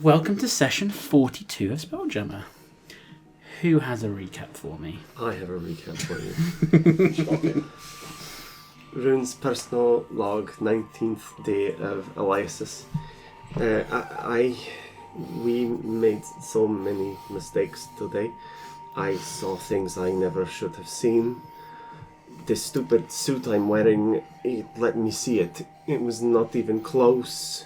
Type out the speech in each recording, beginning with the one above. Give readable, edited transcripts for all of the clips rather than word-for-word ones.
Welcome to session 42 of Spelljammer. Who has a recap for me? I have a recap for you. Rune's personal log, 19th day of Elias's. We made so many mistakes today. I saw things I never should have seen. This stupid suit I'm wearing, it let me see it. It was not even close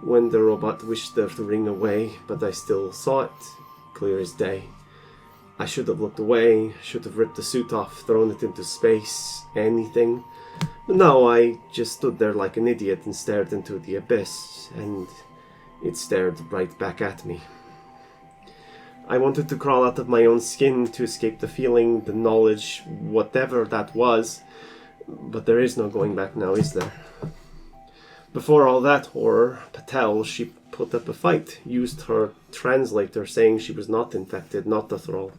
when the robot wished the ring away, but I still saw it, clear as day. I should have looked away, should have ripped the suit off, thrown it into space, anything. But no, I just stood there like an idiot and stared into the abyss, and it stared right back at me. I wanted to crawl out of my own skin to escape the feeling, the knowledge, whatever that was, but there is no going back now, is there? Before all that horror, Patel, she put up a fight, used her translator saying she was not infected, not a thrall.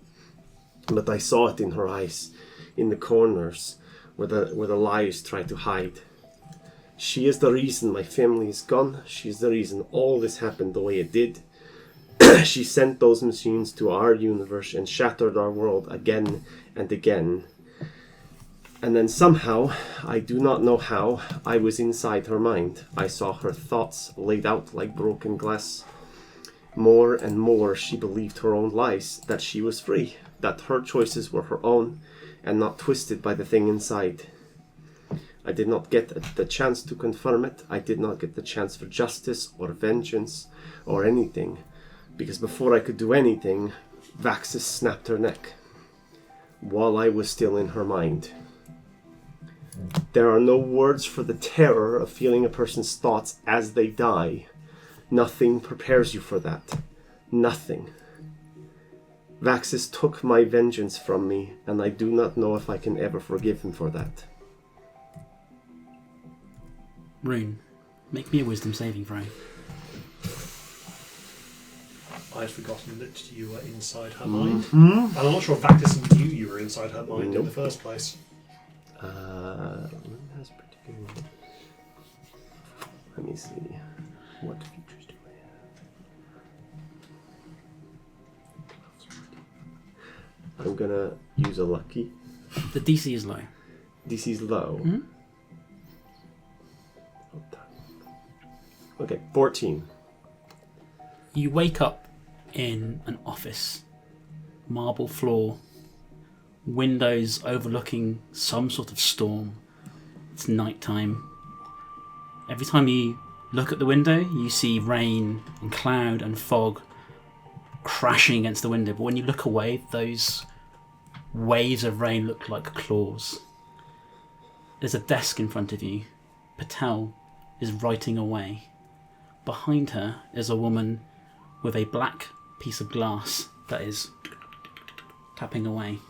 But I saw it in her eyes, in the corners, where the lies try to hide. She is the reason my family is gone. She's the reason all this happened the way it did. She sent those machines to our universe and shattered our world again and again. And then somehow, I do not know how, I was inside her mind. I saw her thoughts laid out like broken glass. More and more she believed her own lies, that she was free, that her choices were her own, and not twisted by the thing inside. I did not get the chance to confirm it. I did not get the chance for justice or vengeance or anything, because before I could do anything, Vaxis snapped her neck, while I was still in her mind. There are no words for the terror of feeling a person's thoughts as they die. Nothing prepares you for that. Nothing. Vaxis took my vengeance from me, and I do not know if I can ever forgive him for that. Rune, make me a wisdom saving throw. I'd forgotten that you were inside her mind. And I'm not sure if Vactus knew you were inside her mind in the first place. That's pretty good. Let me see. What features do I have? I'm gonna use a lucky. The DC is low. DC's low. Mm-hmm. Okay, 14. You wake up in an office. Marble floor. Windows overlooking some sort of storm. It's nighttime. Every time you look at the window, you see rain and cloud and fog crashing against the window. But when you look away, those waves of rain look like claws. There's a desk in front of you. Patel is writing away. Behind her is a woman with a black piece of glass that is tapping away.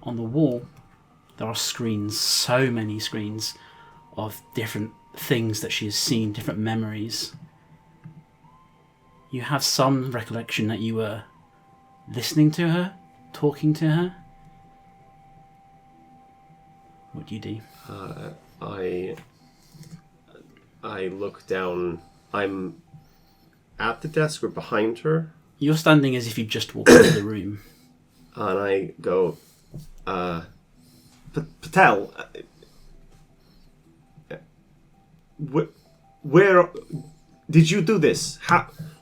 On the wall, there are screens, so many screens of different things that she has seen, different memories. You have some recollection that you were listening to her, talking to her. What do you do? I look down. I'm at the desk or behind her. You're standing as if you just walked into the room. And I go, Patel, where did you do this?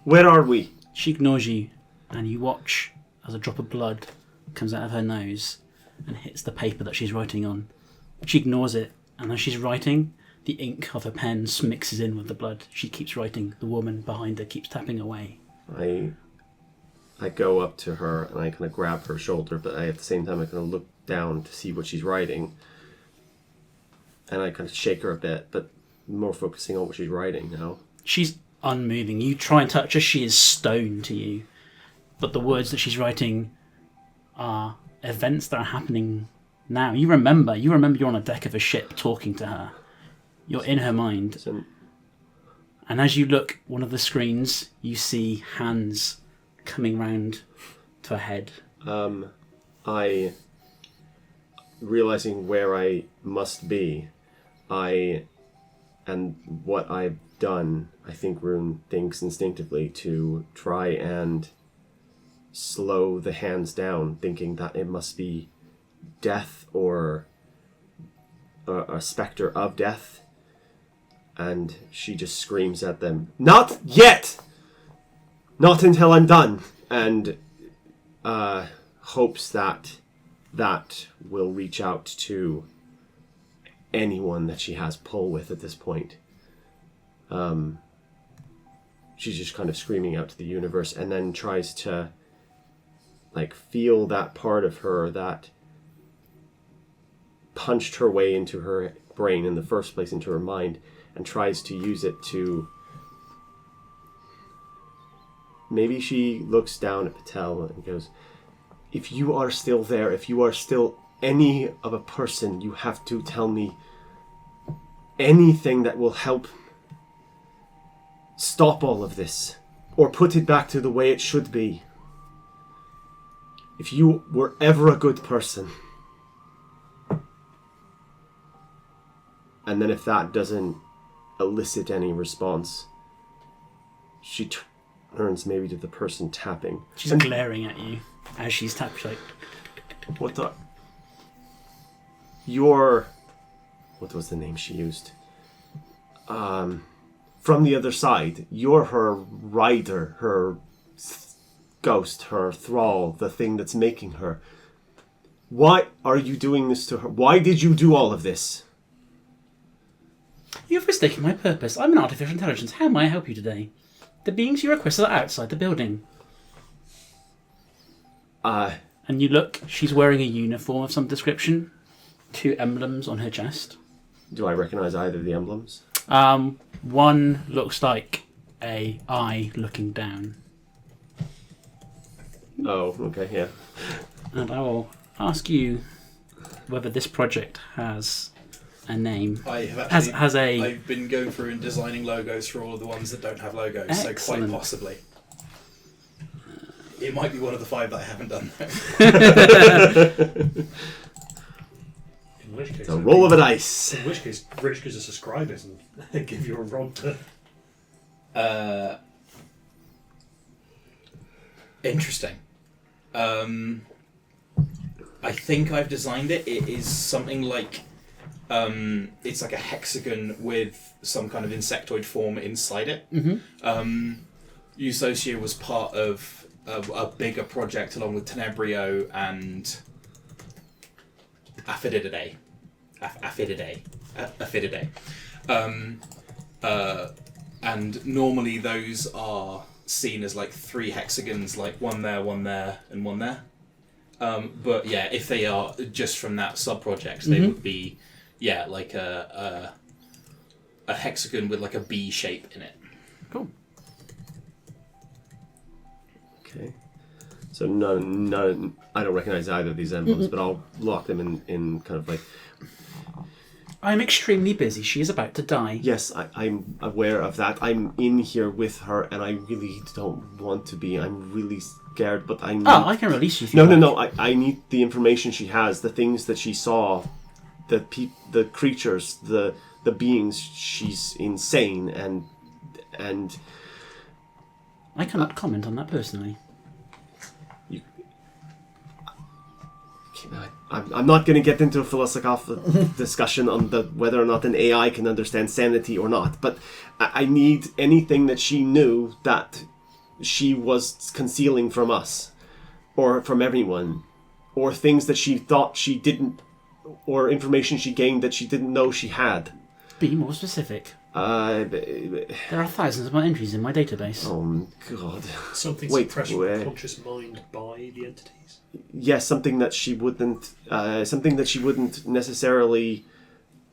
Where are we? She ignores you, and you watch as a drop of blood comes out of her nose and hits the paper that she's writing on. She ignores it, and as she's writing, the ink of her pen mixes in with the blood. She keeps writing. The woman behind her keeps tapping away. I go up to her and I kind of grab her shoulder, but at the same time I kind of look down to see what she's writing. And I kind of shake her a bit, but more focusing on what she's writing now. She's unmoving. You try and touch her, she is stone to you. But the words that she's writing are events that are happening now. You remember you're on a deck of a ship talking to her. You're in her mind. And as you look, one of the screens, you see hands coming round to her head. I, realizing where I must be, I And what I've done, I think Rune thinks instinctively, to try and slow the hands down, thinking that it must be death or a specter of death. And she just screams at them, "Not yet! Not until I'm done!" And hopes that will reach out to anyone that she has pull with at this point. She's just kind of screaming out to the universe, and then tries to feel that part of her that punched her way into her brain in the first place, into her mind, and tries to use it to... Maybe she looks down at Patel and goes, "If you are still there, if you are still any of a person, you have to tell me anything that will help stop all of this, or put it back to the way it should be. If you were ever a good person." And then if that doesn't elicit any response, she turns maybe to the person tapping. She's glaring at you as she's tapping. Like, what the... What was the name she used? From the other side. You're her rider, her ghost, her thrall, the thing that's making her. Why are you doing this to her? Why did you do all of this? "You've mistaken my purpose. I'm an artificial intelligence. How may I help you today? The beings you requested are outside the building." And you look, she's wearing a uniform of some description. 2 emblems on her chest. Do I recognize either of the emblems? One looks like a eye looking down. Oh, okay, yeah. And I will ask you whether this project has a name. I have actually, has a... I've been going through and designing logos for all of the ones that don't have logos, Excellent. so quite possibly. It might be one of the 5 that I haven't done though. In which case, It's a roll of a dice. In which case, Rich could just describe it and give you a roll to... Interesting. I think I've designed it. It is something like... it's like a hexagon with some kind of insectoid form inside it. Mm-hmm. Eusocia was part of a bigger project along with Tenebrio and Aphididae. And normally those are seen as like 3 hexagons, like one there, and one there. But yeah, if they are just from that sub-project, they would be, like a hexagon with like a B shape in it. Cool. Okay. So no, I don't recognize either of these emblems, but I'll lock them in kind of like... I'm extremely busy. She is about to die. Yes, I'm aware of that. I'm in here with her, and I really don't want to be. I'm really scared, but I need... Oh, I can release you if you like. No. I need the information she has, the things that she saw, the creatures, the beings. She's insane, and I cannot comment on that personally. I'm not going to get into a philosophical discussion on whether or not an AI can understand sanity or not, but I need anything that she knew that she was concealing from us, or from everyone, or things that she thought she didn't, or information she gained that she didn't know she had. Be more specific. There are thousands of my entries in my database. Oh, God. Something suppressed from the conscious mind by the entities. Yes, something that she wouldn't necessarily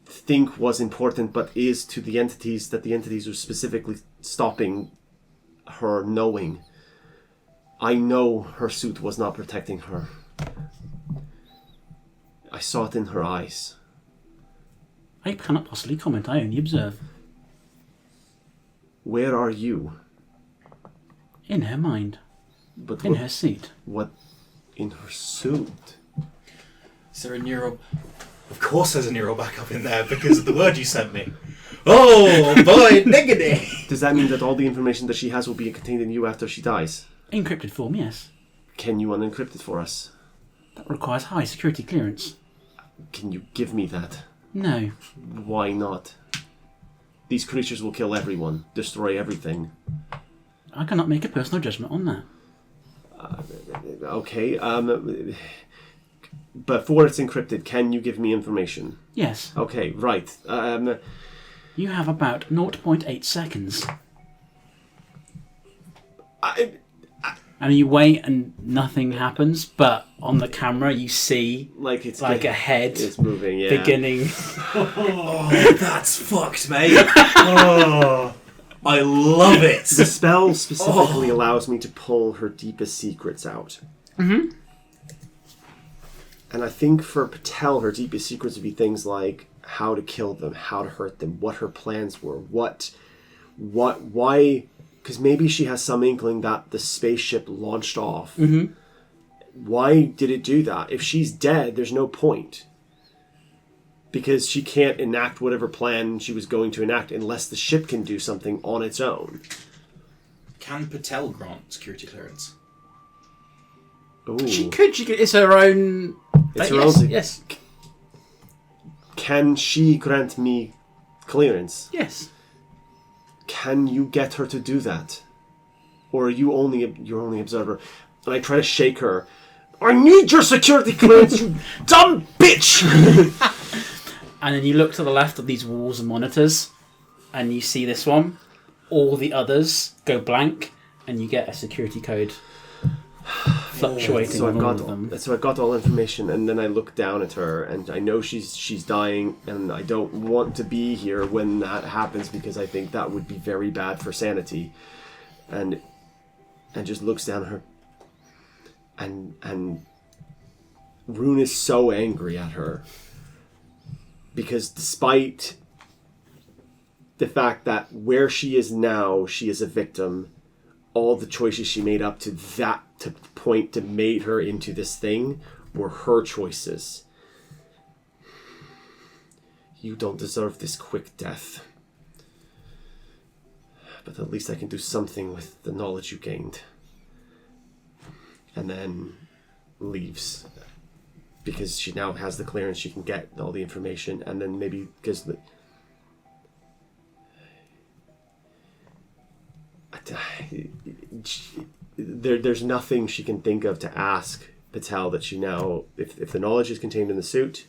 think was important, but is to the entities, that the entities are specifically stopping her knowing. I know her suit was not protecting her. I saw it in her eyes. I cannot possibly comment. I only observe. Where are you? In her mind. But in her seat. What? In her suit? Is there a neural... Of course there's a neural backup in there because of the word you sent me. Oh boy, negative. Does that mean that all the information that she has will be contained in you after she dies? Encrypted form, yes. Can you unencrypt it for us? That requires high security clearance. Can you give me that? No. Why not? These creatures will kill everyone, destroy everything. I cannot make a personal judgment on that. Okay, before it's encrypted, can you give me information? Yes. Okay, right. You have about 0.8 seconds. And you wait and nothing happens, but on the camera you see like it's like a head it's moving, yeah. beginning. Oh, that's fucked, mate. Oh, I love it. The spell specifically allows me to pull her deepest secrets out. Mm-hmm. And I think for Patel, her deepest secrets would be things like how to kill them, how to hurt them, what her plans were, why. Because maybe she has some inkling that the spaceship launched off. Mm-hmm. Why did it do that? If she's dead, there's no point. Because she can't enact whatever plan she was going to enact unless the ship can do something on its own. Can Patel grant security clearance? Ooh. She could. It's her own. It's her yes, own. yes. Can she grant me clearance? Yes. Can you get her to do that? Or are you're only observer? And I try to shake her. I need your security clearance, you dumb bitch! And then you look to the left of these walls and monitors, and you see this one. All the others go blank, and you get a security code fluctuating on all of them. So I got all information, and then I look down at her, and I know she's dying, and I don't want to be here when that happens because I think that would be very bad for sanity. And just looks down at her, and Rune is so angry at her because despite the fact that where she is now, she is a victim. All the choices she made up to that point to made her into this thing were her choices. You don't deserve this quick death. But at least I can do something with the knowledge you gained. And then leaves. Because she now has the clearance, she can get all the information, and then maybe because there's nothing she can think of to ask Patel that she now, if the knowledge is contained in the suit,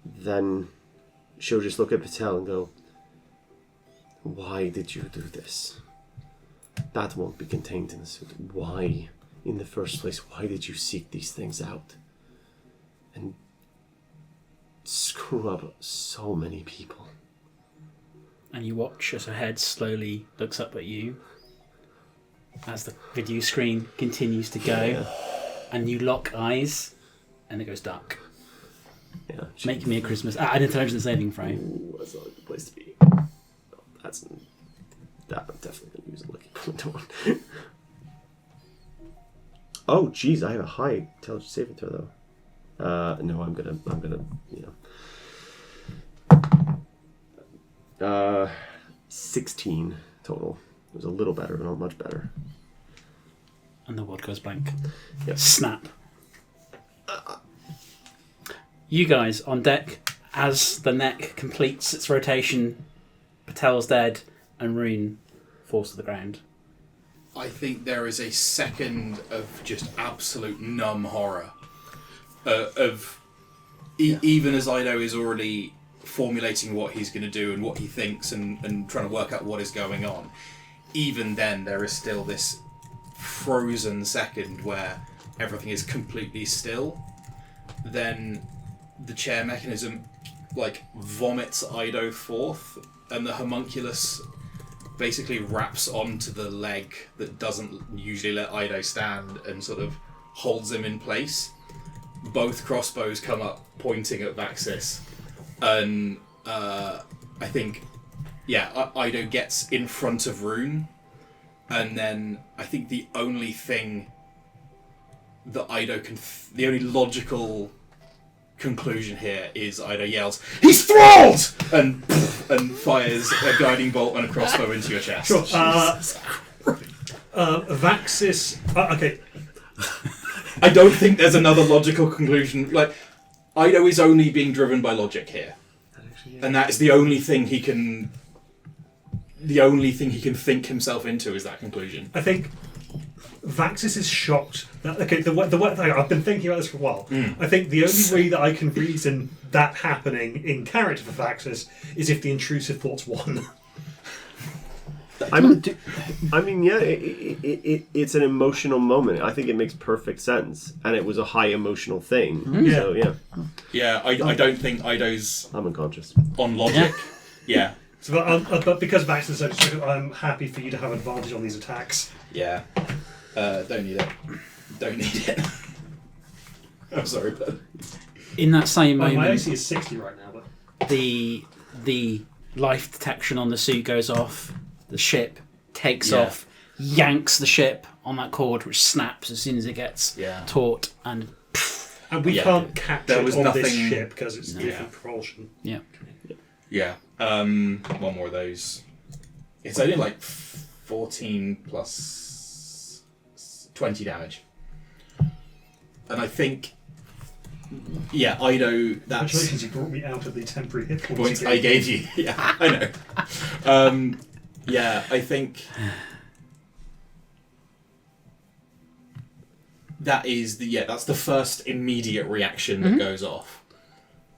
then she'll just look at Patel and go, why did you do this? That won't be contained in the suit. Why, in the first place, why did you seek these things out? And screw up so many people. And you watch as her head slowly looks up at you as the video screen continues to go, and you lock eyes, and it goes dark. Yeah. Make me a Christmas. An intelligence saving throw. Ooh, that's not a good place to be. That I'm definitely gonna use a lucky point on. Oh, geez, I have a high intelligence saving throw though. No, I'm gonna, 16 total. It was a little better, but not much better. And the world goes blank. Yep. Snap. You guys on deck, as the neck completes its rotation, Patel's dead, and Rune falls to the ground. I think there is a second of just absolute numb horror. Even as Ido is already formulating what he's going to do and what he thinks and trying to work out what is going on, even then there is still this frozen second where everything is completely still. Then the chair mechanism vomits Ido forth, and the homunculus basically wraps onto the leg that doesn't usually let Ido stand and sort of holds him in place. Both crossbows come up pointing at Vaxis, and I think Ido gets in front of Rune, and then I think the only thing that Ido can the only logical conclusion here is Ida yells, "He's thralled!" and fires a guiding bolt and a crossbow into your chest. Sure. Vaxis. Okay. I don't think there's another logical conclusion. Like, Ido is only being driven by logic here, and that is the only thing he can. The only thing he can think himself into is that conclusion. I think Vaxis is shocked that the way I've been thinking about this for a while. I think the only way that I can reason that happening in character for Vaxis is if the intrusive thoughts won. I mean, yeah, it's an emotional moment. I think it makes perfect sense, and it was a high emotional thing. Yeah. So Yeah, I don't think Ido's I'm unconscious. on logic. Yeah. So, but because Vaxis is so strict, I'm happy for you to have advantage on these attacks. Yeah. Don't need it. Don't need it. I'm sorry, but In that same My moment, AC is 60 right now, but the life detection on the suit goes off. The ship takes Yeah. off, yanks the ship on that cord, which snaps as soon as it gets Yeah. taut, and we Yeah. can't catch There it was on this nothing- ship because it's No. different propulsion. yeah. yeah. One more of those. It's only like 14 plus 20 damage, and I think. Yeah, Ido. That's Congratulations, you brought me out of the temporary hit points. points you I gave gave you. Yeah, I know. Yeah, I think that is that's the first immediate reaction that goes off.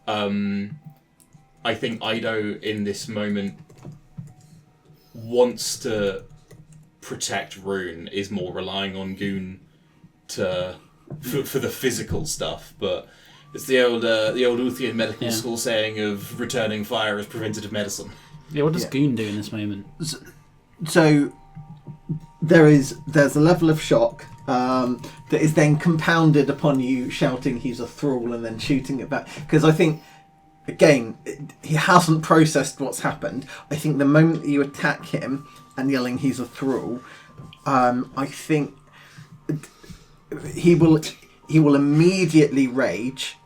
I think Ido in this moment wants to protect Rune, is more relying on Goon for the physical stuff, but it's the old Uthian medical school saying of returning fire as preventative medicine. Yeah, what does Goon do in this moment? So there's a level of shock that is then compounded upon you shouting he's a thrall and then shooting it back, because I think again he hasn't processed what's happened. I think the moment that you attack him and yelling he's a thrall, I think he will immediately rage.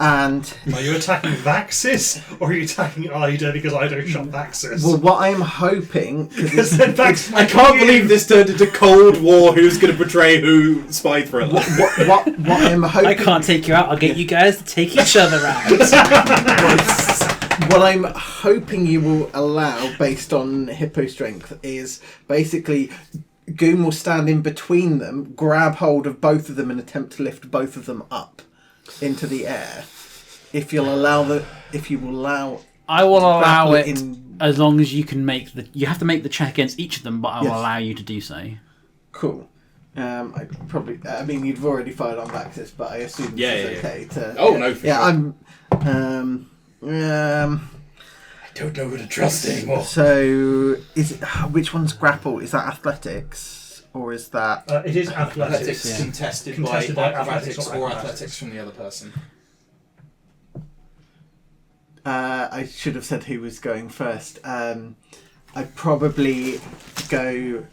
And Are you attacking Vaxis or are you attacking Ida because Ida shot Vaxis? well, what I'm hoping, Because then Vaxis I can't believe this turned into Cold War. Who's going to betray who? Spy thriller. what I'm hoping, I can't take you out. I'll get you guys to take each other out. what I'm hoping you will allow, based on hippo strength, is basically Goon will stand in between them, grab hold of both of them, and attempt to lift both of them up into the air. If you will allow, I will allow grapple it in. as long as you can make the. You have to make the check against each of them, but I will Yes. allow you to do so. Cool. I mean, you've already fired on Vaxis, but I assume Yeah, this is yeah, okay to. Oh, no, for yeah, sure. I'm. I don't know who to trust anymore. So, which one's grapple? Is that athletics, or is that? It is athletics. Athletics Yeah. contested, Contested by by athletics acrobatics or or acrobatics. athletics from the other person. I should have said who was going first. I'd probably go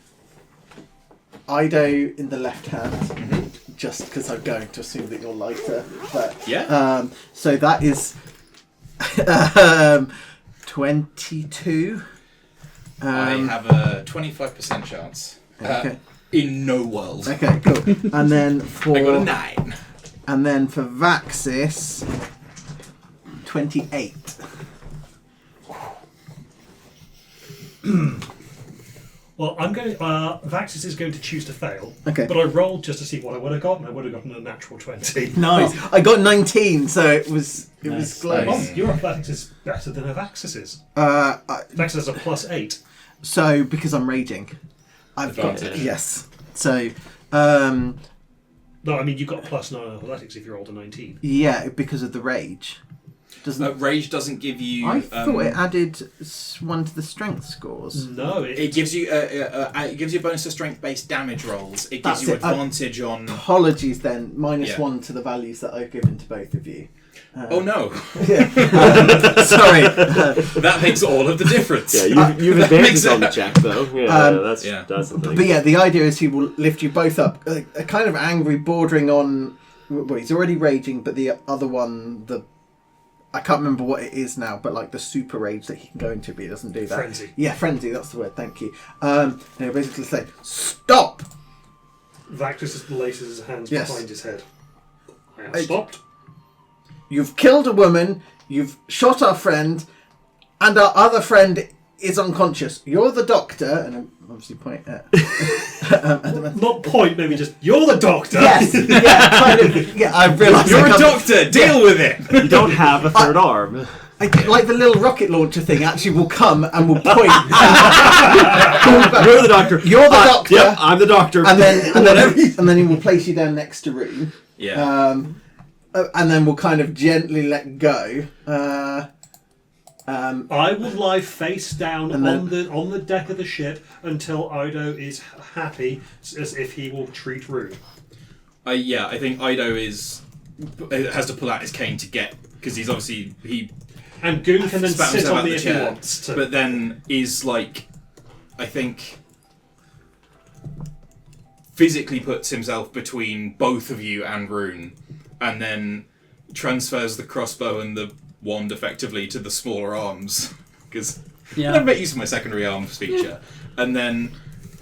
Ido in the left hand, just because I'm going to assume that you're lighter. But Yeah. so that is 22. I have a 25% chance. Okay. In no world. Okay, cool. And then I got a for 9. Vaxis, 28. Well, I'm going. Vaxis is going to choose to fail. Okay. But I rolled just to see what I would have gotten. I would have gotten a natural 20. Nice. I got 19, so it was Nice. close. Oh, your athletics is better than a Vaxis's. Vaxis has a +8. So because I'm raging, I've got Advantage. yes. So No, I mean, you got a +9 on athletics if you rolled a 19. yeah, because of the rage. Doesn't Rage doesn't give you. I thought it added one to the strength scores. No, It gives you it gives you a bonus to strength-based damage rolls. It gives That's you it. advantage on. Apologies then, minus Yeah. 1 to the values that I've given to both of you. Oh no! Sorry. That makes all of the difference. Yeah, you've That makes advantage on the it- check though. Yeah, Yeah. that's the thing. But yeah, the idea is he will lift you both up, a kind of angry, bordering on Well, he's already raging, but the other one, I can't remember what it is now, but like the super rage that he can go into, but he doesn't do that. Frenzy. Yeah, frenzy. That's the word. Thank you. And he'll basically say, "Stop!" Vaxis just laces his hands Yes. behind his head. I have stopped. You've killed a woman. You've shot our friend, and our other friend is unconscious. You're the doctor, and I'm obviously pointing at. Not point, maybe just, you're the doctor! Yes, yeah, kind of. Yeah, I realised. You're a doctor. Deal with it. You don't have a third arm. Like the little rocket launcher thing actually will come and will point. You're the doctor. You're the doctor. Yep, I'm the doctor. And then he will place you down next to Rune. Yeah. And then we'll kind of gently let go. I will lie face down And on the deck of the ship until Ido is happy, as if he will treat Rune. I think Ido has to pull out his cane to get, because he's obviously And Goon can then spat sit himself on out me the if he chair, wants to. but then is like, I think, physically puts himself between both of you and Rune, and then transfers the crossbow and the wand effectively to the smaller arms, because I never make use of my secondary arms feature. And then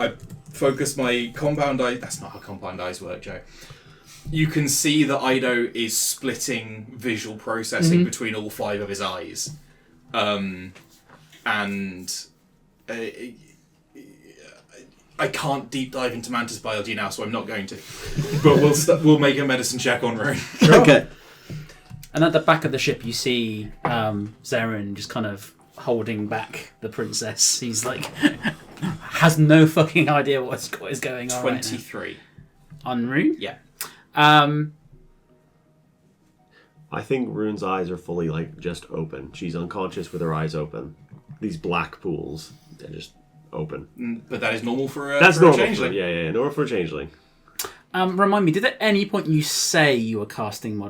I focus my compound eye. That's not how compound eyes work, Joe. You can see that Ido is splitting visual processing between all 5 of his eyes, and I can't deep dive into mantis biology now, so I'm not going to. But we'll make a medicine check on Rune. Okay. And at the back of the ship, you see Zarin just kind of holding back the princess. He's like, has no fucking idea what is going on. 23. On Rune? Yeah. I think Rune's eyes are fully just open. She's unconscious with her eyes open. These black pools, they're just open. But that is normal for a That's for a normal. changeling. Yeah, normal for a changeling. Remind me, did at any point you say you were casting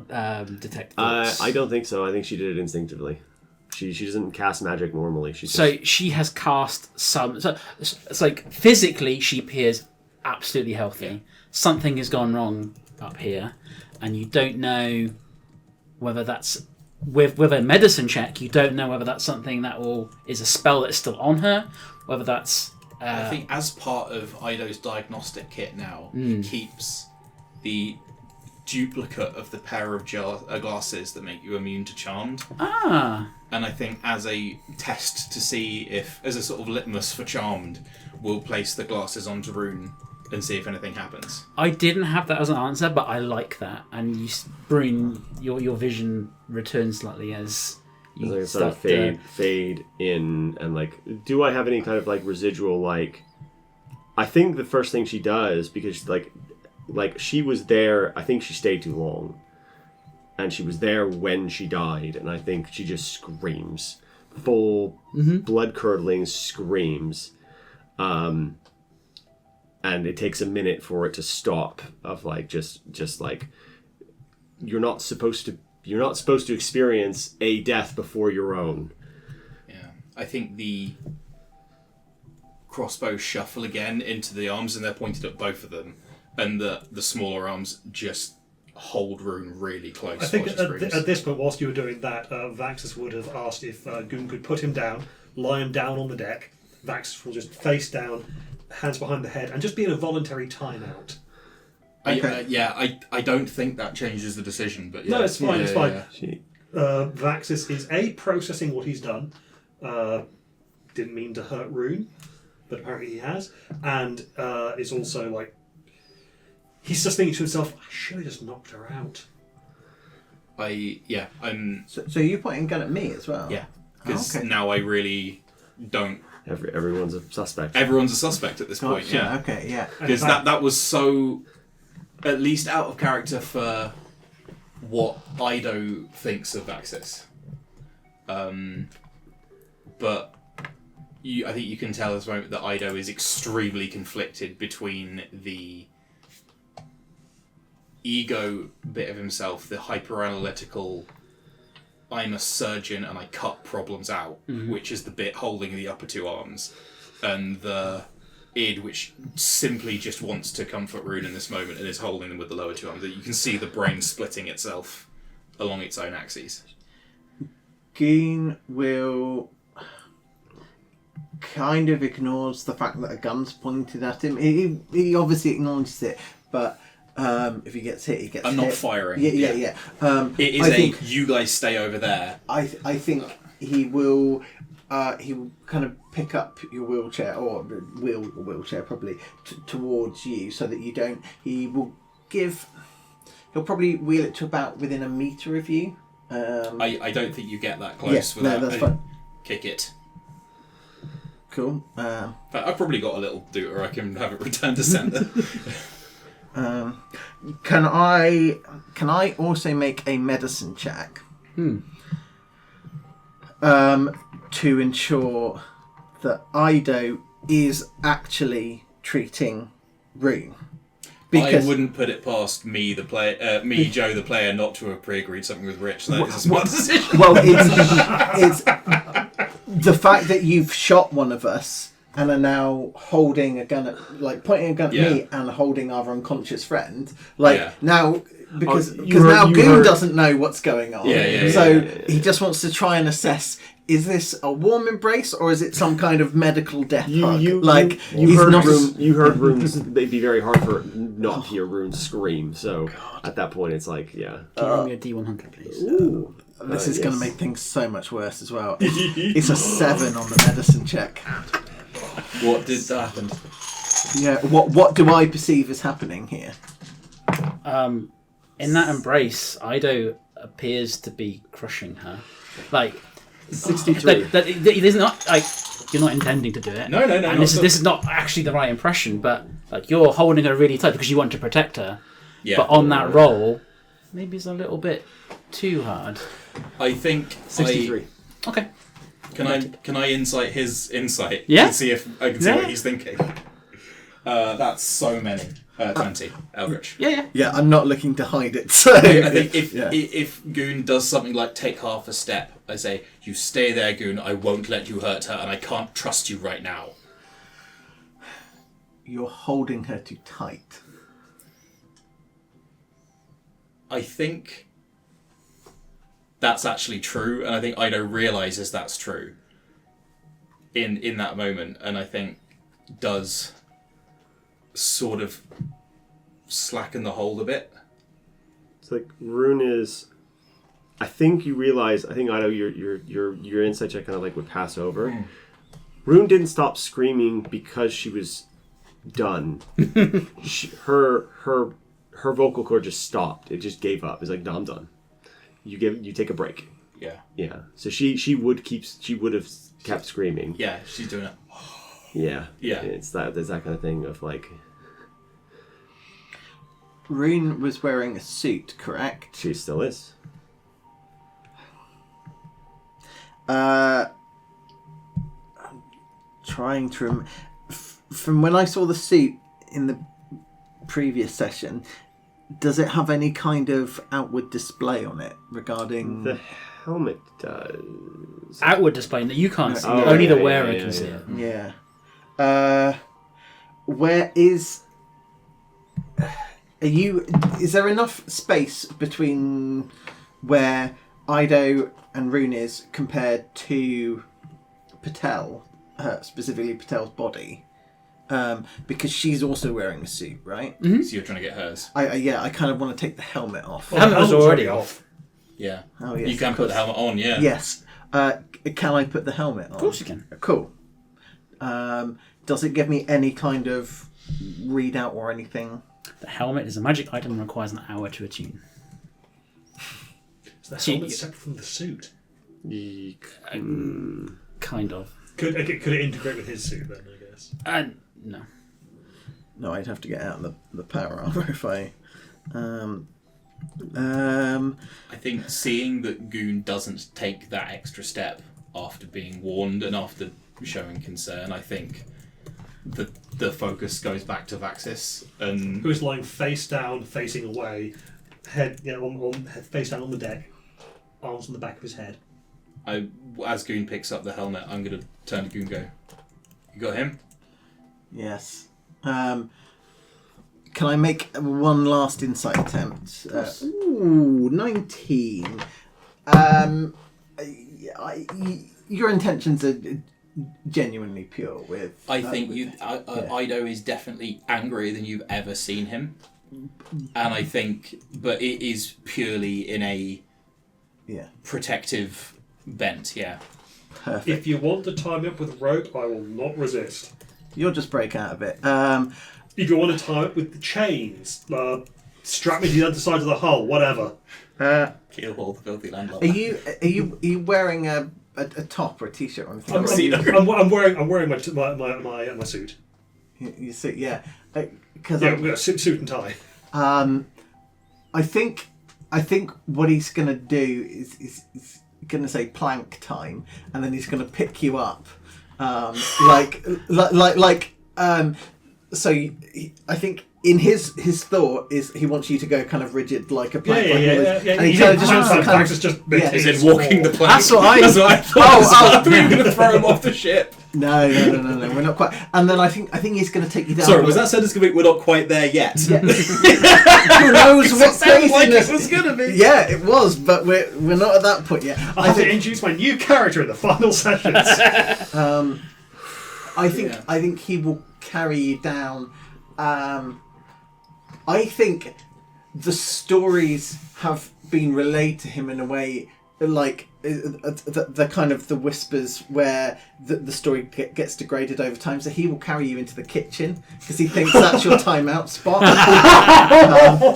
detect thoughts? I don't think so. I think she did it instinctively. She doesn't cast magic normally. She has cast some. So it's like physically she appears absolutely healthy. Yeah. Something has gone wrong up here, and you don't know whether that's with a medicine check. You don't know whether that's something that is a spell that's still on her, whether that's. I think as part of Ido's diagnostic kit now, he keeps the duplicate of the pair of glasses that make you immune to Charmed. Ah. And I think as a test to see if, as a sort of litmus for Charmed, we'll place the glasses onto Rune and see if anything happens. I didn't have that as an answer, but I like that. And Brune, your vision returns slightly as you It's sort of fade in, and do I have any kind of residual I think the first thing she does, because she was there, I think she stayed too long, and she was there when she died, and I think she just screams, full blood curdling screams, and it takes a minute for it to stop. Of just you're not supposed to experience a death before your own. Yeah, I think the crossbows shuffle again into the arms, and they're pointed at both of them, and the smaller arms just hold Rune really close. I think while she at this point, whilst you were doing that, Vaxis would have asked if Goon could put him down, lie him down on the deck. Vaxis will just face down, hands behind the head, and just be in a voluntary timeout. I don't think that changes the decision, but yeah. No, it's fine. It's fine. Yeah. Vaxis is processing what he's done. Didn't mean to hurt Rune, but apparently he has, and it's also he's just thinking to himself, I should have just knocked her out. So you're pointing a gun at me as well? Yeah, because now I really don't. Everyone's a suspect. Everyone's a suspect at this point. Gotcha. Yeah. Okay. Yeah. Because that was so, at least out of character for what Ido thinks of Vaxis. But I think you can tell at this moment that Ido is extremely conflicted between the ego bit of himself, the hyper-analytical, I'm a surgeon and I cut problems out, which is the bit holding the upper 2 arms, and the id, which simply just wants to comfort Rune in this moment and is holding them with the lower two arms. You can see the brain splitting itself along its own axes. Goon will kind of ignores the fact that a gun's pointed at him. He obviously acknowledges it, but if he gets hit, he gets hit. I'm not firing. Yeah. It is you guys stay over there. I think he will kind of pick up your wheelchair, or wheelchair probably, towards you, so that you don't... He'll probably wheel it to about within a metre of you. I don't think you get that close without that's fine. kick it. Cool. In fact, I've probably got a little dooter. I can have it return to centre. Can I also make a medicine check? To ensure that Ido is actually treating Rune. I wouldn't put it past me, the player, Joe, the player, not to have pre-agreed something with Rich. That is a smart decision. Well, it's the fact that you've shot one of us and are now holding a gun at, pointing a gun at me and holding our unconscious friend. Now, because now Goon doesn't know what's going on. So he just wants to try and assess: is this a warm embrace or is it some kind of medical death hug? You heard Rune's. It'd be very hard for not to hear Rune scream. So at that point, it's like, Can you roll me a D100, please? Ooh. This is going to make things so much worse as well. It's a 7 on the medicine check. What did happen? Yeah, what do I perceive as happening here? In that embrace, Ido appears to be crushing her. 63. There's not you're not intending to do it. No. And this is not actually the right impression, but you're holding her really tight because you want to protect her. Yeah. But on that roll, maybe it's a little bit too hard. I think 63. Okay. Can I insight his insight? Yeah. And see if I can see what he's thinking. That's so many. 20. Eldritch. Yeah, I'm not looking to hide it. So I think if Goon does something like take half a step, I say, you stay there, Goon, I won't let you hurt her, and I can't trust you right now. You're holding her too tight. I think that's actually true, and I think Ido realises that's true in that moment, and I think does sort of slacken the hold a bit. It's like Rune is. I think you realize. I think Ido, your insight check kind of would pass over. Rune didn't stop screaming because she was done. Her vocal cord just stopped. It just gave up. It's like, no, I'm done. You take a break. Yeah. So she would have kept screaming. Yeah, she's doing it. Yeah. There's that kind of thing of like. Rune was wearing a suit, correct? She still is. I'm trying to from when I saw the suit in the previous session, does it have any kind of outward display on it regarding the helmet does. Outward display that you can't see. Only the wearer can see it. Yeah. Where is... Is there enough space between where Ido and Rune is compared to Patel, specifically Patel's body? Because she's also wearing a suit, right? Mm-hmm. So you're trying to get hers. I kind of want to take the helmet off. The helmet was already off. Yeah. Oh, yes, you can put the helmet on, yeah. Yes. Can I put the helmet on? Of course you can. Cool. Does it give me any kind of readout or anything? The helmet is a magic item and requires an hour to attune. So the helmet's separate from the suit. Kind of. Could it integrate with his suit then, I guess? No. No, I'd have to get out the power armor if I... I think seeing that Goon doesn't take that extra step after being warned and after showing concern, I think the focus goes back to Vaxis and Who is lying face down, facing away, head face down on the deck, arms on the back of his head. as Goon picks up the helmet, I'm going to turn to Goon and go, you got him? Yes. Can I make one last insight attempt? 19. Your intentions are genuinely pure with... I think Ido is definitely angrier than you've ever seen him. And I think... But it is purely in a protective bent, yeah. Perfect. If you want to tie me up with rope, I will not resist. You'll just break out of it. If you want to tie up with the chains, strap me to the other side of the hull, whatever. Keelhaul the filthy landlord. Are you wearing a top or a t-shirt or anything? I'm wearing my suit. You see, yeah. We've got a suit and tie. I think what he's gonna do is gonna say plank time, and then he's gonna pick you up, So I think in his thought is he wants you to go kind of rigid like a plank. Yeah. And he kind of just Is it walking the plank? That's what I thought. I thought you were going to throw him off the ship. No, we're not quite. And then I think he's going to take you down. Sorry, was that sentence going to be, we're not quite there yet? Yeah. Who knows what sounded like craziness it was going to be. Yeah, it was, but we're not at that point yet. I have to introduce my new character in the final sessions. I think he will carry you down. I think the stories have been relayed to him in a way like the kind of the whispers where the story gets degraded over time, so he will carry you into the kitchen because he thinks that's your timeout spot,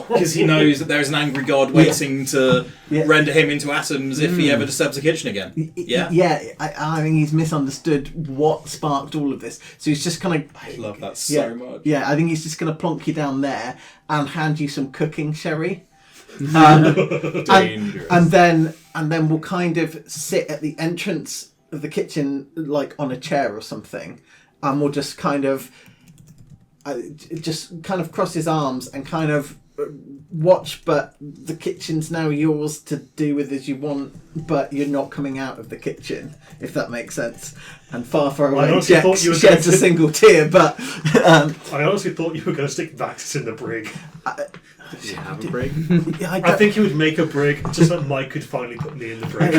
because he knows that there's an angry god waiting to render him into atoms if he ever disturbs the kitchen again. I think he's misunderstood what sparked all of this, so he's just kind of I love that so much. I think he's just going to plonk you down there and hand you some cooking sherry. And then we'll kind of sit at the entrance of the kitchen, like on a chair or something, and we'll just kind of cross his arms and kind of watch. But the kitchen's now yours to do with as you want, but you're not coming out of the kitchen, if that makes sense. And far away, Jex sheds a single tear. But I honestly thought you were going to stick Vaxis in the brig. Does he have a brig? I think he would make a brig just that Mike could finally put me in the brig.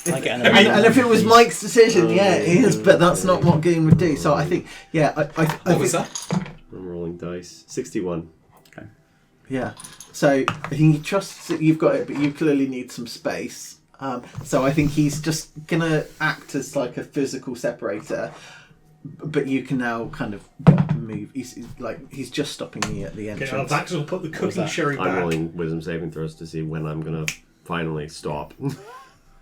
And if it was Mike's decision, it is, but that's not what Goon would do. So I think, what was that? I'm rolling dice. 61. Okay. Yeah. So I think he trusts that you've got it, but you clearly need some space. So I think he's just gonna act as like a physical separator. But you can now kind of move. He's just stopping me at the entrance. Okay, Vax will put the cooking sherry back. I'm rolling wisdom saving throws to see when I'm going to finally stop.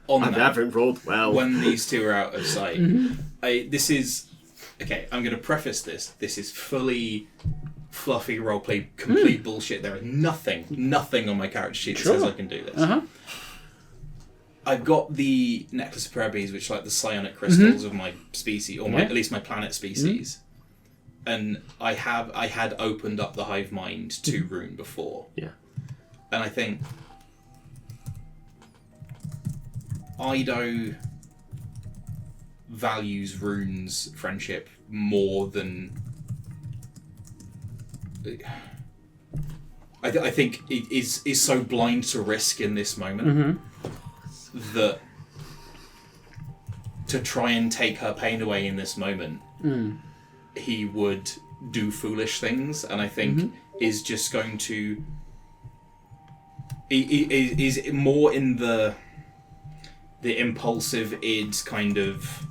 I haven't rolled well. When these two are out of sight, this is... Okay, I'm going to preface this. This is fully fluffy roleplay, complete bullshit. There is nothing on my character sheet that says I can do this. Uh-huh. I've got the necklace of Prebes, which are like the psionic crystals of my species, or at least my planet species. And I had opened up the hive mind to Rune before. Yeah. And I think Ido values Rune's friendship more than... I think it is so blind to risk in this moment that to try and take her pain away in this moment, he would do foolish things, and I think is just going to... Is more in the impulsive id kind of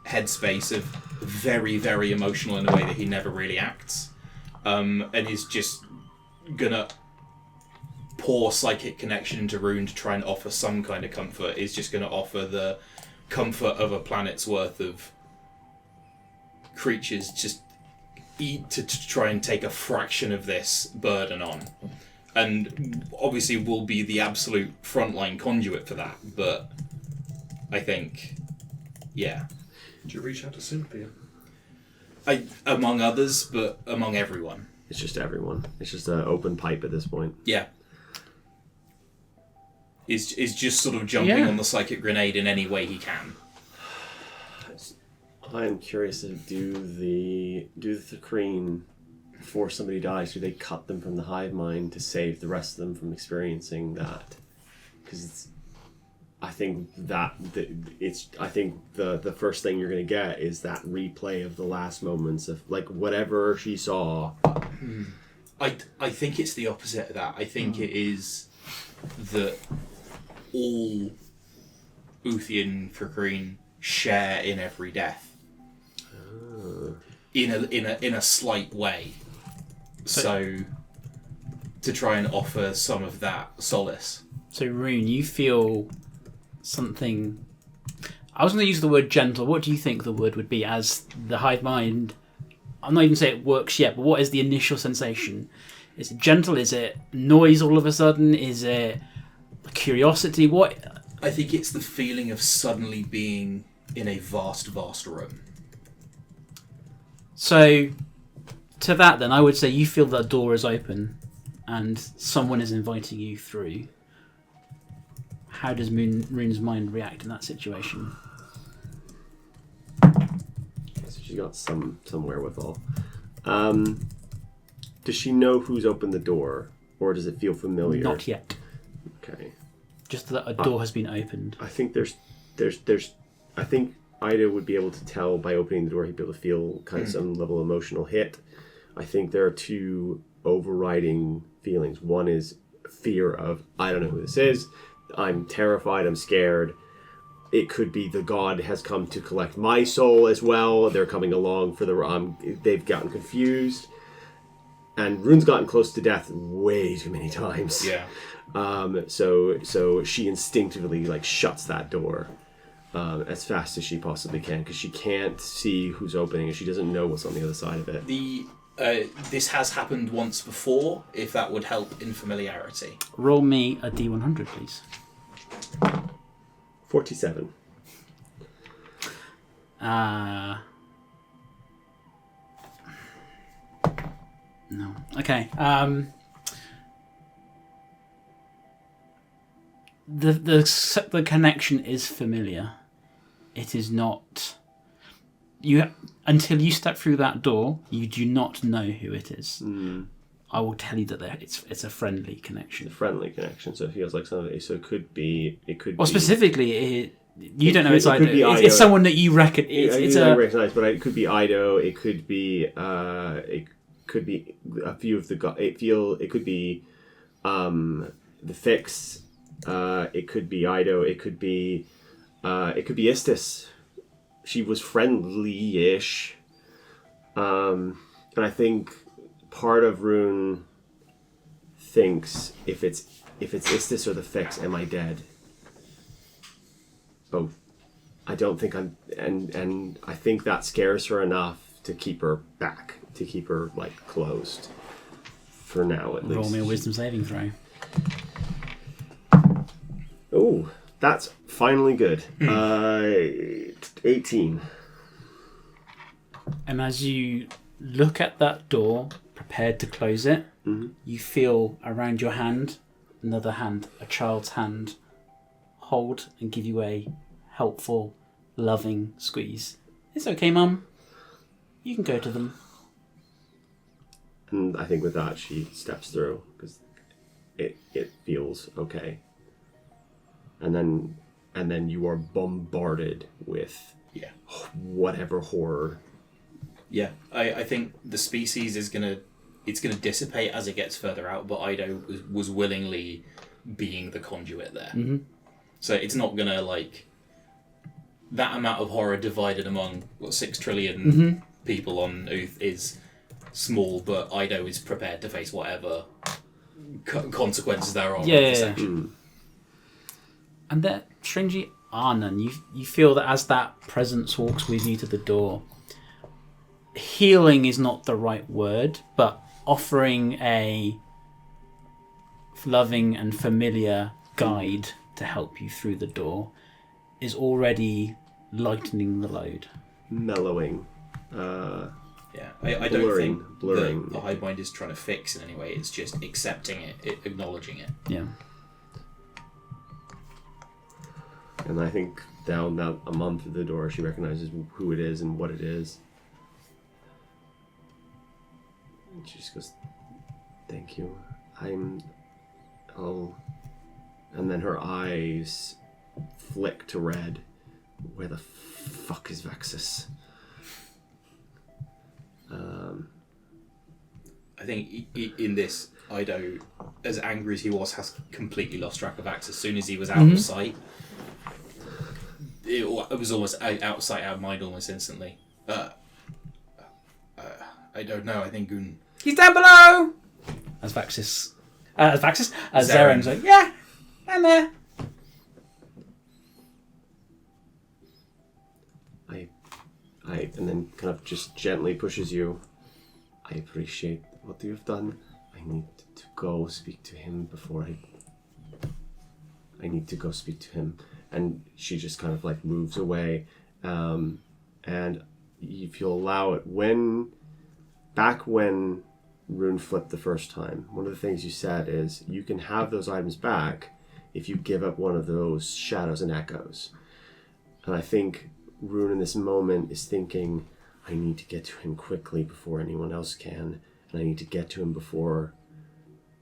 headspace of very, very emotional in a way that he never really acts, and is just gonna pour psychic connection into Rune to try and offer some kind of comfort, is just gonna offer the comfort of a planet's worth of creatures just eat to try and take a fraction of this burden on. And obviously will be the absolute frontline conduit for that, but I think, yeah. Did you reach out to Cynthia? Among others, but among everyone. It's just everyone. It's just an open pipe at this point. Yeah. Is just sort of jumping on the psychic grenade in any way he can. I'm curious to do the do the Thakreen before somebody dies? Do they cut them from the hive mind to save the rest of them from experiencing that? Because I think the first thing you're going to get is that replay of the last moments of like whatever she saw. I think it's the opposite of that. I think it is that all Uthian Thakreen share in every death. In a slight way. So to try and offer some of that solace. So Rune, you feel something. I was going to use the word gentle. What do you think the word would be as the hive mind? I'm not even saying it works yet, but what is the initial sensation? Is it gentle? Is it noise all of a sudden? Is it curiosity? What? I think it's the feeling of suddenly being in a vast, vast room. So, to that then, I would say you feel that door is open and someone is inviting you through. How does Rune's mind react in that situation? So she's got some wherewithal. Does she know who's opened the door, or does it feel familiar? Not yet. Okay. Just that a door has been opened. I think there's. I think Ida would be able to tell by opening the door. He'd be able to feel kind of some level of emotional hit. I think there are two overriding feelings. One is fear of, I don't know who this is. I'm terrified. I'm scared. It could be the god has come to collect my soul as well. They're coming along for the. They've gotten confused, and Rune's gotten close to death way too many times. Yeah. So she instinctively like shuts that door as fast as she possibly can because she can't see who's opening and she doesn't know what's on the other side of it. This has happened once before. If that would help in familiarity. Roll me a D100, please. 47. No. Okay. The connection is familiar. It is not. You until you step through that door, you do not know who it is. I will tell you that it's a friendly connection. It's a friendly connection, so it feels like something. So it could be. Well, specifically, you don't know it's Ido. Ido. It's someone that you reckon. It's I recognize, but it could be Ido. It could be. It could be a few of the. It could be, the Fix. It could be Ido. It could be Istis. She was friendly-ish, and I think part of Rune thinks if it's Istis or the Fix, am I dead? Both. I don't think I'm, and I think that scares her enough to keep her back, to keep her like closed, for now at least. Roll me a wisdom saving throw. Oh, that's finally good. 18. And as you look at that door, prepared to close it, you feel around your hand, another hand, a child's hand, hold and give you a helpful, loving squeeze. It's okay, Mum. You can go to them. And I think with that she steps through because it feels okay. And then you are bombarded with whatever horror. Yeah, I think the species is gonna dissipate as it gets further out, but Ido was willingly being the conduit there. Mm-hmm. So it's not gonna like that amount of horror divided among 6 trillion people on Uth is small, but Ido is prepared to face whatever consequences there are. Yeah. And that strangely are none. You feel that as that presence walks with you to the door, healing is not the right word, but offering a loving and familiar guide to help you through the door is already lightening the load. Mellowing. I don't think blurring. the hive mind is trying to fix in any way. It's just accepting it, acknowledging it. Yeah. And I think down that a month through the door, she recognizes who it is and what it is. she just goes, "Thank you. And then her eyes flick to red. Where the fuck is Vexus? I think in this, Ido, as angry as he was, has completely lost track of Axe. As soon as he was out of sight, it was almost out of sight, out of mind almost instantly. I don't know, I think He's down below! As Zaren's like, yeah, I'm there. And then kind of just gently pushes you. I appreciate what you've done. I need to go speak to him before I need to go speak to him. And she just kind of like moves away. And if you'll allow it, back when Rune flipped the first time, one of the things you said is you can have those items back if you give up one of those shadows and echoes. And I think Rune in this moment is thinking, I need to get to him quickly before anyone else can, and I need to get to him before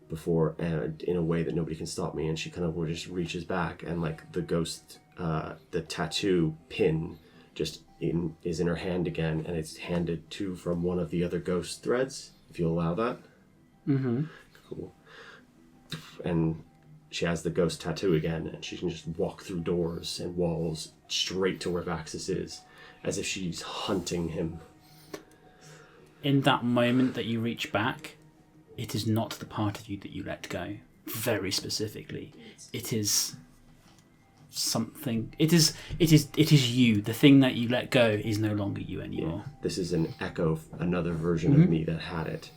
in a way that nobody can stop me. And she kind of just reaches back, and like the ghost, the tattoo pin just is in her hand again, and it's handed to from one of the other ghost threads, if you'll allow that. Mm-hmm. Cool. And she has the ghost tattoo again, and she can just walk through doors and walls straight to where Vaxis is, as if she's hunting him. In that moment that you reach back, it is not the part of you that you let go. Very specifically, it is something. It is you. The thing that you let go is no longer you anymore. Yeah. This is an echo of another version of me that had it.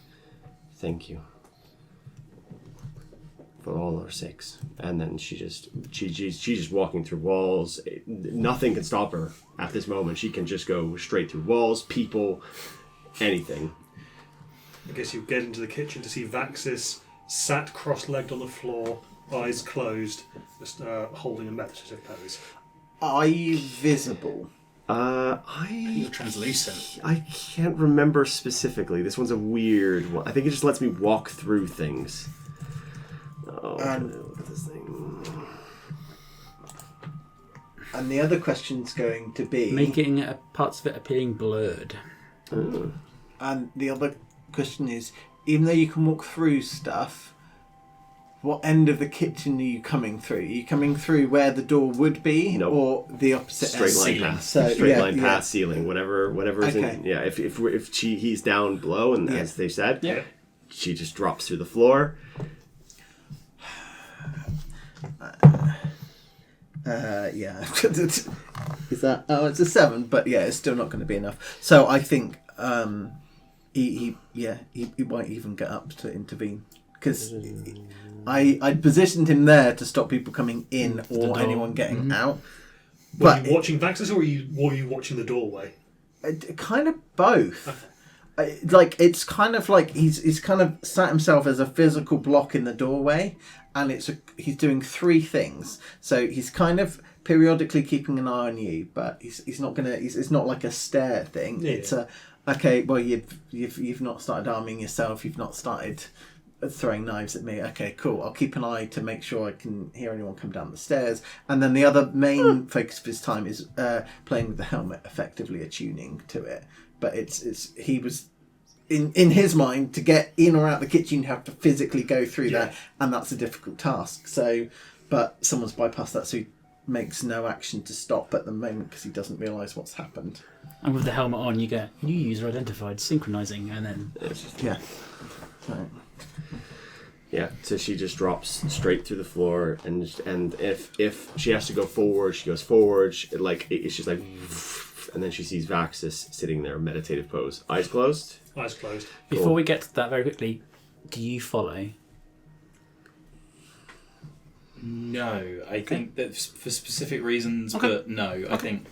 Thank you. For all our sakes. And then she's just walking through walls. Nothing can stop her at this moment. She can just go straight through walls, people, anything. I guess you get into the kitchen to see Vaxis sat cross-legged on the floor, eyes closed, just holding a meditative pose. Are you visible? you're translucent. I can't remember specifically. This one's a weird one. I think it just lets me walk through things. Oh, look at this thing. And the other question's going to be... Making parts of it appearing blurred. Oh. And the other question is, even though you can walk through stuff, what end of the kitchen are you coming through? Are you coming through where the door would be, Nope. or the opposite Straight end? line Ceiling. path. So, Straight yeah, line yeah. path, ceiling, whatever is Okay. in. Yeah, if he's down below, and Yeah. as they said, Yeah. she just drops through the floor. Yeah. Is that? Oh, it's a 7, but yeah, it's still not going to be enough. So I think he won't even get up to intervene, because I positioned him there to stop people coming in or door. anyone getting out. Were But you watching Vaxis, or were you watching the doorway? kind of both. Like it's kind of like he's kind of sat himself as a physical block in the doorway, and he's doing 3 things. So he's kind of periodically keeping an eye on you, but he's not gonna. It's not like a stare thing. Yeah. It's a okay. Well, you've not started arming yourself. You've not started throwing knives at me. Okay, cool. I'll keep an eye to make sure I can hear anyone come down the stairs. And then the other main focus of his time is playing with the helmet, effectively attuning to it. But he was in his mind, to get in or out the kitchen, you have to physically go through that, and that's a difficult task. So, but someone's bypassed that, so he makes no action to stop at the moment because he doesn't realise what's happened. And with the helmet on, you get new user identified, synchronizing, and then Yeah. Right. Yeah, so she just drops straight through the floor, and if she has to go forward, she goes forward. It's just like, and then she sees Vaxis sitting there, meditative pose, eyes closed. Eyes closed. before we get to that very quickly, do you follow? No, I think that for specific reasons, Okay. but no, I think,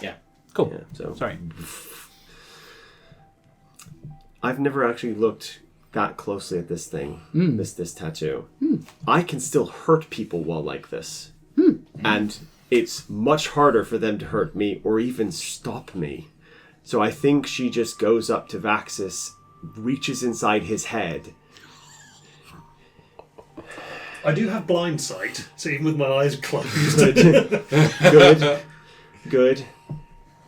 yeah. Cool. Yeah, so Sorry. I've never actually looked that closely at this thing, this tattoo. Mm. I can still hurt people while like this, and it's much harder for them to hurt me or even stop me. So I think she just goes up to Vaxis reaches inside his head. I do have blind sight, so even with my eyes closed. Good.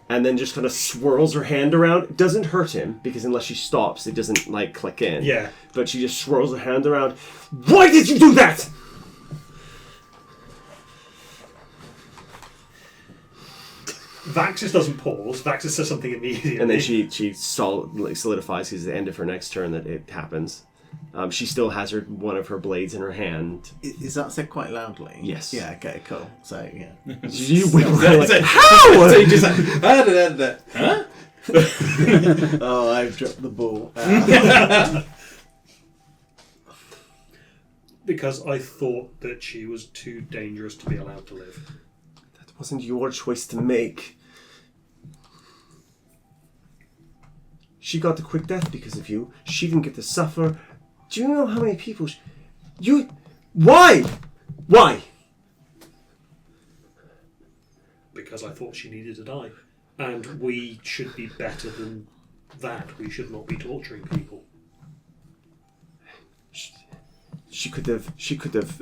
And then just kind of swirls her hand around. It doesn't hurt him, because unless she stops, it doesn't, like, click in. Yeah. But she just swirls her hand around. Why did you do that? Vaxis doesn't pause. Vaxis says something immediately. And then she solidifies, because at the end of her next turn that it happens. She still has one of her blades in her hand. Is that said quite loudly? Yes. Yeah, okay, cool. So, yeah. You like, how? So you just like, huh? Oh, I've dropped the ball. Because I thought that she was too dangerous to be allowed to live. That wasn't your choice to make. She got the quick death because of you. She didn't get to suffer. Do you know how many people... Why? Why? Because I thought she needed to die. And we should be better than that. We should not be torturing people. She could have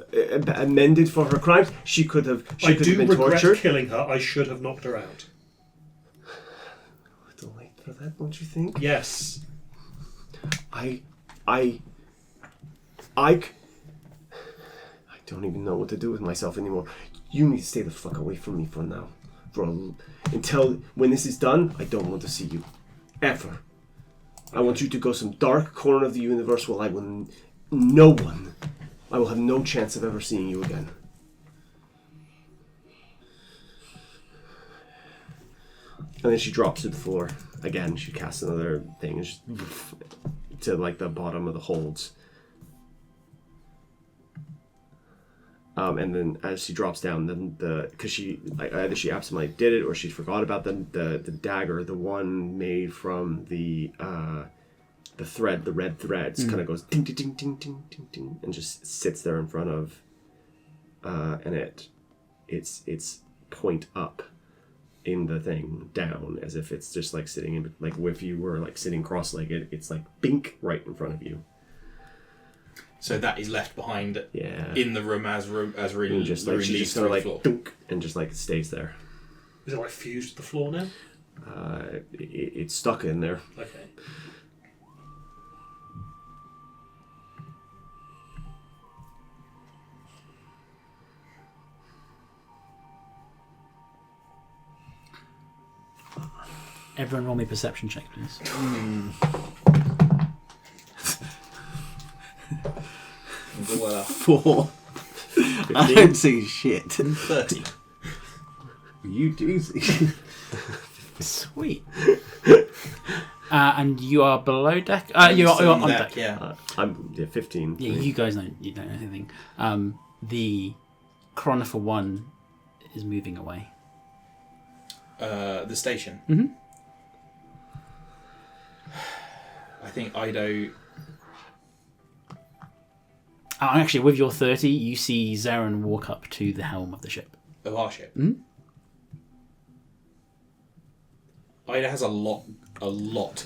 amended for her crimes. She could have I been do regret tortured. killing her. I should have knocked her out. A little late for that, don't you think? Yes. I don't even know what to do with myself anymore. You need to stay the fuck away from me for now. Until when this is done, I don't want to see you. Ever. I want you to go some dark corner of the universe where I will have no chance of ever seeing you again. And then she drops to the floor. Again, she casts another thing and just to like the bottom of the holds. And then as she drops down, then because she either she absently did it or she forgot about the dagger, the one made from the thread, the red threads, kind of goes ding ding ding ding ding ding ding, and just sits there in front of, and it's point up in the thing, down as if it's just like sitting in, like if you were like sitting cross-legged, it's like bink right in front of you. So that is left behind Yeah. in the room as Rune Just like she leaves just kind of through the like floor. dunk and just like stays there. Is it like fused to the floor now? It's stuck in there. Okay. Everyone roll me a perception check, please. 4. I don't see shit. 30. You do see. Sweet. And you are below deck? You're on deck. Yeah. I'm 15. Yeah, you guys don't know anything. The Chronifer 1 is moving away. The station. Mm-hmm. I think Ido. Actually, with your 30, you see Zarin walk up to the helm of the ship. Of our ship. Mm-hmm. Ida has a lot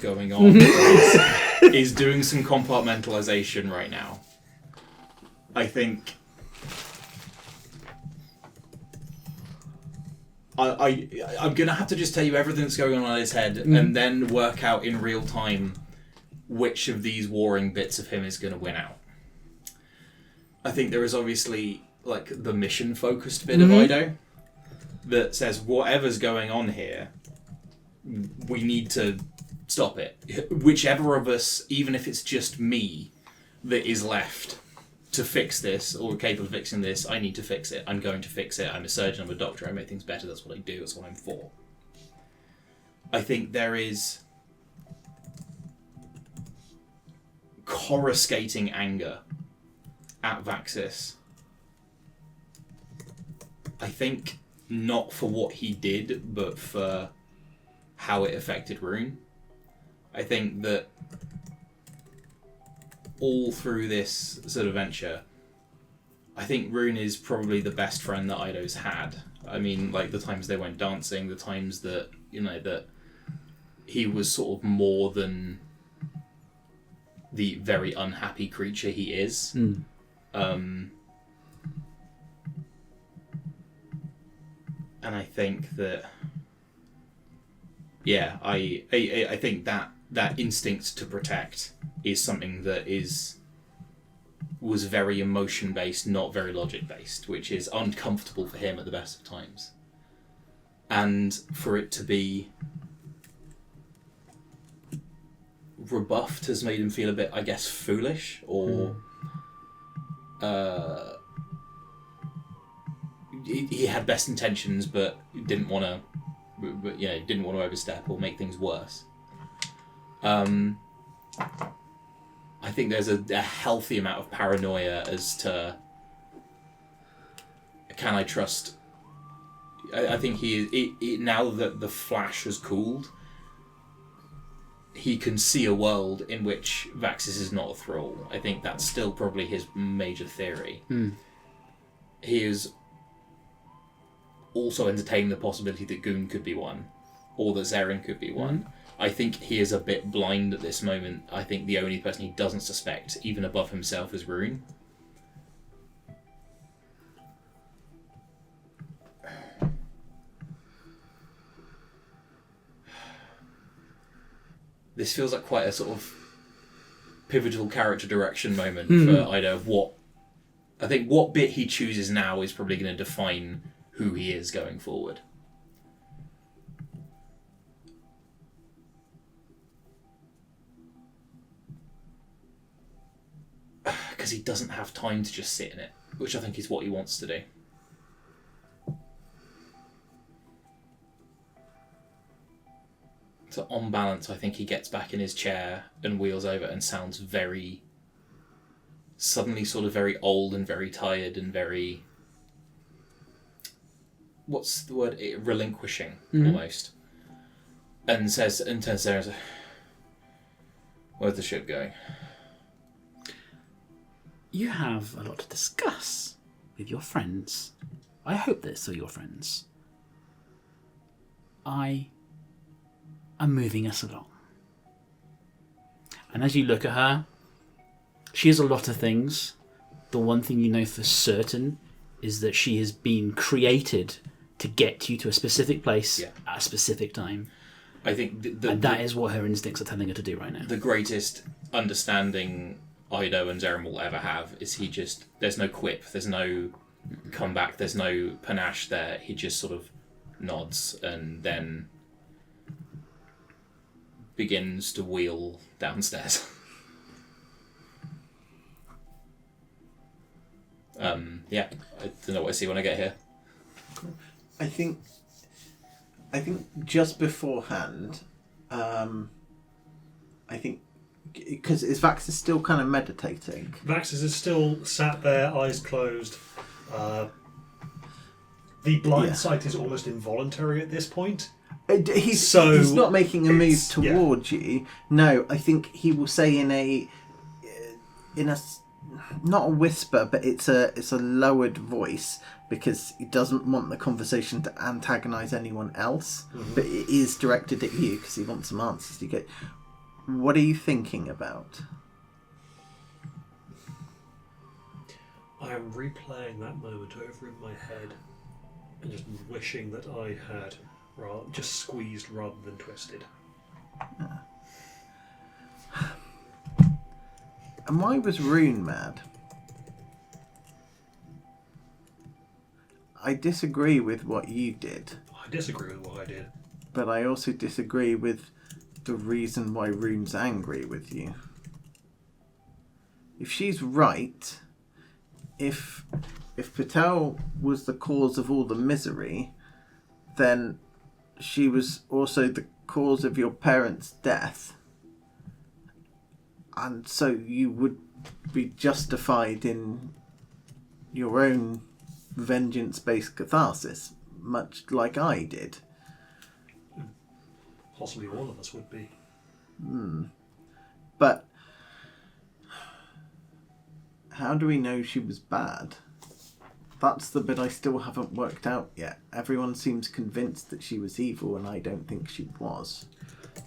going on. is doing some compartmentalization right now. I think I'm gonna have to just tell you everything that's going on in his head, and then work out in real time which of these warring bits of him is gonna win out. I think there is obviously like the mission focused bit of Ido that says whatever's going on here, we need to stop it. Whichever of us, even if it's just me, that is left to fix this or capable of fixing this, I need to fix it. I'm going to fix it. I'm a surgeon, I'm a doctor, I make things better, that's what I do, that's what I'm for. I think there is coruscating anger at Vaxis. I think not for what he did, but for how it affected Rune. I think that all through this sort of venture, I think Rune is probably the best friend that Ido's had. I mean, like the times they went dancing, the times that, you know, that he was sort of more than the very unhappy creature he is. And I think that, yeah, I think that instinct to protect is something that was very emotion based, not very logic based, which is uncomfortable for him at the best of times. And for it to be rebuffed has made him feel a bit, I guess, foolish, or he had best intentions, but didn't want to overstep or make things worse. I think there's a healthy amount of paranoia as to, can I trust? I think now that the flash has cooled, he can see a world in which Vaxis is not a thrall. I think that's still probably his major theory. He is also entertaining the possibility that Goon could be one, or that Zarin could be one. I think he is a bit blind at this moment. I think the only person he doesn't suspect, even above himself, is Rune. This feels like quite a sort of pivotal character direction moment for Ida. I think what bit he chooses now is probably going to define who he is going forward. Because he doesn't have time to just sit in it, which I think is what he wants to do. So on balance, I think he gets back in his chair and wheels over and sounds suddenly sort of very old and very tired and very, what's the word, relinquishing almost. And turns to Sarah and says, "Where's the ship going?" You have a lot to discuss with your friends. I hope they're still your friends. I am moving us along. And as you look at her, she is a lot of things. The one thing you know for certain is that she has been created to get you to a specific place at a specific time. I think that is what her instincts are telling her to do right now. The greatest understanding Ido and Zeren will ever have is there's no quip, there's no comeback, there's no panache there. He just sort of nods and then begins to wheel downstairs. I don't know what I see when I get here. I think just beforehand, because is Vaxis still kind of meditating? Vaxis is still sat there, eyes closed. The blind sight is almost involuntary at this point. He's not making a move towards you. No, I think he will say in a not a whisper, but it's a lowered voice, because he doesn't want the conversation to antagonise anyone else. But it is directed at you because he wants some answers. You go, what are you thinking about? I am replaying that moment over in my head and just wishing that I had just squeezed rather than twisted. And why was Rune mad? I disagree with what you did. I disagree with what I did. But I also disagree with the reason why Rune's angry with you. If she's right, if Patel was the cause of all the misery, then she was also the cause of your parents' death. And so you would be justified in your own vengeance-based catharsis, much like I did. Possibly all of us would be. But how do we know she was bad? That's the bit I still haven't worked out yet. Everyone seems convinced that she was evil, and I don't think she was.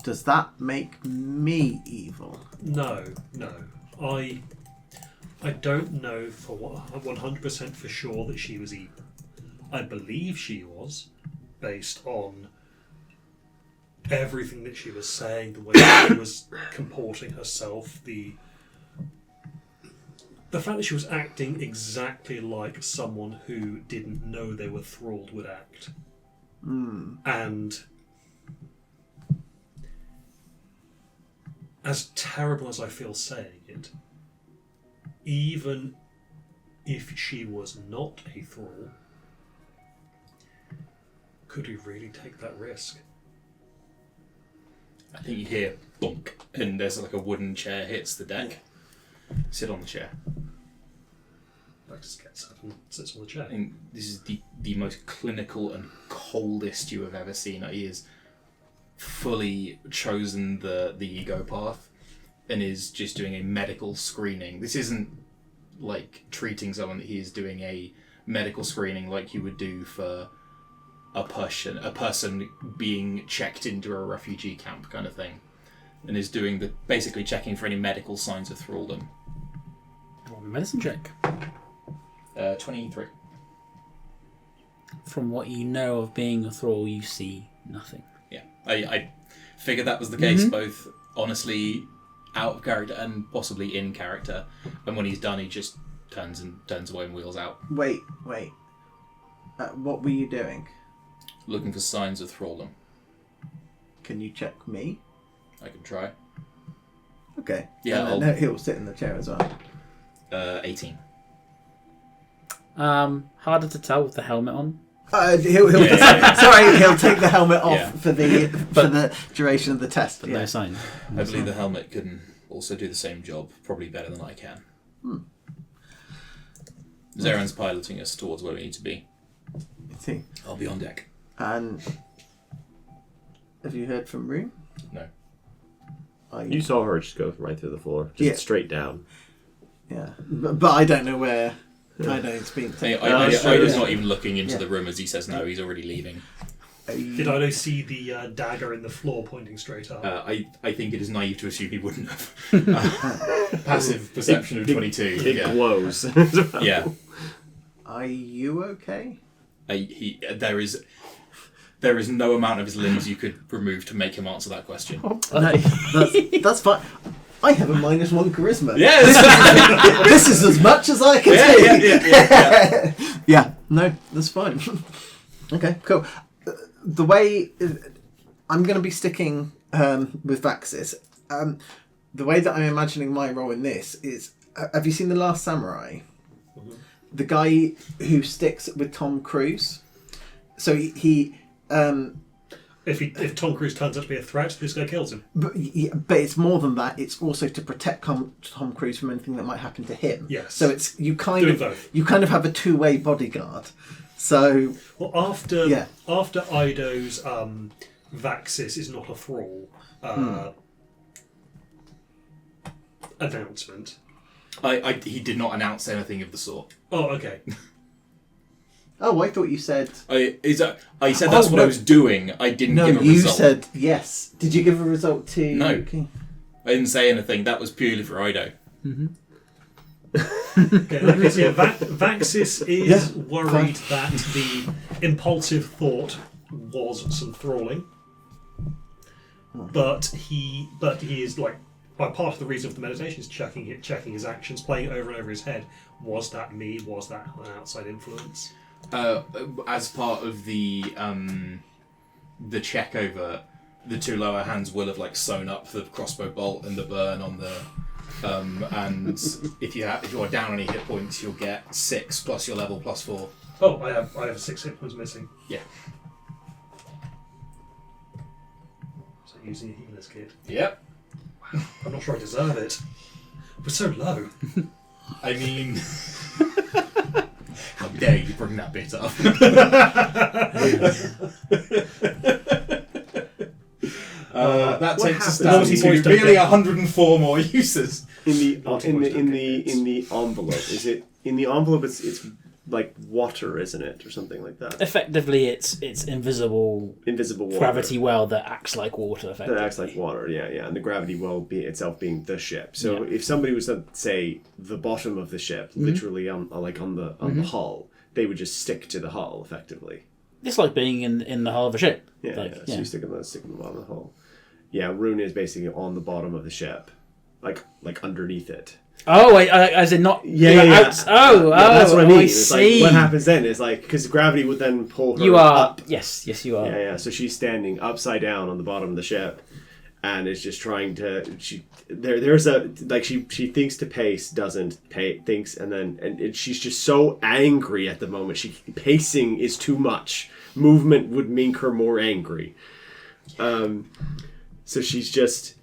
Does that make me evil? No. I don't know for 100% for sure that she was evil. I believe she was, based on everything that she was saying, the way she was comporting herself, the fact that she was acting exactly like someone who didn't know they were thralled would act. And as terrible as I feel saying it, even if she was not a thrall, could we really take that risk? I think you hear bunk, and there's like a wooden chair hits the deck. Sit on the chair. I just gets up and sits on the chair. I think this is the most clinical and coldest you have ever seen. He has fully chosen the ego path and is just doing a medical screening. This isn't like treating someone. He is doing a medical screening like you would do for a person being checked into a refugee camp kind of thing, and is doing basically checking for any medical signs of thraldom. Roll a medicine check. 23. From what you know of being a thrall, you see nothing. Yeah, I figured that was the case, both honestly out of character and possibly in character. And when he's done, he just turns away and wheels out. Wait. What were you doing? Looking for signs of thraldom. Can you check me? I can try. Okay. Yeah, And then he'll sit in the chair as well. 18. Harder to tell with the helmet on. He'll sorry, he'll take the helmet off for the duration of the test. But no sign. I believe the helmet can also do the same job, probably better than I can. Zaren's piloting us towards where we need to be. See. I'll be on deck. And have you heard from Rune? No. You saw her just go right through the floor, just straight down. Yeah, but I don't know where Ido's been taken. Ido's not even looking into the room as he says no, he's already leaving. Did Ido see the dagger in the floor pointing straight up? I think it is naive to assume he wouldn't have. Passive perception of 22. It glows. Yeah. Are you okay? There is no amount of his limbs you could remove to make him answer that question. No, that's fine. I have a -1 charisma. Yes. This is as much as I can do. Yeah, no, that's fine. Okay, cool. The way I'm going to be sticking with Vaxis. The way that I'm imagining my role in this is: have you seen The Last Samurai? Mm-hmm. The guy who sticks with Tom Cruise. So he if Tom Cruise turns out to be a threat, this guy kills him. But it's more than that. It's also to protect Tom Cruise from anything that might happen to him. Yes. So it's you kind both. of have a two-way bodyguard. So after Ido's Vaxis is not a thrall announcement. He did not announce anything of the sort. Oh, okay. Oh, I thought you said. I said that's what I was doing. I didn't give a result. No, you said yes. Did you give a result to? No. Okay. I didn't say anything. That was purely for Ido. Mm-hmm. Okay, so Vaxis is worried that the impulsive thought was some thralling, but he is like, by part of the reason for the meditation is checking his actions, playing over and over his head. Was that me? Was that an outside influence? As part of the check over, the two lower hands will have like sewn up the crossbow bolt and the burn on the and if you are down any hit points, you'll get 6 plus your level plus 4. Oh, I have 6 hit points missing. Yeah. So using a healer's kit. Yep. Wow, I'm not sure I deserve it. We're so low. I mean, how dare you bring that bit up? That takes us down to really 104 more uses. In the envelope, is it in the envelope? It's like water, isn't it, or something like that? Effectively, it's invisible Invisible water. gravity well that acts like water. Effectively, That acts like water, yeah. And the gravity well itself being the ship. So if somebody was at, say, the bottom of the ship, literally on the hull, they would just stick to the hull, effectively. It's like being in the hull of a ship. Yeah, Like, So you stick on the bottom of the hull. Yeah, Rune is basically on the bottom of the ship, like underneath it. Oh, as in not. Yeah. Oh, that's what I mean. I It's see. like, what happens then is like, because gravity would then pull her You are up. yes, you are. Yeah. So she's standing upside down on the bottom of the ship, and is just trying to. There's a like she thinks to pace, doesn't thinks, and she's just so angry at the moment. Pacing is too much. Movement would make her more angry. So she's just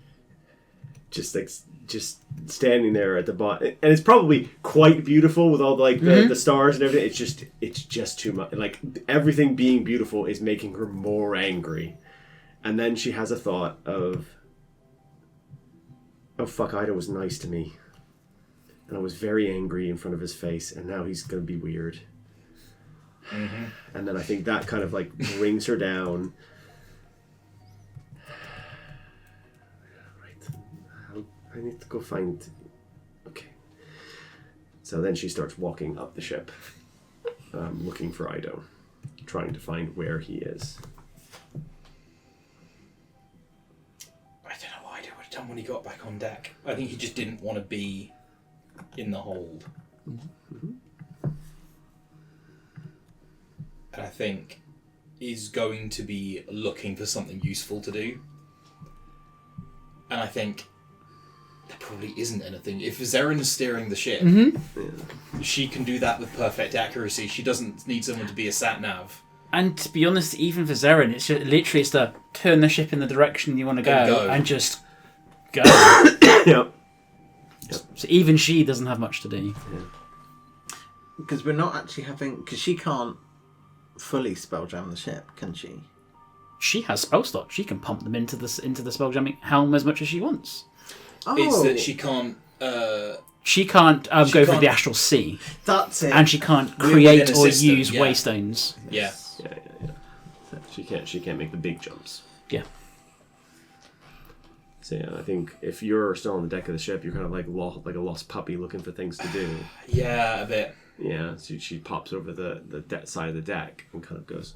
standing there at the bottom, and it's probably quite beautiful with all the stars and everything. It's just too much. Like everything being beautiful is making her more angry, and then she has a thought of, oh fuck, Ida was nice to me, and I was very angry in front of his face, and now he's gonna be weird. And then I think that kind of like brings her down. I need to go find... Okay. So then she starts walking up the ship, looking for Ido, trying to find where he is. I don't know what Ido would have done when he got back on deck. I think he just didn't want to be in the hold. And I think he's going to be looking for something useful to do. And I think... there probably isn't anything. If Zeren is steering the ship, she can do that with perfect accuracy. She doesn't need someone to be a sat-nav. And to be honest, even for Zeren, it's just, literally it's to turn the ship in the direction you want to go and just go. Yep. So even she doesn't have much to do. Because we're not actually having... Because she can't fully spell jam the ship, can she? She has spell slots. She can pump them into the spell jamming helm as much as she wants. Oh, It's that she can't... She can't go through the astral sea. that's it. And she can't Within create a or system, use yeah. waystones. Yeah. Yeah. She can't make the big jumps. Yeah. So yeah, I think if you're still on the deck of the ship, you're kind of like a lost puppy looking for things to do. Yeah, a bit. Yeah, so she pops over the side of the deck and kind of goes,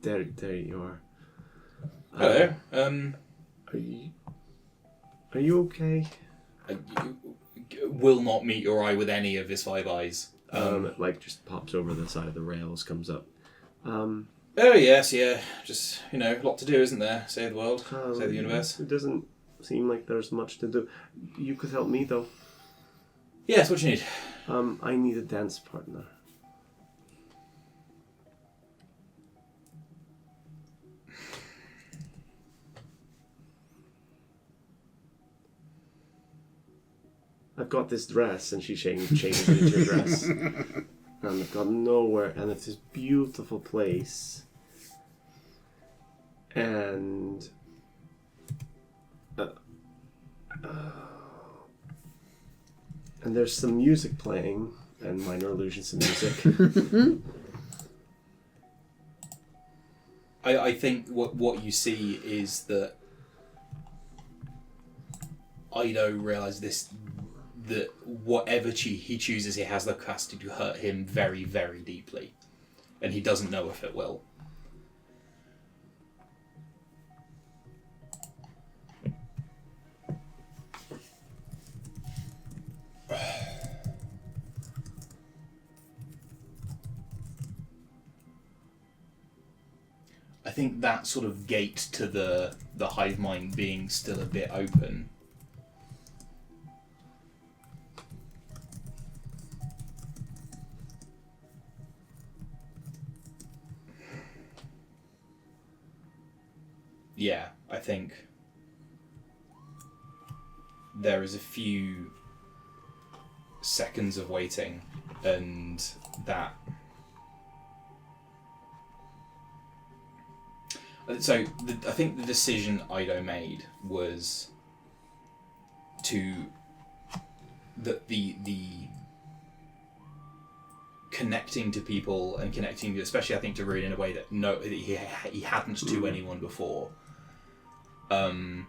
there you are. Hello. Are you okay? Will not meet your eye with any of his five eyes. Like just pops over the side of the rails, comes up. Oh yes, yeah. Just a lot to do, isn't there? Save the world, save the universe. It doesn't seem like there's much to do. You could help me though. Yes, what you need? I need a dance partner. I've got this dress, and she changes into a dress. And I've got nowhere, and it's this beautiful place. And and there's some music playing, and minor illusions of music. I think what you see is that Ido realises that whatever he chooses, he has the capacity to hurt him very, very deeply. And he doesn't know if it will. I think that sort of gate to the hive mind being still a bit open. Yeah, I think there is a few seconds of waiting, and that... So, I think the decision Ido made was to... that the connecting to people and connecting, especially I think to Rune in a way that he hadn't to anyone before. And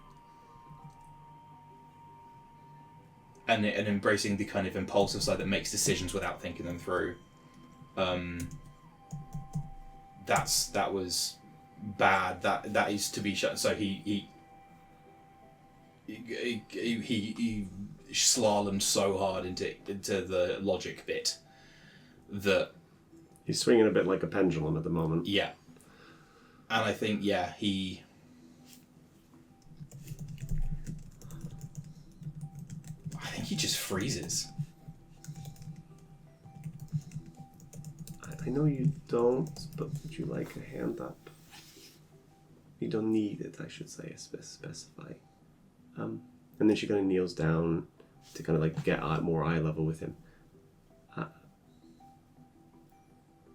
embracing the kind of impulsive side that makes decisions without thinking them through. That was bad. That is to be shut. So he slalomed so hard into the logic bit that he's swinging a bit like a pendulum at the moment. Yeah, and I think he just freezes. I know you don't, but would you like a hand up? You don't need it, I should say, specify. And then she kind of kneels down to kind of like get more eye level with him.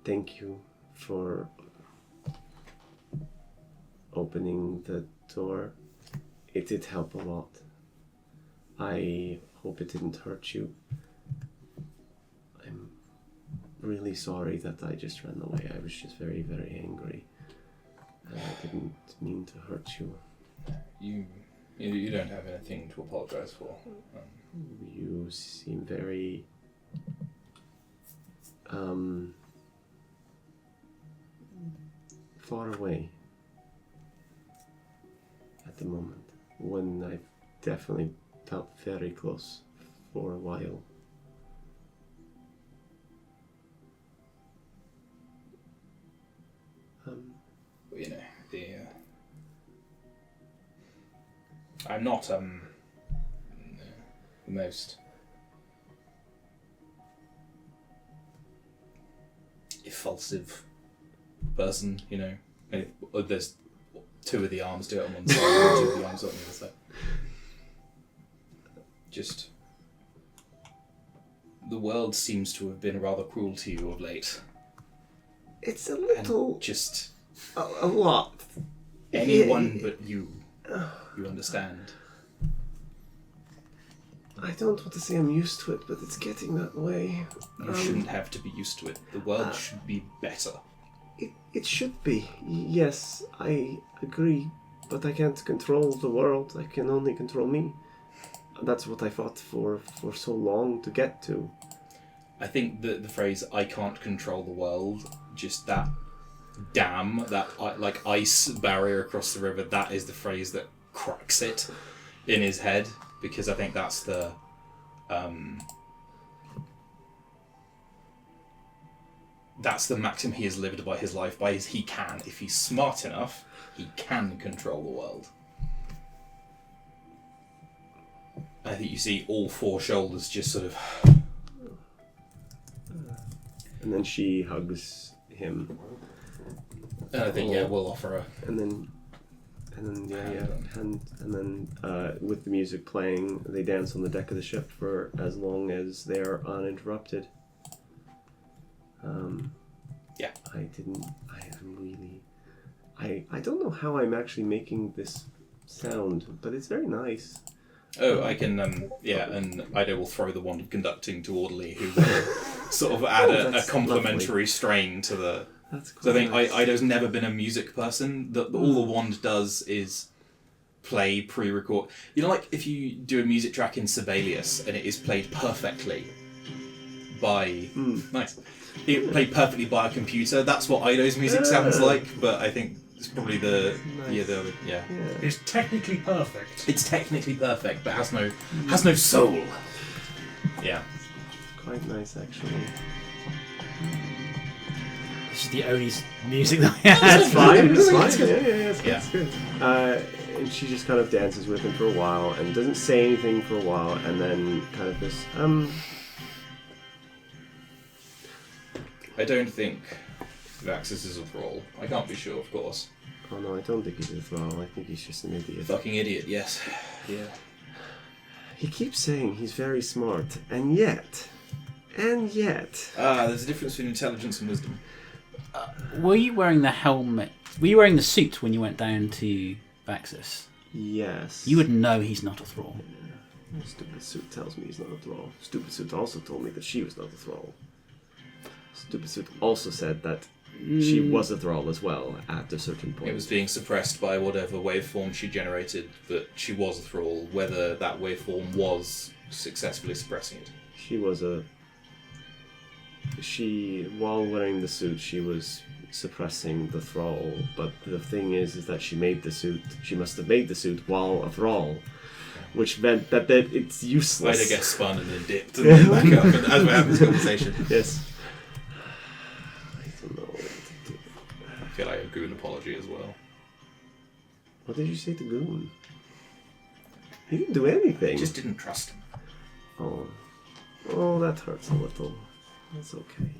Thank you for opening the door. It did help a lot. I hope it didn't hurt you. I'm really sorry that I just ran away. I was just very, very angry. And I didn't mean to hurt you. You don't have anything to apologise for. You seem very... far away at the moment, when I've definitely felt very close for a while. You know, I'm not the most effulsive person, you know. There's two of the arms do it on one side and two of the arms on the other side. Just the world seems to have been rather cruel to you of late. It's a little... And just a lot. Anyone but you understand. I don't want to say I'm used to it, but it's getting that way. You shouldn't have to be used to it. The world should be better. It should be. Yes, I agree. But I can't control the world. I can only control me. That's what I fought for so long to get to. I think that the phrase, I can't control the world, just that dam, that like ice barrier across the river, that is the phrase that cracks it in his head, because I think that's the maxim he has lived by his life by. Is he can, if he's smart enough, he can control the world. I think you see all four shoulders just sort of... And then she hugs him. And I think, we'll offer her. And then with the music playing, they dance on the deck of the ship for as long as they are uninterrupted. I don't know how I'm actually making this sound, but it's very nice. Oh, I can, and Ida will throw the wand of conducting to Orderly, who will sort of add a complementary strain to the... That's cool. So I think nice. Ida's never been a music person. All the wand does is play pre-record. You know, like if you do a music track in Sibelius and it is played perfectly by... Nice. It played perfectly by a computer. That's what Ida's music sounds like, but I think it's probably the... Nice. Yeah. It's technically perfect. It's technically perfect, but has no soul. Yeah. Quite nice, actually. This is the only music that I have. That's fine. It's fine. It's good. It's good. And she just kind of dances with him for a while and doesn't say anything for a while, and then kind of goes, I don't think Vaxis is a thrall. I can't be sure, of course. Oh no, I don't think he's a thrall. I think he's just an idiot. Fucking idiot, yes. Yeah. He keeps saying he's very smart, and yet... There's a difference between intelligence and wisdom. Were you wearing the helmet? Were you wearing the suit when you went down to Vaxis? Yes. You would know he's not a thrall. Stupid suit tells me he's not a thrall. Stupid suit also told me that she was not a thrall. Stupid Suit also said that she was a thrall as well at a certain point. It was being suppressed by whatever waveform she generated, but she was a thrall. Whether that waveform was successfully suppressing it. While wearing the suit, she was suppressing the thrall. But the thing is that she made the suit. She must have made the suit while a thrall, which meant that it's useless. I'd get spun and then dipped and then back up as we're having this conversation. Yes. I don't know what to do. I feel like a goon apology as well. What did you say to Goon? He didn't do anything. Just didn't trust him. Oh, that hurts a little. That's okay.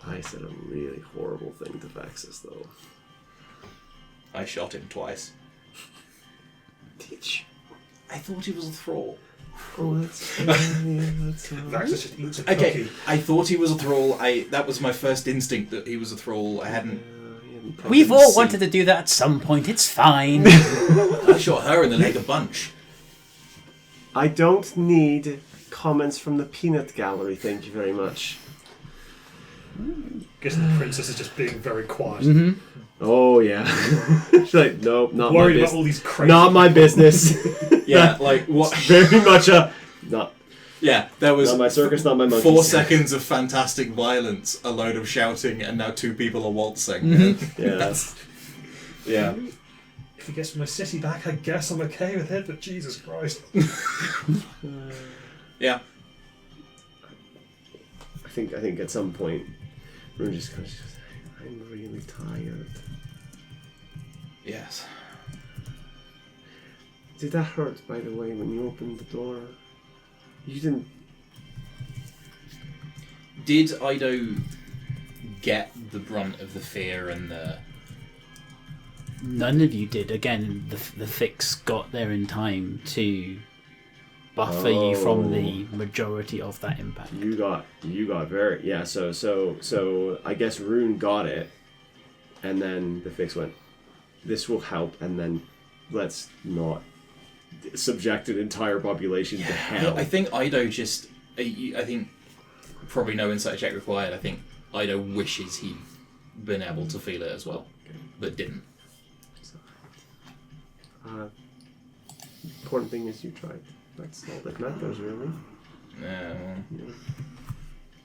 I said a really horrible thing to Vaxis, though. I shot him twice. Did you? I thought he was a thrall. Oh, that's that's Vaxis just eats a Okay, cookie. I thought he was a thrall. That was my first instinct that he was a thrall. I hadn't. We've all wanted to do that at some point. It's fine. I shot her in the leg a bunch. I don't need comments from the peanut gallery, thank you very much. Guess the princess is just being very quiet. Mm-hmm. Oh, yeah. She's like, nope, not Worried my about all business. these crazy Not my business. Yeah, like what? Very much a... Not, Yeah, there was not my circus, not my monkeys. 4 seconds of fantastic violence, a load of shouting, and now 2 people are waltzing. Yeah. That's yeah. If he gets my city back, I guess I'm okay with it, but Jesus Christ. Yeah. I think at some point, Rune just kind of says, I'm really tired. Yes. Did that hurt, by the way, when you opened the door? You didn't... Did Ido get the brunt of the fear and the... None of you did. Again, the fix got there in time to buffer you from the majority of that impact. You got very... Yeah, so I guess Rune got it, and then the fix went, this will help, and then let's not subject an entire population to hell. I think Ido just... I think probably no insight check required. I think Ido wishes he'd been able to feel it as well, but didn't. Important thing is you tried. That's all that matters, really. Well,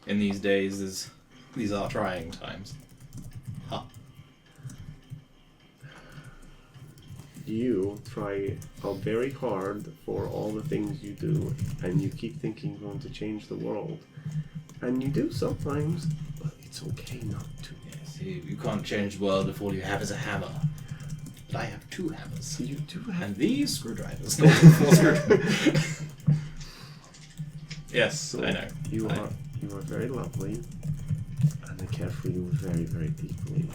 in these days, these are trying times. Huh. You try very hard for all the things you do, and you keep thinking you're going to change the world. And you do sometimes, but it's okay not to. Yes, you can't change the world if all you have is a hammer. But I have 2 hammers. You do have... And these screwdrivers, not 4 screwdrivers. Yes, So I know. You are very lovely, and I care for you very, very deeply.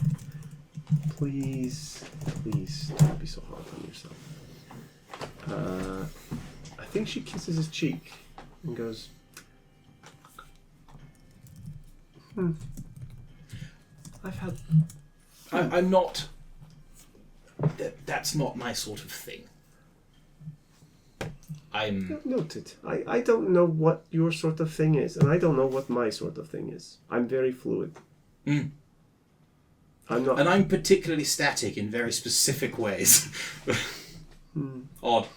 Please don't be so hard on yourself. I think she kisses his cheek and goes, I've had... I'm not... That's not my sort of thing. I'm... Noted. I don't know what your sort of thing is, and I don't know what my sort of thing is. I'm very fluid. Mm. I'm not... And I'm particularly static in very specific ways. Odd.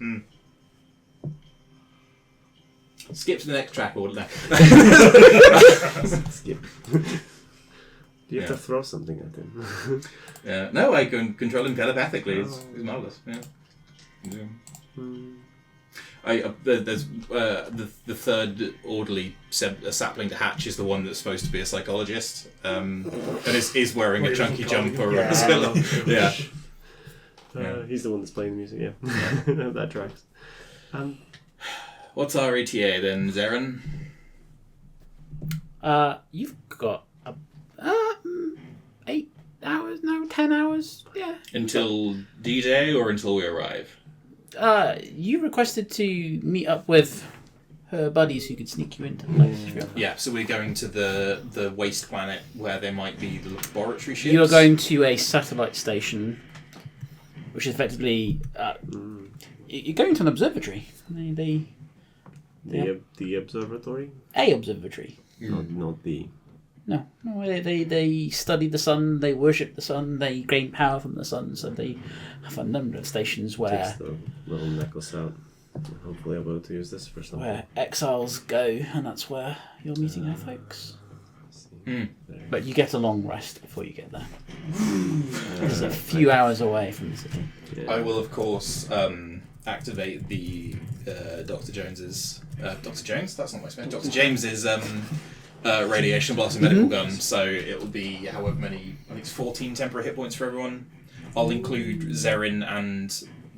Mm. Skip to the next track order now. Skip. Do you have to throw something at him? No, I can control him telepathically. It's marvellous. Yeah. There's the third orderly sapling to hatch is the one that's supposed to be a psychologist, and is wearing a chunky jumper. Yeah. He's the one that's playing the music. Yeah, that tracks. What's our ETA then, Zarin? You've got 8 hours, no, 10 hours, yeah. Until D-Day or until we arrive? You requested to meet up with her buddies who could sneak you into the place. Yeah, so we're going to the waste planet where there might be the laboratory ships. You're going to a satellite station, which is effectively... you're going to an observatory. They The observatory? A observatory. Not the. No, they study the sun, they worship the sun, they gain power from the sun, so they have a number of stations where Takes the little necklace out. Hopefully I'll be able to use this for something. where exiles go, and that's where you're meeting our folks. But you get a long rest before you get there. It's a few hours away from the city. Yeah. I will, of course, activate the Dr. Jones's... Dr. Jones? That's not my spell. Dr. James's radiation blasting medical gun. So it will be however many... I think it's 14 temporary hit points for everyone. I'll include Zerin and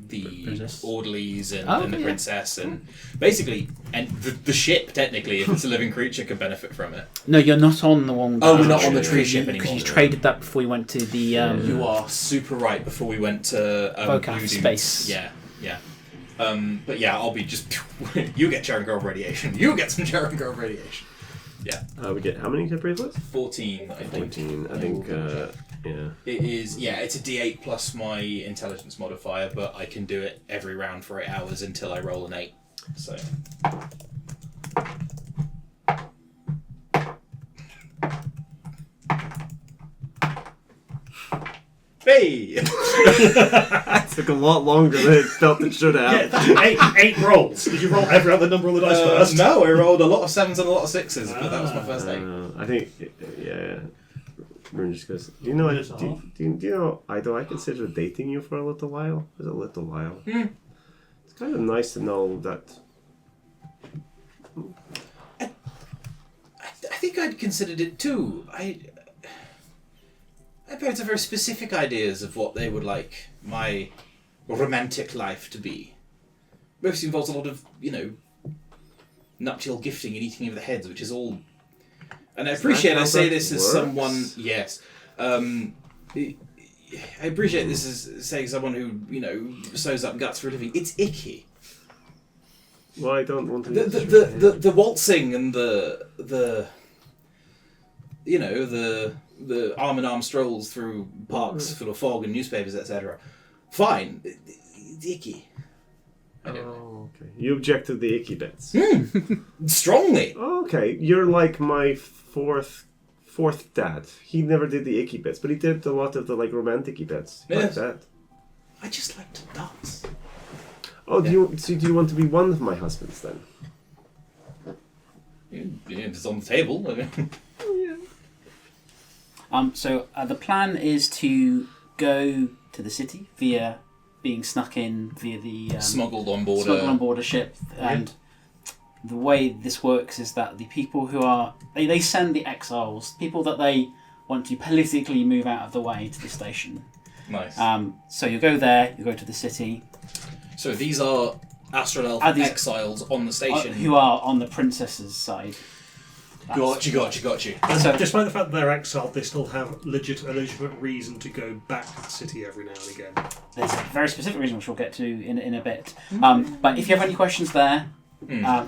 the Princess. orderlies and, Oh, and the yeah. princess and basically and the ship technically if it's a living creature can benefit from it. No, you're not on the one. Oh, we're not on the tree ship Because anymore. you traded that before you went to the. You are super right. Before we went to Vocaf Blue Dunes. space. Yeah. But yeah, I'll be just you get Charon Grove radiation. You get some Charon Grove radiation. Yeah. We get how many temporary hits? 14, I think. 14. I think. Yeah. It is. Yeah, it's a D8 plus my intelligence modifier, but I can do it every round for 8 hours until I roll an 8. So. Hey! Took a lot longer than it felt it should have. Yeah, that's eight rolls. Did you roll every other number on the dice first? No, I rolled a lot of 7s and a lot of 6s, but that was my first 8. I think. Yeah. Rune just goes. Do you know? Do you know? I consider dating you for a little while. It's a little while. It's kind of nice to know that. I think I'd considered it too. I parents have very specific ideas of what they would like my romantic life to be. Mostly involves a lot of, nuptial gifting and eating of the heads, which is all... And I appreciate I say this as someone... Yes. I appreciate this as saying someone who, sews up guts for a living. It's icky. Well, I don't want to. The waltzing and the arm in arm strolls through parks full of fog and newspapers, etc. Fine, it's icky. I don't know. Okay. You object to the icky bits. Strongly. Okay, you're like my fourth dad. He never did the icky bits, but he did a lot of the romantic-y bits. Yes. Like that. I just like to dance. Oh, do you want to be one of my husbands then? It's on the table. So the plan is to go to the city via being snuck in via the Smuggled on board. smuggled on board a ship, and the way this works is that the people who are they send the exiles, people that they want to politically move out of the way, to the station. Nice. So you go there, you go to the city. So these are Astral Elf Are these- exiles on the station. Who are on the princess's side. Got you. And So- despite the fact that they're exiled, they still have a legitimate reason to go back to the city every now and again. There's a very specific reason which we'll get to in a bit. But if you have any questions there,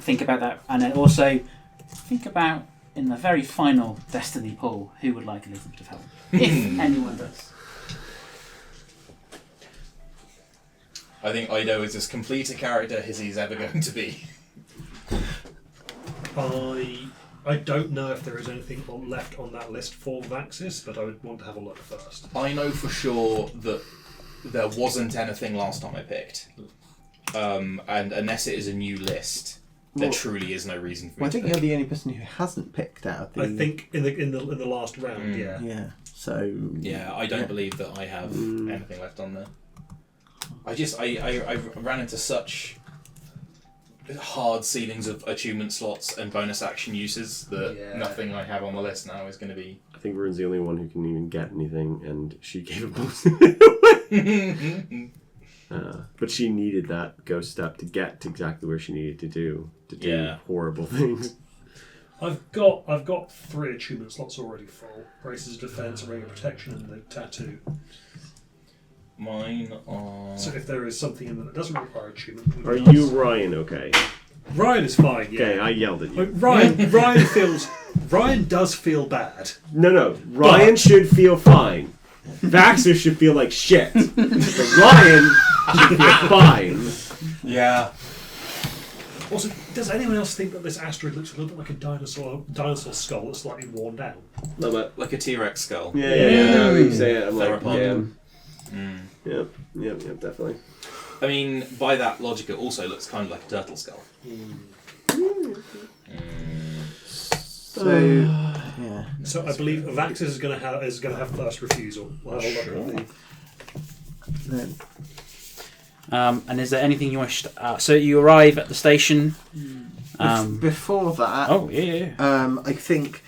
think about that. And then also think about, in the very final Destiny pool, who would like a little bit of help. If anyone does. I think Ido is as complete a character as he's ever going to be. I don't know if there is anything left on that list for Vaxis, but I would want to have a look first. I know for sure that there wasn't anything last time I picked. And unless it is a new list, there truly is no reason for me Well, I to think pick. you're the only person who hasn't picked out of the... I think in the last round, yeah. Yeah, so... Yeah, I don't believe that I have anything left on there. I ran into such hard ceilings of achievement slots and bonus action uses that nothing I have on the list now is going to be... I think Rune's the only one who can even get anything, and she gave it most of it away. But she needed that ghost step to get to exactly where she needed to do horrible things. I've got 3 achievement slots already full: Braces of Defense, Ring of Protection, and the Tattoo. Mine are... So if there is something in there that doesn't require achievement, Are you Ryan okay? Ryan is fine. Yeah. Okay, I yelled at you. Ryan does feel bad. No. Ryan should feel fine. Vaxer should feel like shit. But Ryan should feel fine. Yeah. Also, does anyone else think that this asteroid looks a little bit like a dinosaur skull that's slightly worn down? No, but Like a T-Rex skull. yeah. Now that you say it, I'm like, Theropod. yeah. Yep, definitely. I mean, by that logic, it also looks kind of like a turtle skull. So, yeah. So I believe Vaxis is going to have first refusal. Well, Then, And is there anything you wish to... so you arrive at the station. before that, Yeah. I think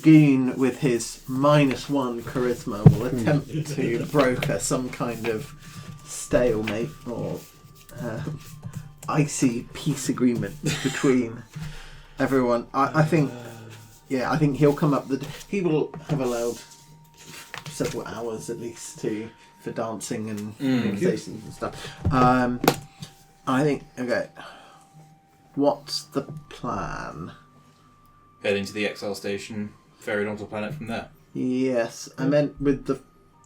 Goon, with his -1 charisma, will attempt to broker some kind of stalemate or icy peace agreement between everyone. I think he'll come up. He will have allowed several hours at least for dancing and conversations and stuff. I think, okay, what's the plan? Head into the Exile Station, ferry onto the planet from there. Yes, I meant with the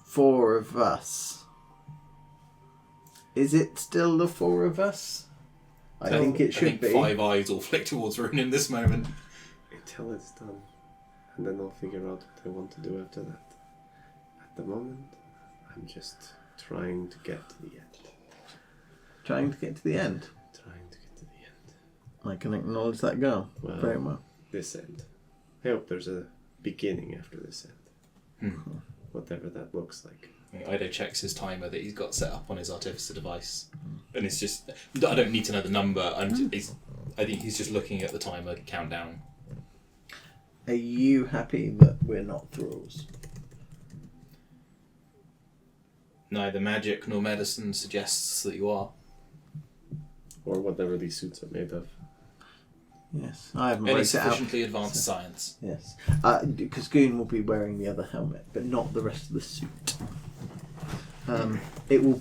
4 of us. Is it still the 4 of us? I think it should be. 5 eyes all flick towards Rune in this moment. Until it's done. And then I'll figure out what I want to do after that. At the moment, I'm just trying to get to the end. Trying to get to the end. Trying to get to the end. I can acknowledge that goal very well. This end. I hope there's a beginning after this end. Whatever that looks like. Ido checks his timer that he's got set up on his Artificer device. And it's just... I don't need to know the number. I think he's just looking at the timer countdown. Are you happy that we're not thralls? Neither magic nor medicine suggests that you are. Or whatever these suits are made of. Yes, I haven't Any worked it out. sufficiently advanced science. Yes, because Goon will be wearing the other helmet, but not the rest of the suit. It will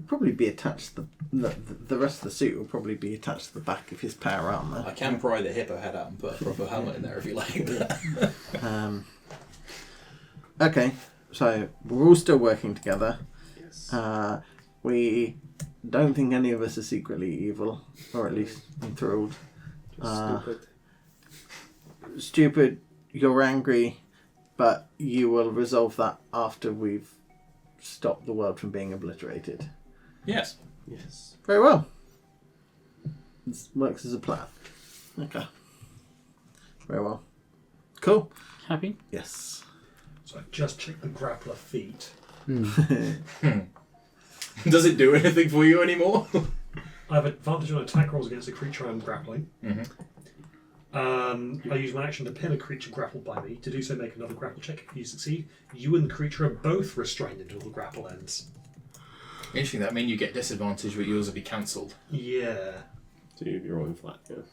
probably be attached to the rest of the suit will probably be attached to the back of his power armor. I can pry the hippo head out and put a proper helmet in there if you like. Okay, so we're all still working together. Yes. We don't think any of us are secretly evil, or at least enthralled. Stupid. Stupid, you're angry, but you will resolve that after we've stopped the world from being obliterated. Yes. Yes. Very well. This works as a plan. Okay. Very well. Cool. Happy? Yes. So I just checked the grappler feat. Does it do anything for you anymore? I have advantage on attack rolls against a creature I'm grappling. I use my action to pin a creature grappled by me. To do so, make another grapple check. If you succeed, you and the creature are both restrained until the grapple ends. Interesting, that means you get disadvantage, but yours will be cancelled. Yeah. So you're rolling flat, yeah.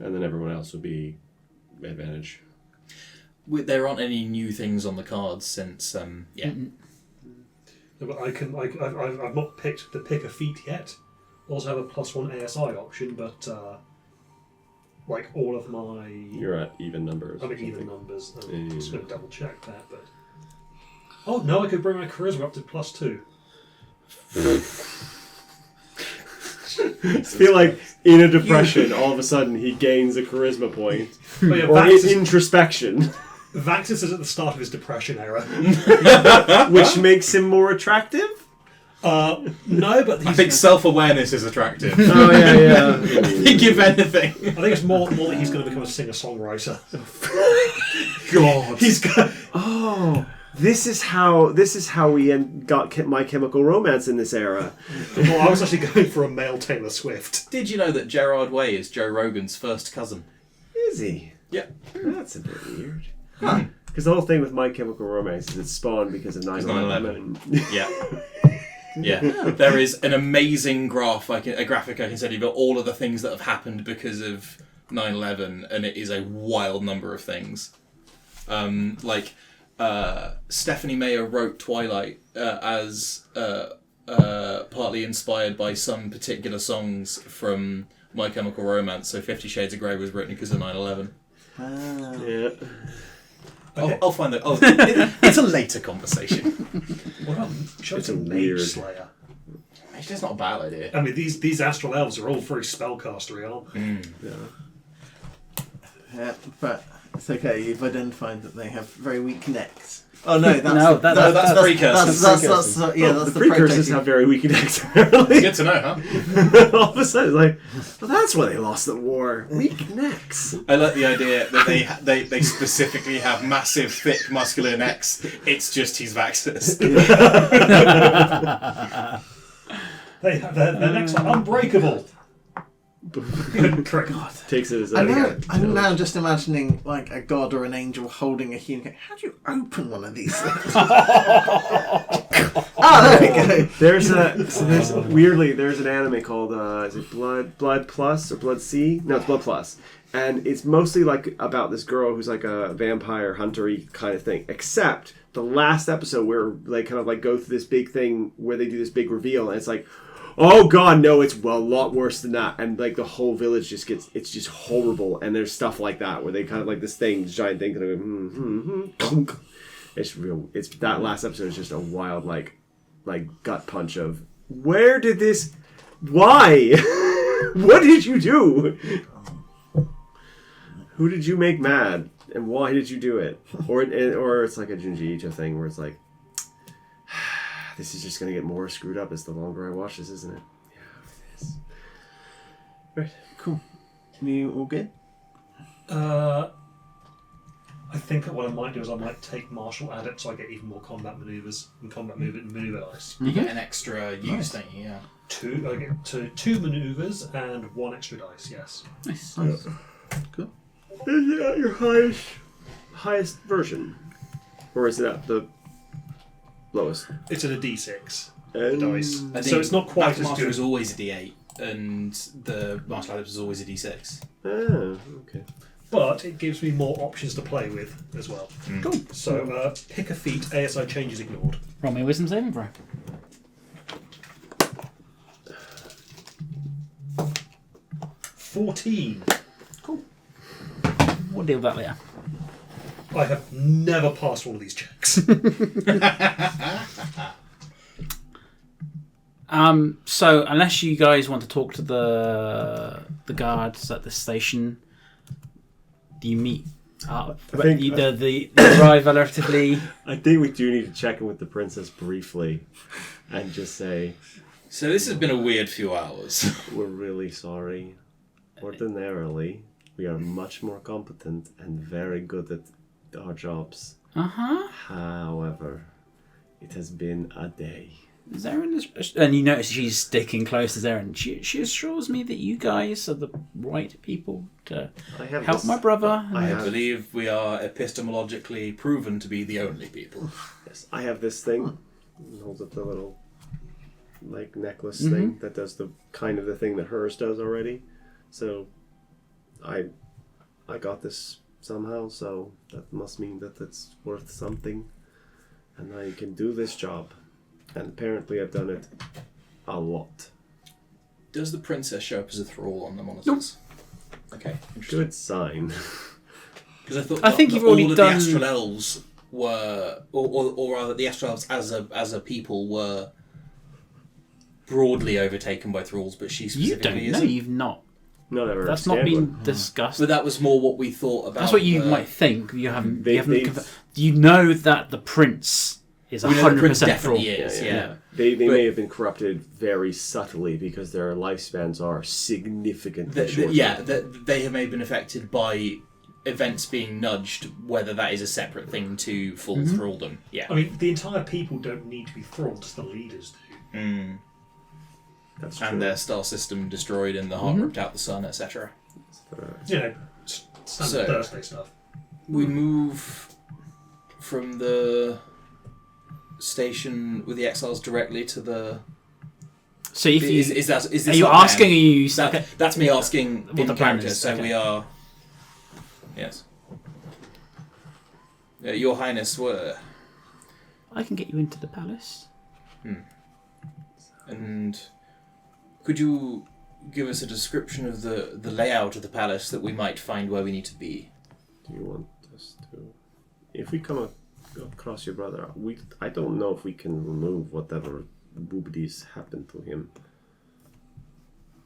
And then everyone else will be advantage. There aren't any new things on the cards since, No, but I've not picked the pick a feat yet. Also have a +1 ASI option, but like all of my... You're at even numbers. I'm or at even something. numbers. I'm just going to double check that, but... Oh, no, I could bring my charisma up to +2. I feel like in a depression, all of a sudden he gains a charisma point. But yeah, Or in introspection, Vaxis is at the start of his depression era. which makes him more attractive? No, but he's, I think self-awareness is attractive. Oh, yeah. I think if anything. I think it's more that he's going to become a singer-songwriter. God. He's got... Oh, this is how we got My Chemical Romance in this era. Well, I was actually going for a male Taylor Swift. Did you know that Gerard Way is Joe Rogan's first cousin? Is he? Yeah. That's a bit weird. Because the whole thing with My Chemical Romance is it spawned because of 9/11. Yeah. Yeah. There is an amazing a graphic I can send you about all of the things that have happened because of 9/11, and it is a wild number of things. Stephanie Meyer wrote Twilight as partly inspired by some particular songs from My Chemical Romance. So 50 Shades of Grey was written because of 9/11. Yeah. Okay. I'll find that. It's a later conversation. What about It's a Mage weird- Slayer? Mage Actually, that's not a bad idea. I mean, these astral elves are all very spellcastery, aren't they? Yeah, but it's okay. You've identified that they have very weak necks. Oh no, that's No, that's precursors. That's The the precursors prototype. have very weak necks, apparently. Good to know, huh? All of a sudden, it's like, well, that's why they lost the war. Weak necks. I like the idea that they specifically have massive, thick, muscular necks. It's just he's Vaxxus. Their necks are unbreakable. Correct. Takes it as I'm now just imagining like a god or an angel holding a human. How do you open one of these things? There we go. There's an anime called is it Blood Plus or Blood C? No, it's Blood Plus, and it's mostly like about this girl who's like a vampire hunter-y kind of thing. Except the last episode where they kind of like go through this big thing where they do this big reveal, and it's like, oh god, no, it's a lot worse than that, and like the whole village it's just horrible, and there's stuff like that where they kind of like this giant thing kind of clunk. It's real. It's that last episode is just a wild like gut punch of why? What did you do? Who did you make mad, and why did you do it? Or it's like a Junji Ito thing where it's like, this is just going to get more screwed up as the longer I watch this, isn't it? Yeah, it is. Right. Cool. You all good? I think what I might do is I might take martial adept so I get even more combat maneuvers and combat maneuver dice. You get an extra use, don't you? Yeah. I get two maneuvers and one extra dice. Yes. Nice. Cool. Is it at your highest version, or is it at the lowest? It's at a D6 And dice, I think so it's not quite as Master good. is always a D8, and the Martial Adept is always a D6. Oh, okay. But it gives me more options to play with as well. Cool. So pick a feat. ASI changes ignored. Roll me a wisdom saving throw. 14. We'll deal with that later. I have never passed all of these checks. So unless you guys want to talk to the guards at the station, do you meet? The arrive relatively. I think we do need to check in with the princess briefly, and just say So this has been a weird few hours. we're really sorry. Ordinarily, we are much more competent and very good at our jobs. However, it has been a day. Zaren is, and you notice she's sticking close to Zaren. She assures me that you guys are the right people to help my brother. I believe we are epistemologically proven to be the only people. Yes, I have this thing. Holds up the little necklace thing that does the kind of the thing that hers does already. So I got this somehow, so that must mean that it's worth something. And I can do this job. And apparently I've done it a lot. Does the princess show up as a thrall on the monitors? Nope. Okay, interesting. Good sign. Because I think you've already all of done- the astral elves were, or rather, the astral elves as a people were broadly overtaken by thralls, but she You specifically don't know. isn't. You've not. Not ever. That's not been discussed. But that was more what we thought about. That's what you the- might think. You haven't. They- you haven't. they've- You know that the prince is We know the prince 100% thrall. definitely is. Yeah. They But- may have been corrupted very subtly because their lifespans are significantly shorter. They may have been affected by events being nudged, whether that is a separate thing to full thralldom. Yeah. I mean, the entire people don't need to be thralls, the leaders do. That's true. And their star system destroyed and the heart ripped out the sun, etc. You know, standard Thursday stuff. We move from the station with the exiles directly to the. So if you Is this are you our plan? asking? Or are you That, that's me asking What in the plan character. is, So okay. we are. Yes. Your Highness, were I can get you into the palace. and could you give us a description of the layout of the palace that we might find where we need to be? Do you want us to? If we come across your brother, I don't know if we can remove whatever boobdies happened to him.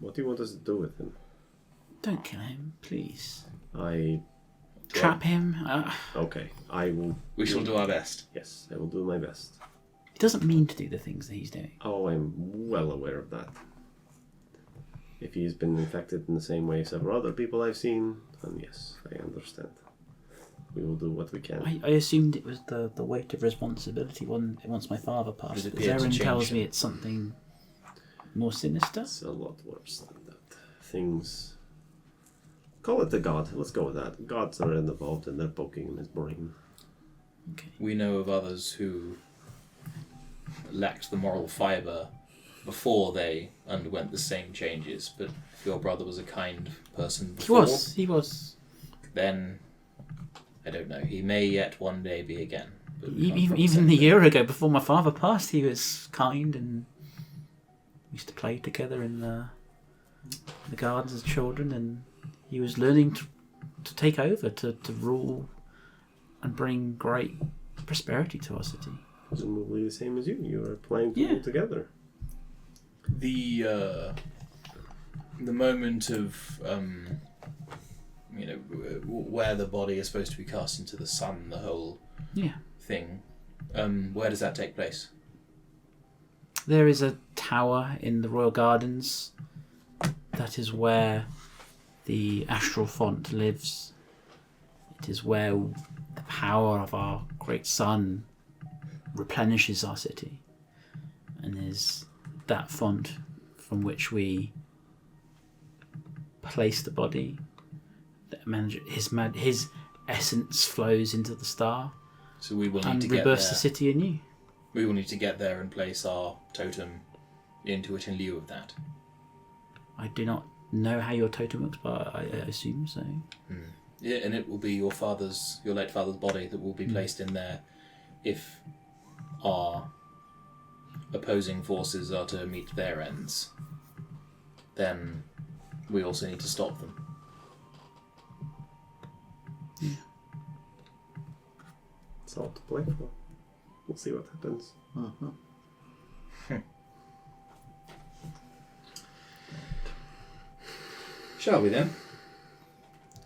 What do you want us to do with him? Don't kill him, please. Trap him. Okay, I will. We shall do our best. Yes, I will do my best. He doesn't mean to do the things that he's doing. Oh, I'm well aware of that. If he's been infected in the same way several other people I've seen, then yes, I understand. We will do what we can. I assumed it was the weight of responsibility once my father passed. It But appeared to Zaren change tells him. me it's something more sinister. It's a lot worse than that. Things. Call it the god. Let's go with that. Gods are involved and they're poking in his brain. Okay. We know of others who lacked the moral fibre before they underwent the same changes, but if your brother was a kind person before, He was. then I don't know. He may yet one day be again. But we can't promise Even a anything. year ago, before my father passed, he was kind and we used to play together in the gardens as children, and he was learning to take over, to rule and bring great prosperity to our city. Presumably the same as you. You are playing to Yeah. rule together. The moment of where the body is supposed to be cast into the sun, the whole thing. Where does that take place? There is a tower in the Royal Gardens. That is where the astral font lives. It is where the power of our great sun replenishes our city, and is that font from which we place the body. That his essence flows into the star So we will need and to get rebirths there. the city anew. We will need to get there and place our totem into it in lieu of that. I do not know how your totem works, but I assume so. Yeah, and it will be your late father's body that will be placed in there if our opposing forces are to meet their ends. Then we also need to stop them. It's all to play for. We'll see what happens. Shall we then?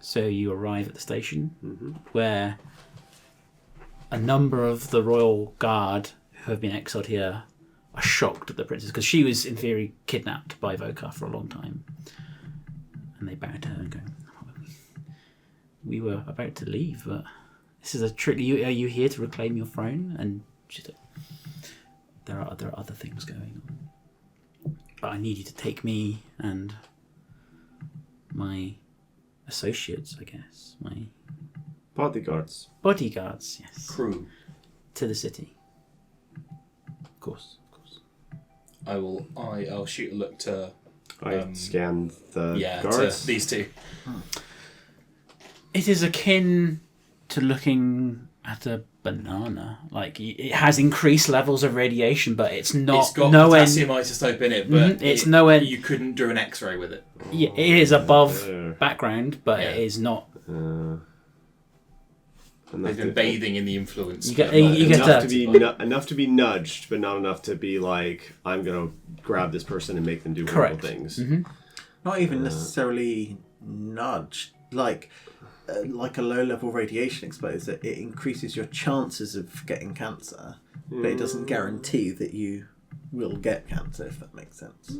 So you arrive at the station where a number of the royal guard who have been exiled here are shocked at the princess, because she was in theory kidnapped by Vokar for a long time, and they bow to her and go, "We were about to leave, but this is a trick. Are you here to reclaim your throne?" And she's like, there are other things going on, but I need you to take me and my associates, I guess, my Bodyguards. bodyguards, yes, Crew. to the city. Of course. I'll shoot a look to I scanned the to guards. these two. It is akin to looking at a banana. Like, it has increased levels of radiation, but it's not. It's got nowhere. potassium isotope in it, but It's nowhere. you couldn't do an X-ray with it. Yeah, it is above There. background, but it Yeah. is not. They've been bathing in the influence. You get- but you not- get enough to- to be enough to be nudged, but not enough to be like, I'm gonna grab this person and make them do horrible Correct. things. Not even necessarily nudged, like a low-level radiation exposure. It increases your chances of getting cancer, but it doesn't guarantee that you will get cancer, if that makes sense.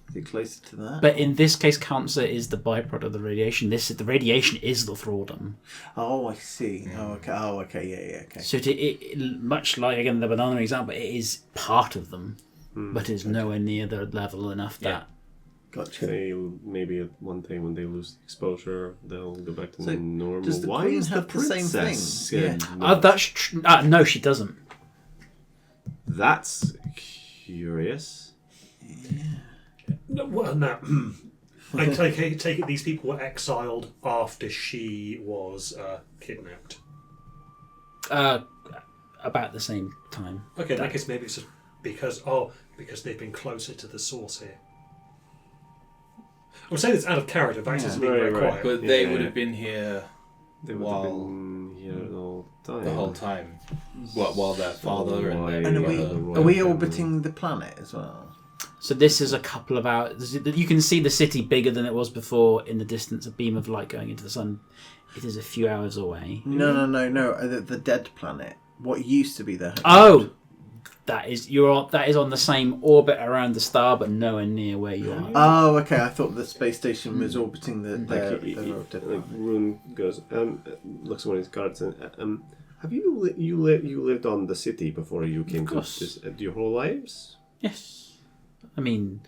Is it closer to that? But in this case, cancer is the byproduct of the radiation. The radiation is the thraldom. Oh, I see. Oh, okay. Yeah, okay. So much like, again, the banana example, it is part of them, but it's nowhere near the level enough that. Gotcha. Maybe one day when they lose exposure, they'll go back to So, normal. does the Why queen is have the same princess thing? not- No, she doesn't. That's curious. No, well, no. I take it these people were exiled after she was kidnapped. About the same time. Okay, in that case, maybe it's just because they've been closer to the source here. I'm saying it's out of character. Vax has been very Right. quiet. But they Yeah. would have been here They would have been here all time. the whole time. While their father and their And brother. are we orbiting the planet as well? So this is a couple of hours. You can see the city bigger than it was before in the distance. A beam of light going into the sun. It is a few hours away. No. The dead planet. What used to be there. Oh, that is on the same orbit around the star, but nowhere near where you are. Oh, okay. I thought the space station was orbiting the Like Rune goes, looks at one of his cards and, have you lived on the city before you came to this your whole lives? Yes. I mean,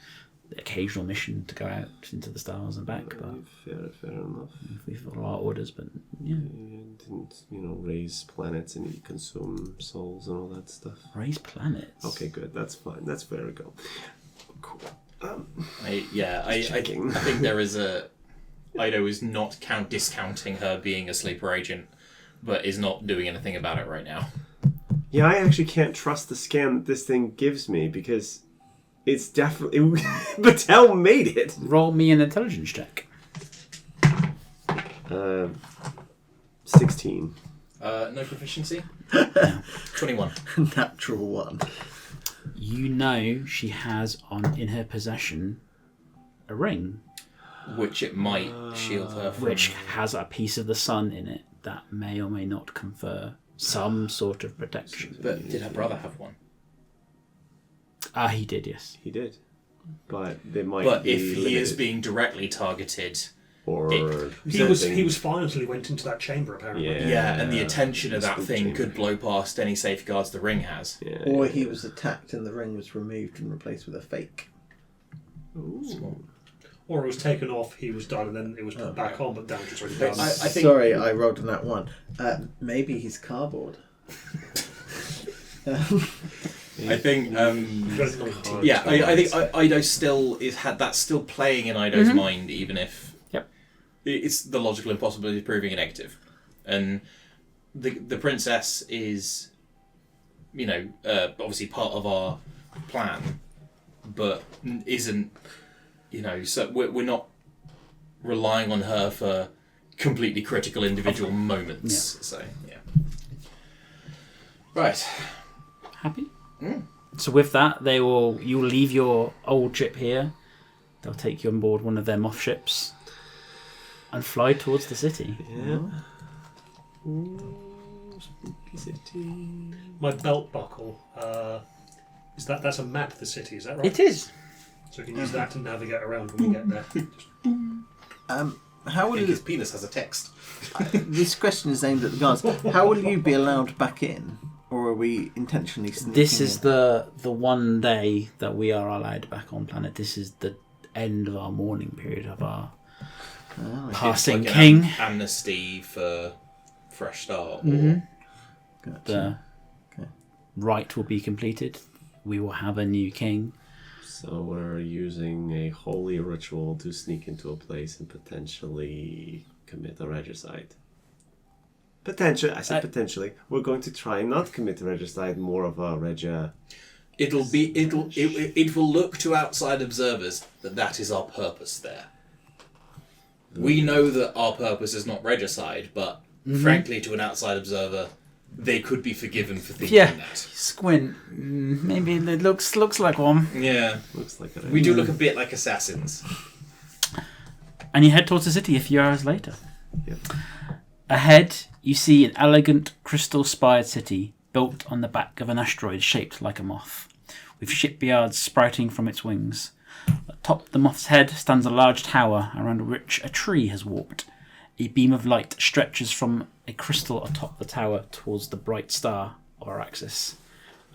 the occasional mission to go out into the stars and back, but Fair enough. we follow our orders. But yeah, You didn't raise planets and you consume souls and all that stuff. raise planets. Okay, good. That's fine. That's where we go. Cool. I think there is a... Ido is not discounting her being a sleeper agent, but is not doing anything about it right now. Yeah, I actually can't trust the scan that this thing gives me because it's definitely... Battelle made it! Roll me an intelligence check. 16. No proficiency? 21. natural one. You know she has in her possession a ring, Which it might shield her from. which has a piece of the sun in it that may or may not confer some sort of protection. But did her brother have one? He did, yes. He did. But they might But be if he is limited. being directly targeted... Or He was fine until he went into that chamber, apparently. Yeah, and the attention of that Spook thing chamber. could blow past any safeguards the ring has. Yeah, Or he was attacked and the ring was removed and replaced with a fake. Ooh. Or it was taken off, he was done, and then it was put back on, but damage was already done. I think- Sorry, I rolled on that one. Maybe he's cardboard. I think... Got 19. Yeah, I think Ido still that's still playing in Ido's mind, even if it's the logical impossibility of proving a negative. And the princess is, obviously part of our plan, but isn't, so we're not relying on her for completely critical individual moments. Yeah. So yeah. Right. Happy? So with that, you'll leave your old ship here. They'll take you on board one of their moth ships and fly towards the city. Yeah. Ooh, spooky city. My belt buckle, that's a map of the city, is that right? It is. So we can use that to navigate around when we get there. How I will think his penis has a text. this question is aimed at the guards? How will you be allowed back in, or are we intentionally sneaking This is in? the one day that we are allowed back on planet. This is the end of our mourning period of our passing Like an king. amnesty for fresh start. Gotcha. The rite will be completed. We will have a new king. So we're using a holy ritual to sneak into a place and potentially commit a regicide. Potentially, I said potentially. We're going to try not commit a regicide, more of a regia. It will look to outside observers that is our purpose there. We know that our purpose is not regicide, but frankly, to an outside observer, they could be forgiven for thinking that. Squint. Maybe it looks like one. Yeah, Looks like a we do look a bit like assassins. And you head towards the city a few hours later. Yep. Ahead, you see an elegant crystal-spired city built on the back of an asteroid shaped like a moth, with shipyards sprouting from its wings. Atop the moth's head stands a large tower around which a tree has warped. A beam of light stretches from a crystal atop the tower towards the bright star of our axis.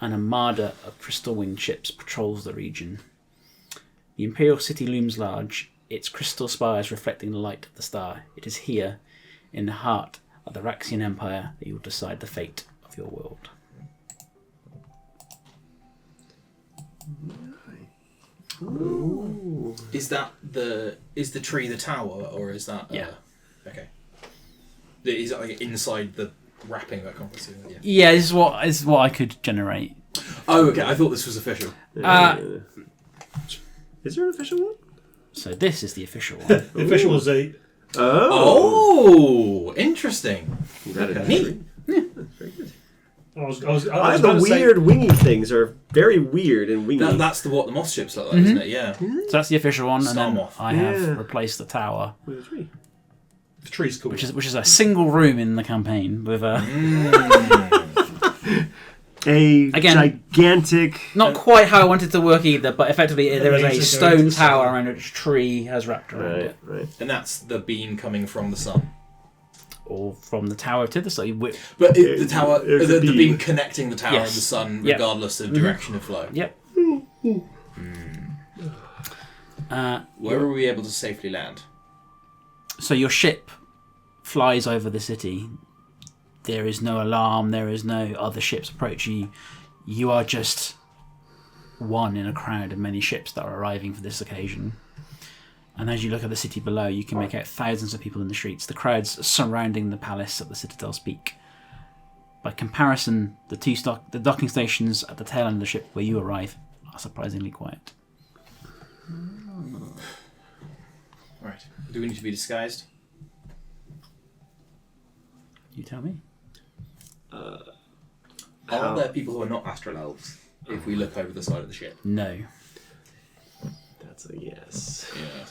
An armada of crystal-winged ships patrols the region. The Imperial City looms large, its crystal spires reflecting the light of the star. It is here, in the heart of the Raxian Empire, that you will decide the fate of your world. Ooh. Is the tree the tower, or is that? Yeah. Okay. Is it like inside the wrapping that conference? Yeah. Yeah, this is what I could generate. Oh, okay. I thought this was official. Is there an official one? So this is the official one. The official was a... Oh, interesting. Is that a Neat. tree? That's very good. I was The about to say- weird wingy things are very weird and wingy. That's what the moth ships look like, isn't it? Yeah. So that's the official one, and Star then moth. I have Yeah. replaced the tower, With a tree. The tree's cool. which is a single room in the campaign with a A Again- gigantic. not quite how I wanted it to work either, but effectively there is a laser stone going to tower sun. around which tree has wrapped around Right, it, right. And that's the beam coming from the sun. or from the tower to the side. But the tower, There's the a beam. beam connecting the tower Yes. and the sun, Yep. regardless of direction of flow. Yep. Where were we able to safely land? So your ship flies over the city. There is no alarm. There is no other ships approach you. You are just one in a crowd of many ships that are arriving for this occasion. And as you look at the city below, you can make out thousands of people in the streets. The crowds surrounding the palace at the Citadel's peak. By comparison, the docking stations at the tail end of the ship where you arrive are surprisingly quiet. Right. Do we need to be disguised? You tell me. Are there people who are not astral elves if we look over the side of the ship? No. That's a yes. Yeah.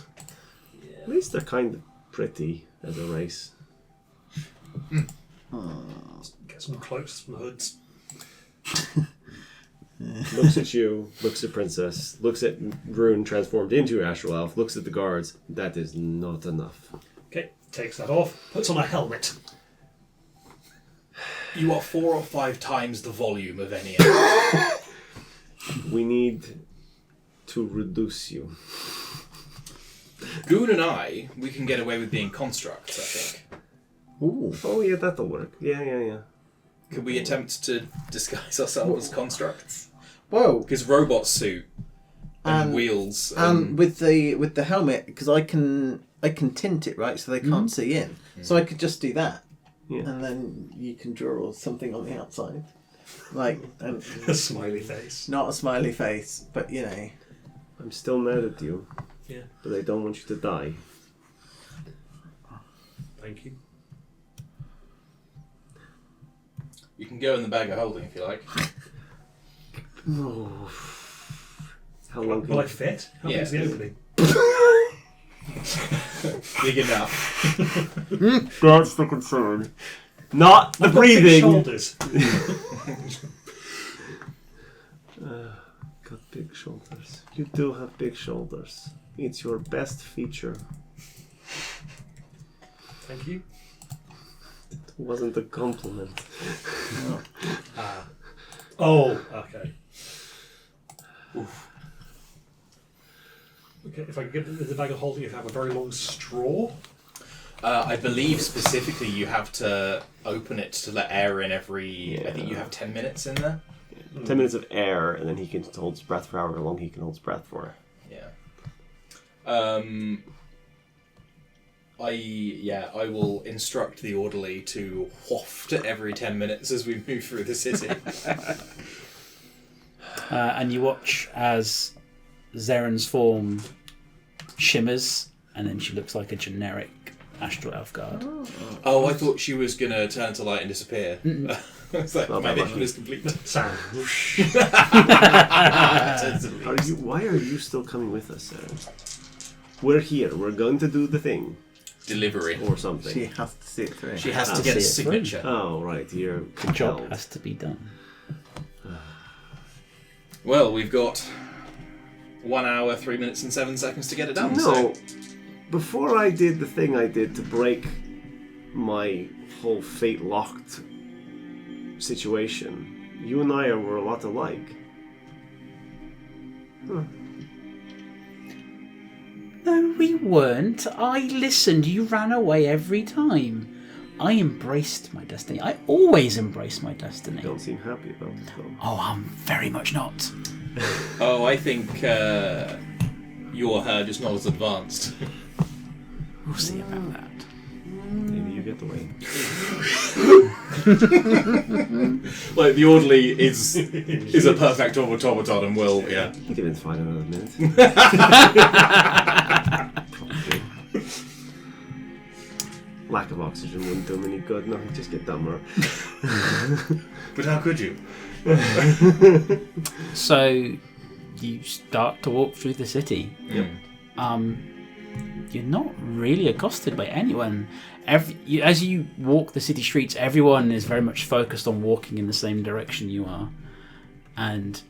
At least they're kind of pretty as a race. Get some cloaks, some hoods. Looks at you, looks at Princess, looks at Rune transformed into Astral Elf, looks at the guards. That is not enough. Okay, takes that off, puts on a helmet. You are 4 or 5 times the volume of any elf. We need to reduce you. Goon and I, we can get away with being constructs, I think. Ooh. Oh yeah, that'll work. Yeah. Could we attempt to disguise ourselves as constructs? Whoa. Because robot suit and wheels And with the helmet, because I can tint it, right, so they can't see in. So I could just do that, Yeah. and then you can draw something on the outside, like A smiley face. not a smiley face, but you know. I'm still mad at you, Yeah, but I don't want you to die. thank you. You can go in the bag of holding if you like. Oh. How long can Will I fit? How big is the Yeah. opening? Big enough. That's the concern. Not the I've got big breathing. shoulders. Got big shoulders. You do have big shoulders. It's your best feature. Thank you. It wasn't a compliment. Oh, okay. Okay, if I can get the bag of holding, if I have a very long straw. I believe specifically you have to open it to let air in every... I think you have 10 minutes in there. 10 minutes of air, and then he can hold his breath for however long he can hold his breath for. Yeah. I will instruct the orderly to waft every 10 minutes as we move through the city. And you watch as Zaren's form shimmers, and then she looks like a generic Astral Elf guard. Oh, I thought she was going to turn to light and disappear. It's like, Not my that mission much. is complete. Sound. Why are you still coming with us, Sarah? We're here. We're going to do the thing. Delivery. Or something. She has to see it through. She has to I'll get a see it through. signature. Oh, right. You're The job compelled. has to be done. Well, we've got 1 hour, 3 minutes and 7 seconds to get it done. No. So Before I did the thing I did to break my whole fate-locked situation, you and I were a lot alike. Huh. No, we weren't. I listened. You ran away every time. I embraced my destiny. I always embrace my destiny. Don't seem happy about it, though. Oh, I'm very much not. Oh, I think your herd is not as advanced. We'll see about that. Maybe you get the way. Like, the orderly is a perfect automaton and will, yeah. He didn't find another minute. Probably. Lack of oxygen wouldn't do him any good. No, he'd just get dumber. But how could you? So you start to walk through the city. Yep. You're not really accosted by anyone. As you walk the city streets, everyone is very much focused on walking in the same direction you are. And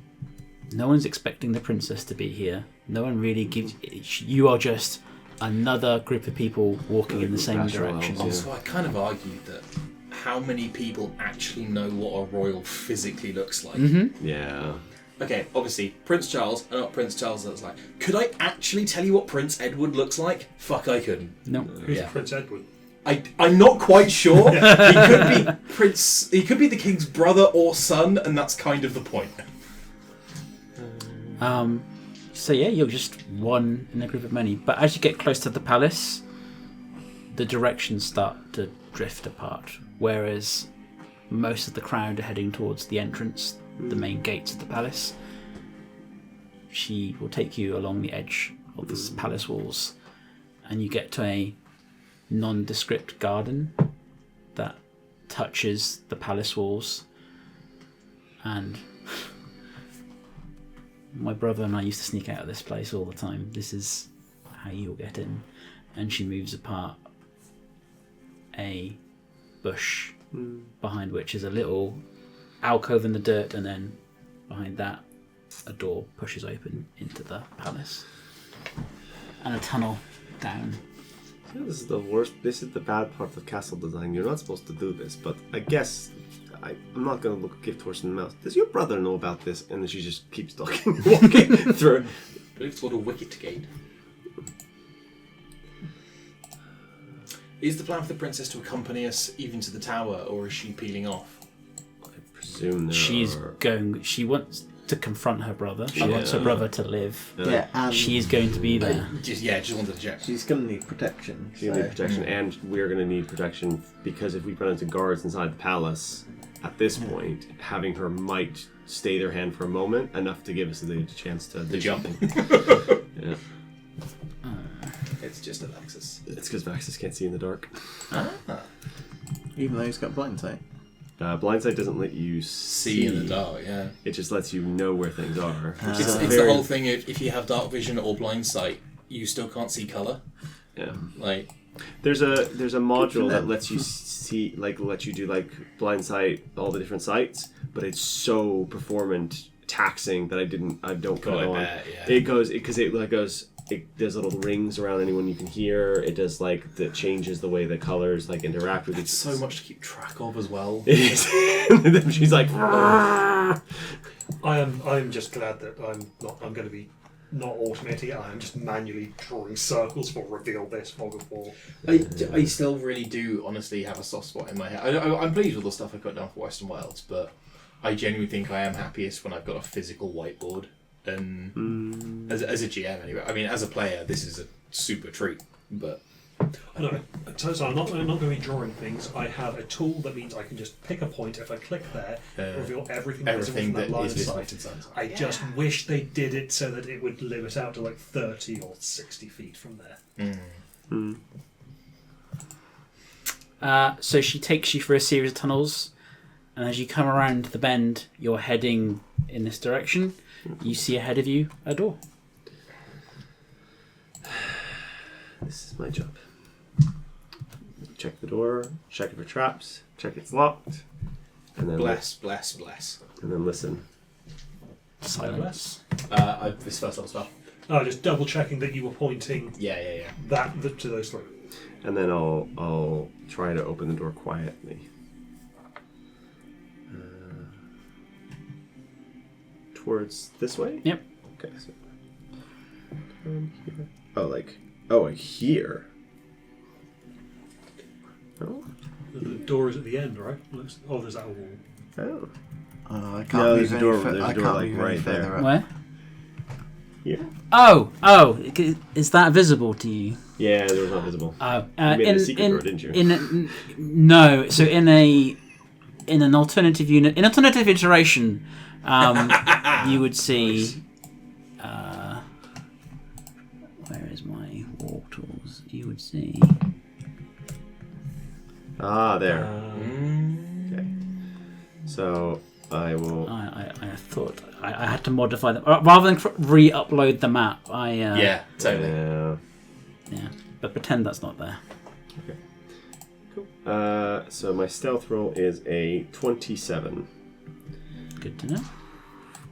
no one's expecting the princess to be here. No one really gives... You are just another group of people walking in the same direction. So I kind of argued that how many people actually know what a royal physically looks like? Mm-hmm. Yeah. Okay, obviously, Prince Charles, not Prince Charles looks like. Could I actually tell you what Prince Edward looks like? Fuck, I couldn't. No. Who's Prince Edward? I'm not quite sure. He could be he could be the king's brother or son, and that's kind of the point. So yeah, you're just one in a group of many. But as you get close to the palace, the directions start to drift apart. Whereas most of the crowd are heading towards the entrance, the main gates of the palace. She will take you along the edge of the palace walls, and you get to a nondescript garden that touches the palace walls. And my brother and I used to sneak out of this place all the time. This is how you'll get in. And she moves apart a bush behind which is a little alcove in the dirt, and then behind that a door pushes open into the palace and a tunnel down. This is the worst. This is the bad part of castle design. You're not supposed to do this, but I guess I'm not going to give Torsten the mouse. Does your brother know about this? And then she just keeps walking through. I believe it's called a wicket gate. Is the plan for the princess to accompany us even to the tower, or is she peeling off? I presume She wants to confront her brother. She wants her brother to live. Yeah, and She's going to be there. Just wanted to check. she's going to need protection. She's gonna need protection, and we're going to need protection because if we run into guards inside the palace, at this point, having her might stay their hand for a moment, enough to give us the chance to do jump. something. Yeah. It's just Alexis. It's because Vaxis can't see in the dark. Even though he's got blind sight. Blindsight doesn't let you See in the dark, yeah. It just lets you know where things are. Which It's is the whole thing of if you have dark vision or blind sight, you still can't see colour. Yeah. Like, There's a module that lets you see, like, lets you do like blind sight, all the different sights, but it's so performant taxing that I don't put it on. It goes it does little rings around anyone you can hear. It does like that changes the way the colors like interact with it's so much to keep track of as well. It is. And then she's like, I'm just glad that I'm going to be not automating it. I'm just manually drawing circles for reveal this, fog of war. I still really do honestly have a soft spot in my head. I'm pleased with the stuff I got down for Western Wilds, but I genuinely think I am happiest when I've got a physical whiteboard. And as a GM anyway, I mean as a player this is a super treat, but No, so I'm not going to be drawing things. I have a tool that means I can just pick a point. If I click there, reveal everything that line is of visible sight. to sight. I just wish they did it so that it would limit out to like 30 or 60 feet from there. So she takes you through a series of tunnels, and as you come around the bend, you're heading in this direction. You see ahead of you a door. this is my job. Check the door, check if it traps, check it's locked, and then bless. and then listen. Silence. This first level spell. Oh, just double checking that you were pointing Yeah. to those three. And then I'll try to open the door quietly. Towards this way? Yep. Okay, so here. Oh, here. Oh. The door is at the end, right? Oh, there's that wall. Oh. I can't No, move there's a any door- fur- there's a I door, can't like, move right any further there. up. Where? Here? Oh, is that visible to you? Yeah, the door's not visible. Oh, You made a secret door, didn't you? No. So in an alternative unit, in alternative iteration, you would see. Where is my walk tools? You would see. Ah, there. Uh, Okay. So I will. I thought I had to modify them rather than re-upload the map. Yeah, totally. Yeah. But pretend that's not there. So my stealth roll is a 27, Good to know.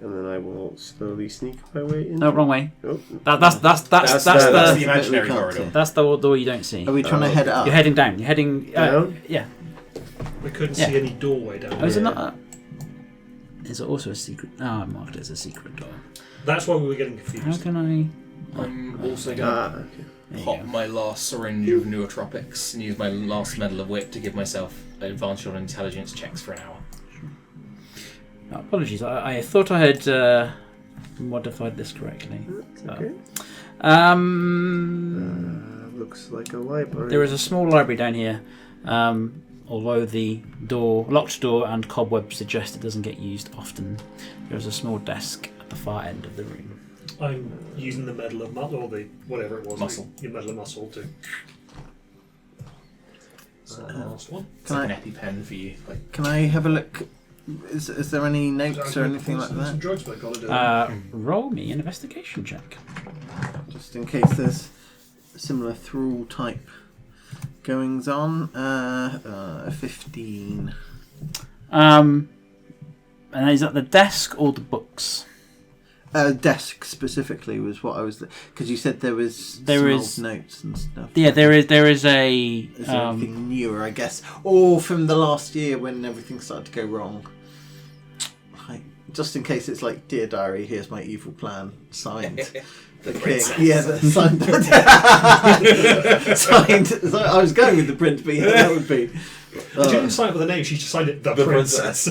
and then I will slowly sneak my way in. No, wrong way. Oh, That's That's the the imaginary we can't corridor. see. that's the door you don't see. Are we trying to head up? You're heading down. You're heading Down? Yeah. we couldn't Yeah. see any doorway down Oh, there. is it not? Is it also a secret? Oh, I marked it as a secret door. That's why we were getting How confused. can I? I'm also going to okay. There you pop go. my last syringe of nootropics and use my last medal of wit to give myself advantage on intelligence checks for an hour. Oh, apologies. I thought I had modified this correctly. Okay. Looks like a library. There is a small library down here. Although the locked door and cobweb suggest it doesn't get used often, there is a small desk at the far end of the room. I'm using the medal of muscle, or the whatever it was. Muscle. Your medal of muscle too. So last one. It's like an EpiPen for you. Like, Can I have a look? Is there any notes or anything like Some that? drugs, but I gotta do Roll me an investigation check. Just in case there's similar thrall type goings on. 15. And is that the desk or the books? Desk specifically was what I was because you said there was There some is- old notes and stuff. Yeah, there is a. Is there anything newer, I guess, or from the last year when everything started to go wrong? Like, just in case it's like, dear diary, here's my evil plan, signed. The king. princess. Yeah, signed. Signed. So I was going with the print, but yeah, that would be. She didn't sign it with a name. She just signed it the princess.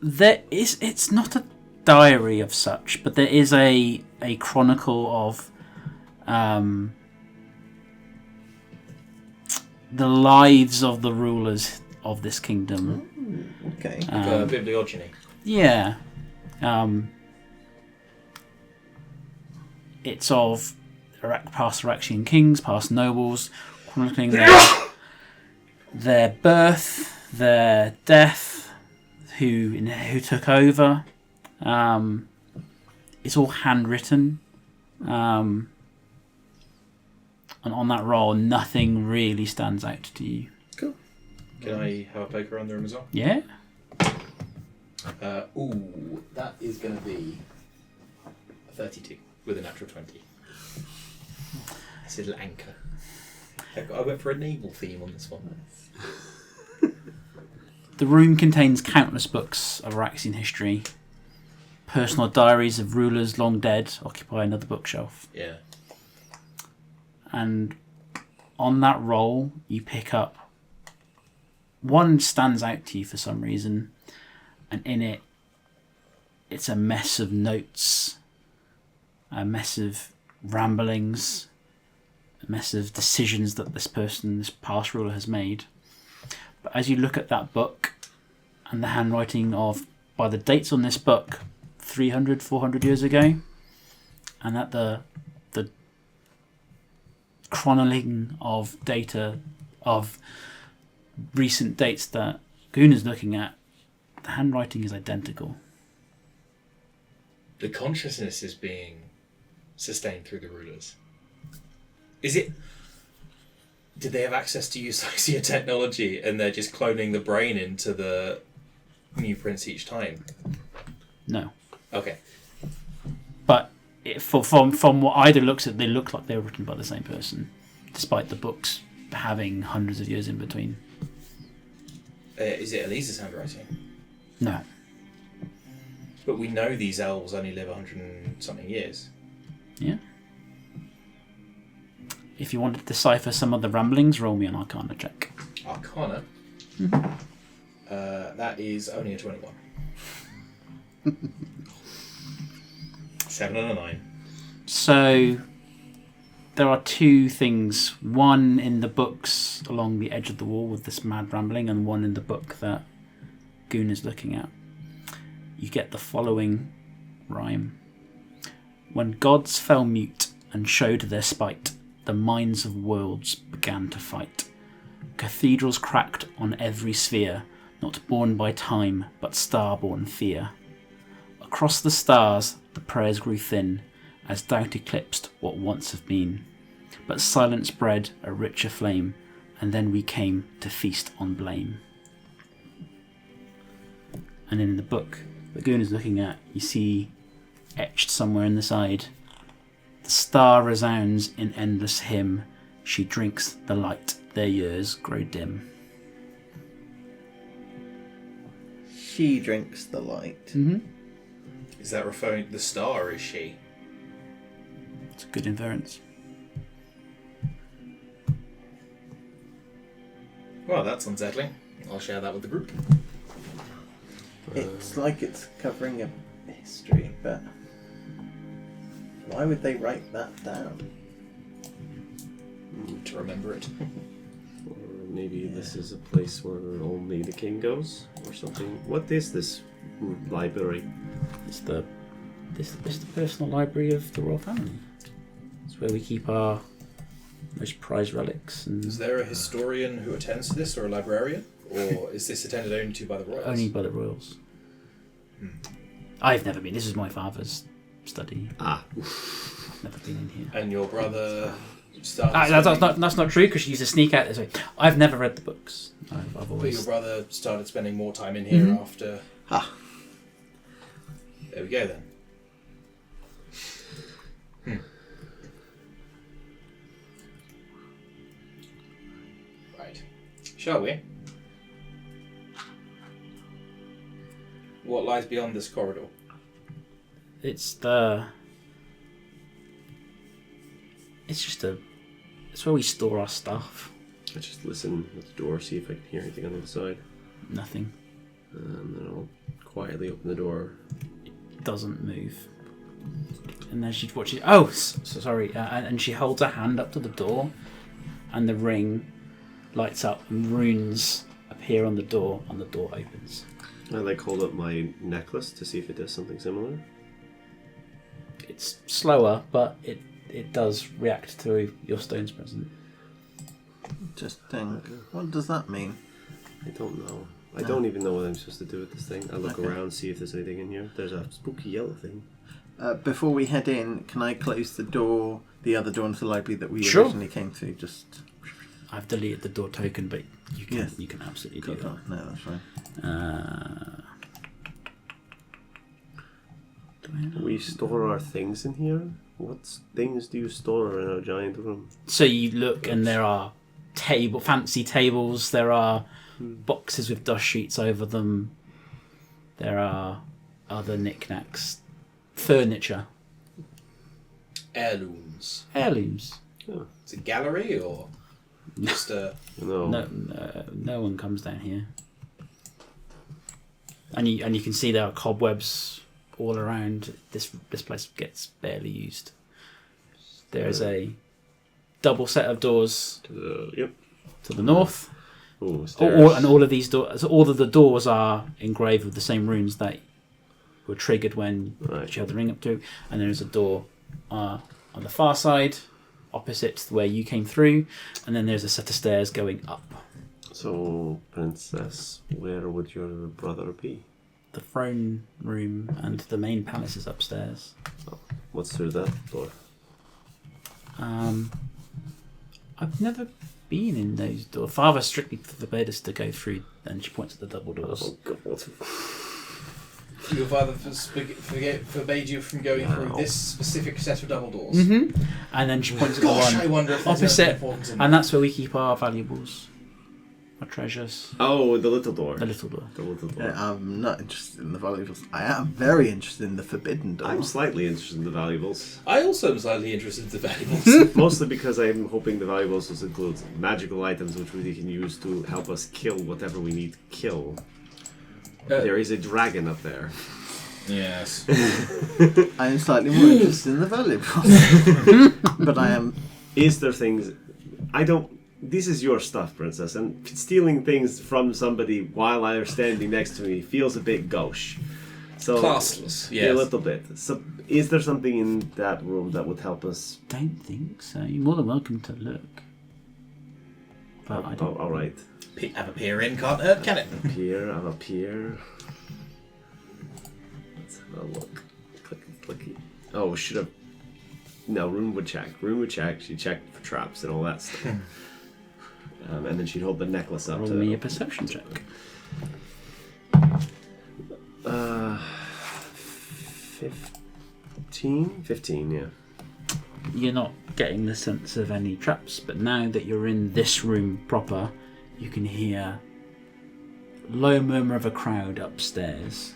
It's not a diary of such, but there is a chronicle of the lives of the rulers of this kingdom. Okay. a bibliogeny. Yeah. It's of past Iraqian kings, past nobles, chronicling their birth, their death, who took over. It's all handwritten. And on that roll, nothing really stands out to you. Cool. Can I have a poker around the room as well? Yeah? Ooh, that is going to be 32 with a natural 20. It's a little anchor. I went for a naval theme on this one. The room contains countless books of Iraqian history. Personal diaries of rulers long dead occupy another bookshelf. Yeah. And on that roll, you pick up one stands out to you for some reason, and in it, it's a mess of notes, a mess of ramblings, a mess of decisions that this past ruler has made. But as you look at that book and the handwriting of, by the dates on this book, 300, 400 years ago, and at the chronicling of data of recent dates that Goon is looking at, the handwriting is identical. The consciousness is being sustained through the rulers. Is it... Did they have access to eusocia technology and they're just cloning the brain into the new prince each time? No. Okay. But from what Ida looks at, they look like they were written by the same person, despite the books having hundreds of years in between. Is it Elisa's handwriting? No. But we know these elves only live 100 and something years. Yeah. If you want to decipher some of the ramblings, roll me an Arcana check. Arcana? Mm-hmm. That is only a 21. 7 and a 9. So there are two things. One in the books along the edge of the wall with this mad rambling, and one in the book that Goon is looking at. You get the following rhyme. When gods fell mute and showed their spite, the minds of worlds began to fight. Cathedrals cracked on every sphere, not born by time, but star-born fear. Across the stars the prayers grew thin, as doubt eclipsed what once have been. But silence bred a richer flame, and then we came to feast on blame. And in the book that Goon is looking at, you see etched somewhere in the side, the star resounds in endless hymn, she drinks the light, their years grow dim. She drinks the light. Mm-hmm. Is that referring to the star, or is she? It's a good inference. Well, that's unsettling. I'll share that with the group. It's like it's covering a history, but why would they write that down? To remember it. Or maybe this is a place where only the king goes, or something. What is this library? It's the personal library of the royal family. It's where we keep our most prized relics. And Is there a historian who attends to this, or a librarian? Or is this attended only to by the royals? only by the royals. I've never been. This is my father's study. Ah. I've never been in here. And your brother started That's not true, because she used to sneak out this way. I've never read the books. I've But your always... brother started spending more time in here after... Ah. There we go then. Right. Shall we? What lies beyond this corridor? It's where we store our stuff. I just listen at the door, see if I can hear anything on the other side. Nothing. And then I'll quietly open the door. It doesn't move. And then she watches. Oh, sorry. And she holds her hand up to the door, and the ring lights up, and runes appear on the door, and the door opens. I hold up my necklace to see if it does something similar. It's slower, but it does react to your stone's present. Just think, what does that mean? I don't know. I don't even know what I'm supposed to do with this thing. I look Okay. around, see if there's anything in here. There's a spooky yellow thing. Before we head in, can I close the door, the other door into the library that we Sure. originally came through? Just I've deleted the door token, but you can Yes. you can absolutely do got that. No, that's fine. that. We store our things in here? What things do you store in our giant room? So you look, and there are fancy tables. There are boxes with dust sheets over them. There are other knickknacks, furniture, Heirlooms. heirlooms. Is it a gallery or just a... No. No one comes down here. And you can see there are cobwebs all around. This place gets barely used. There is a double set of doors Yep. to the north. Oh, stairs. And all of these doors, all of the doors are engraved with the same runes that were triggered when Right. you had the ring up to. And there is a door on the far side, opposite where you came through, and then there's a set of stairs going up. So, Princess, where would your brother be? The throne room and the main palace is upstairs. What's through that door? I've never been in those doors. Father strictly forbade us to go through, and she points at the double doors. Oh, God. Your father forbade you from going through this specific set of double doors. Mm-hmm. And then she points at the Gosh, I one wonder if there's anything opposite, important in and there. that's where we keep our valuables, our treasures. Oh, the little door. The little door. The little door. I'm not interested in the valuables. I am very interested in the forbidden door. I'm slightly interested in the valuables. I also am slightly interested in the valuables. Mostly because I'm hoping the valuables will include magical items which we can use to help us kill whatever we need to kill. There is a dragon up there. Yes. I am slightly more interested in the valuables. But I am... Is there things... I don't... This is your stuff, Princess, and stealing things from somebody while they're standing next to me feels a bit gauche. So, Classless, yeah, a yes. little bit. So, is there something in that room that would help us? Don't think so. You're more than welcome to look. but I don't. all right. Have a peer in, can't hurt, can it? I'm a peer. Let's have a look. Clicky. Oh, should have. No, Rune would check. She checked for traps and all that stuff. And then she'd hold the necklace up. Roll me a perception check. 15, yeah. You're not getting the sense of any traps, but now that you're in this room proper, you can hear low murmur of a crowd upstairs,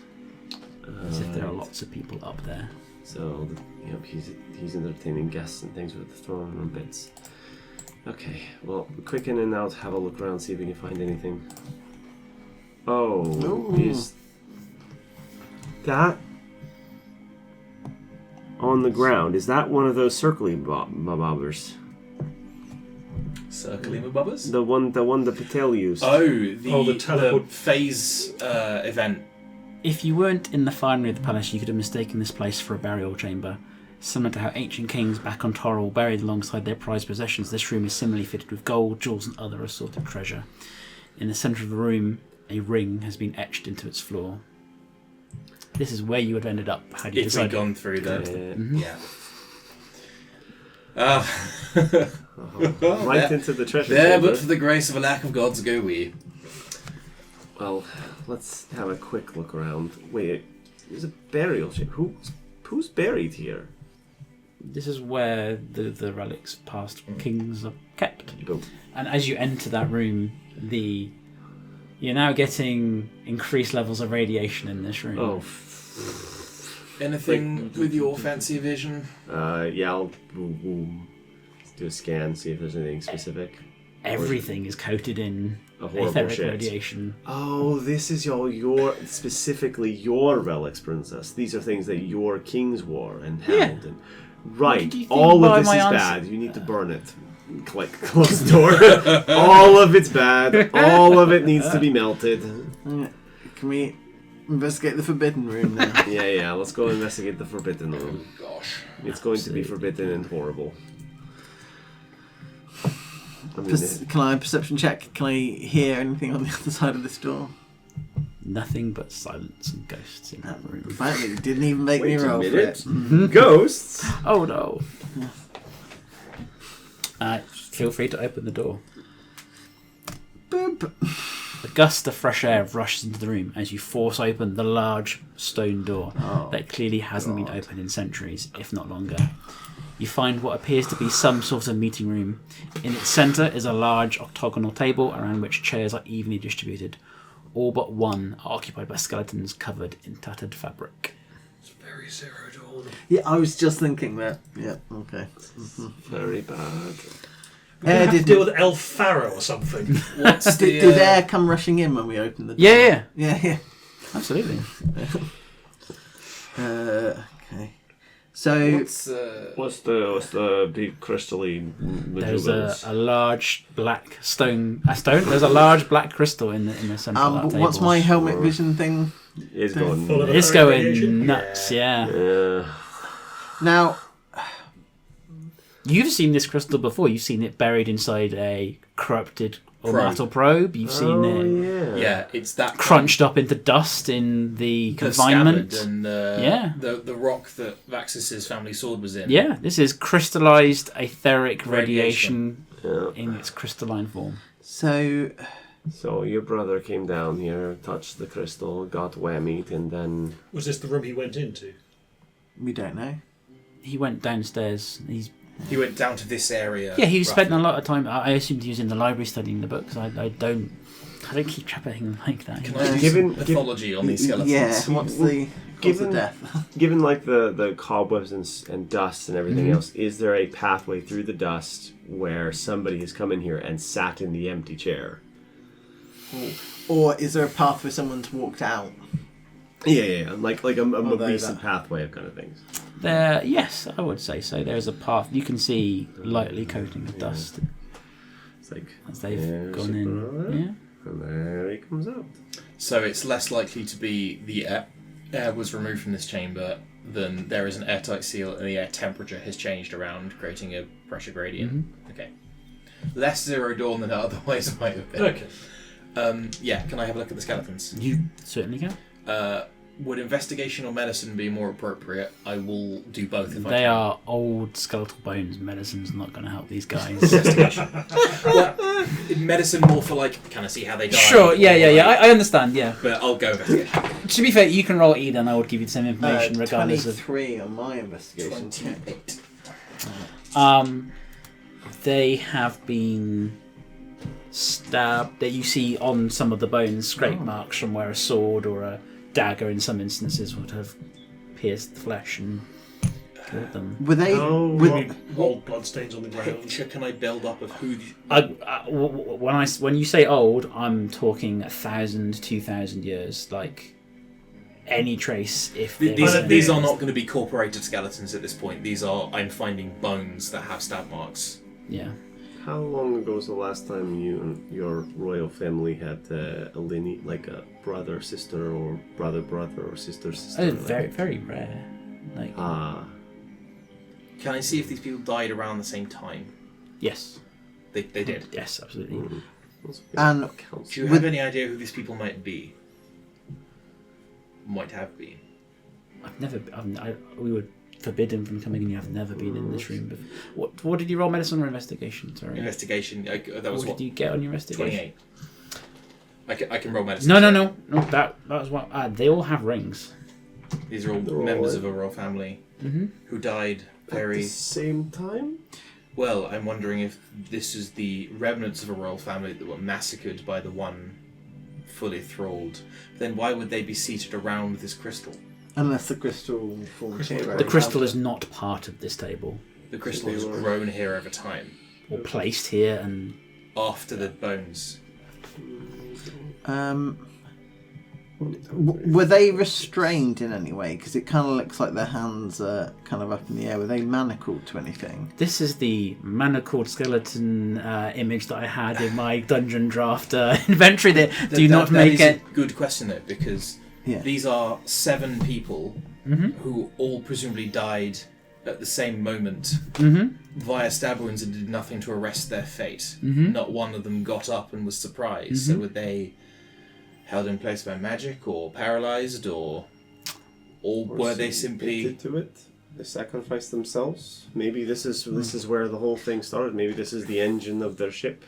as if there are lots of people up there. So, he's entertaining guests and things with the throne room bits. Okay, well, quick in and out, have a look around, see if we can find anything. Oh, is that on the ground? Is that one of those circly bobbers? Circling with bubbers? The one the Patel used. the teleport phase event. If you weren't in the finery of the palace, you could have mistaken this place for a burial chamber. Similar to how ancient kings back on Toril buried alongside their prized possessions, this room is similarly fitted with gold, jewels and other assorted treasure. In the centre of the room, a ring has been etched into its floor. This is where you would have ended up had you If decided. we'd gone through the... Right into the treasure There, chamber. but for the grace of a lack of gods go we. Well, let's have a quick look around. Wait, there's a burial chamber. Who's buried here? This is where the relics of past kings are kept. Oh. And as you enter that room, you're now getting increased levels of radiation in this room. Oh. Anything with your fancy vision? Yeah, I'll do a scan, see if there's anything specific. Everything is coated in A horrible etheric shit. radiation. Oh, this is specifically your relics, princess. These are things that your kings wore and held. Yeah. And, right, did you think all by of this my is answer? bad. You need to burn it. Click, close the door. All of it's bad. All of it needs to be melted. Can we investigate the forbidden room then? Yeah, let's go investigate the forbidden room. Gosh. It's going to be forbidden and horrible. I mean, Can I perception check? Can I hear anything on the other side of this door? Nothing but silence and ghosts in that room. Apparently, it didn't even make me wait a roll for minute. it. Ghosts? Oh no. Feel free to open the door. Boop. A gust of fresh air rushes into the room as you force open the large stone door that clearly hasn't been opened in centuries, if not longer. You find what appears to be some sort of meeting room. In its centre is a large octagonal table around which chairs are evenly distributed. All but one are occupied by skeletons covered in tattered fabric. It's very Zero Dawn. Yeah, I was just thinking that. Yeah, okay. Very bad. We're gonna have to deal with El Faro or something. What's the... Did air come rushing in when we opened the door? Yeah. Yeah. Absolutely. Okay. So What's the big crystalline There's majubas? a large black stone. There's a large black crystal in the centre of that table. what's my helmet vision thing? It's going. Full of It's etheric going radiation? nuts, yeah. Yeah. Now, You've seen this crystal before. You've seen it buried inside a corrupted or Probe. metal probe. You've seen it Yeah. Yeah, it's that crunched up into dust in the confinement. scabbard and Yeah. the rock that Vaxus's family sword was in. Yeah, this is crystallized etheric radiation Yeah. in its crystalline form. so So your brother came down here, touched the crystal, got whammied, and then Was this the room he went into? we don't know. He went downstairs. He went down to this area. Yeah, he spent a roughly. lot of time. I assumed he was in the library studying the books. I don't keep track of anything like that. Can I do Given- some pathology on these skeletons? Yeah, what's the Given- death? given like the cobwebs and dust and everything else, is there a pathway through the dust where somebody has come in here and sat in the empty chair? Or is there a path for someone to walk out? Yeah. Like a Although recent that- pathway of kind of things. Yes, I would say so. There's a path you can see lightly coating of dust It's like as they've there's gone your in. brother, Yeah. and there he comes out. So it's less likely to be the air was removed from this chamber than there is an airtight seal and the air temperature has changed around, creating a pressure gradient. Okay. less Zero Dawn than it otherwise might have been. Okay. Yeah, can I have a look at the skeletons? You certainly can. Would investigation or medicine be more appropriate? I will do both if I They can. are old skeletal bones. Medicine's not going to help these guys. Well, medicine more for like, can I see how they die? Sure, yeah. Or, like- I understand, yeah. But I'll go investigation. To be fair, you can roll either and I would give you the same information regardless of... 23 on my investigation. 28. They have been stabbed. That you see on some of the bones scrape marks from where a sword or a dagger in some instances would have pierced the flesh and killed them. Were they? Oh, were- Old bloodstains on the ground. Picture can I build up of who... The... When you say old, I'm talking 1,000, 2,000 years. Like any trace, if These are not going to be corporated skeletons at this point. These are, I'm finding bones that have stab marks. yeah. How long ago was the last time you and your royal family had a lineage, like a brother, sister, or brother, or sister, sister? It's very, very rare. Like Can I see if these people died around the same time? yes, They did. yes, absolutely. And Do you have any idea who these people might be? Might have been. I've never. We were forbidden from coming in. I've never been in this room before. What did you roll? Medicine or investigation? Sorry. Investigation. That was What did you get on your investigation? 28. I can roll medicine. No. That was what. They all have rings. These are all They're all members right. of a royal family Mm-hmm. who died At very the same time? well. I'm wondering if this is the remnants of a royal family that were massacred by the one fully thralled. Then why would they be seated around this crystal? unless the crystal forms here. The crystal is not part of this table, The crystal has grown here over time or placed here, and after the bones. Were they restrained in any way? Because it kind of looks like their hands are kind of up in the air. Were they manacled to anything? this is the manacled skeleton image that I had in my dungeon draft inventory. That do not make that it. is a good question though, because Yeah. these are 7 people Mm-hmm. who all presumably died at the same moment Mm-hmm. via stab wounds and did nothing to arrest their fate. Mhm. Not one of them got up and was surprised. So were they held in place by magic or paralyzed or were they simply... addicted to it? They sacrificed themselves? Maybe this is where the whole thing started. Maybe this is the engine of their ship.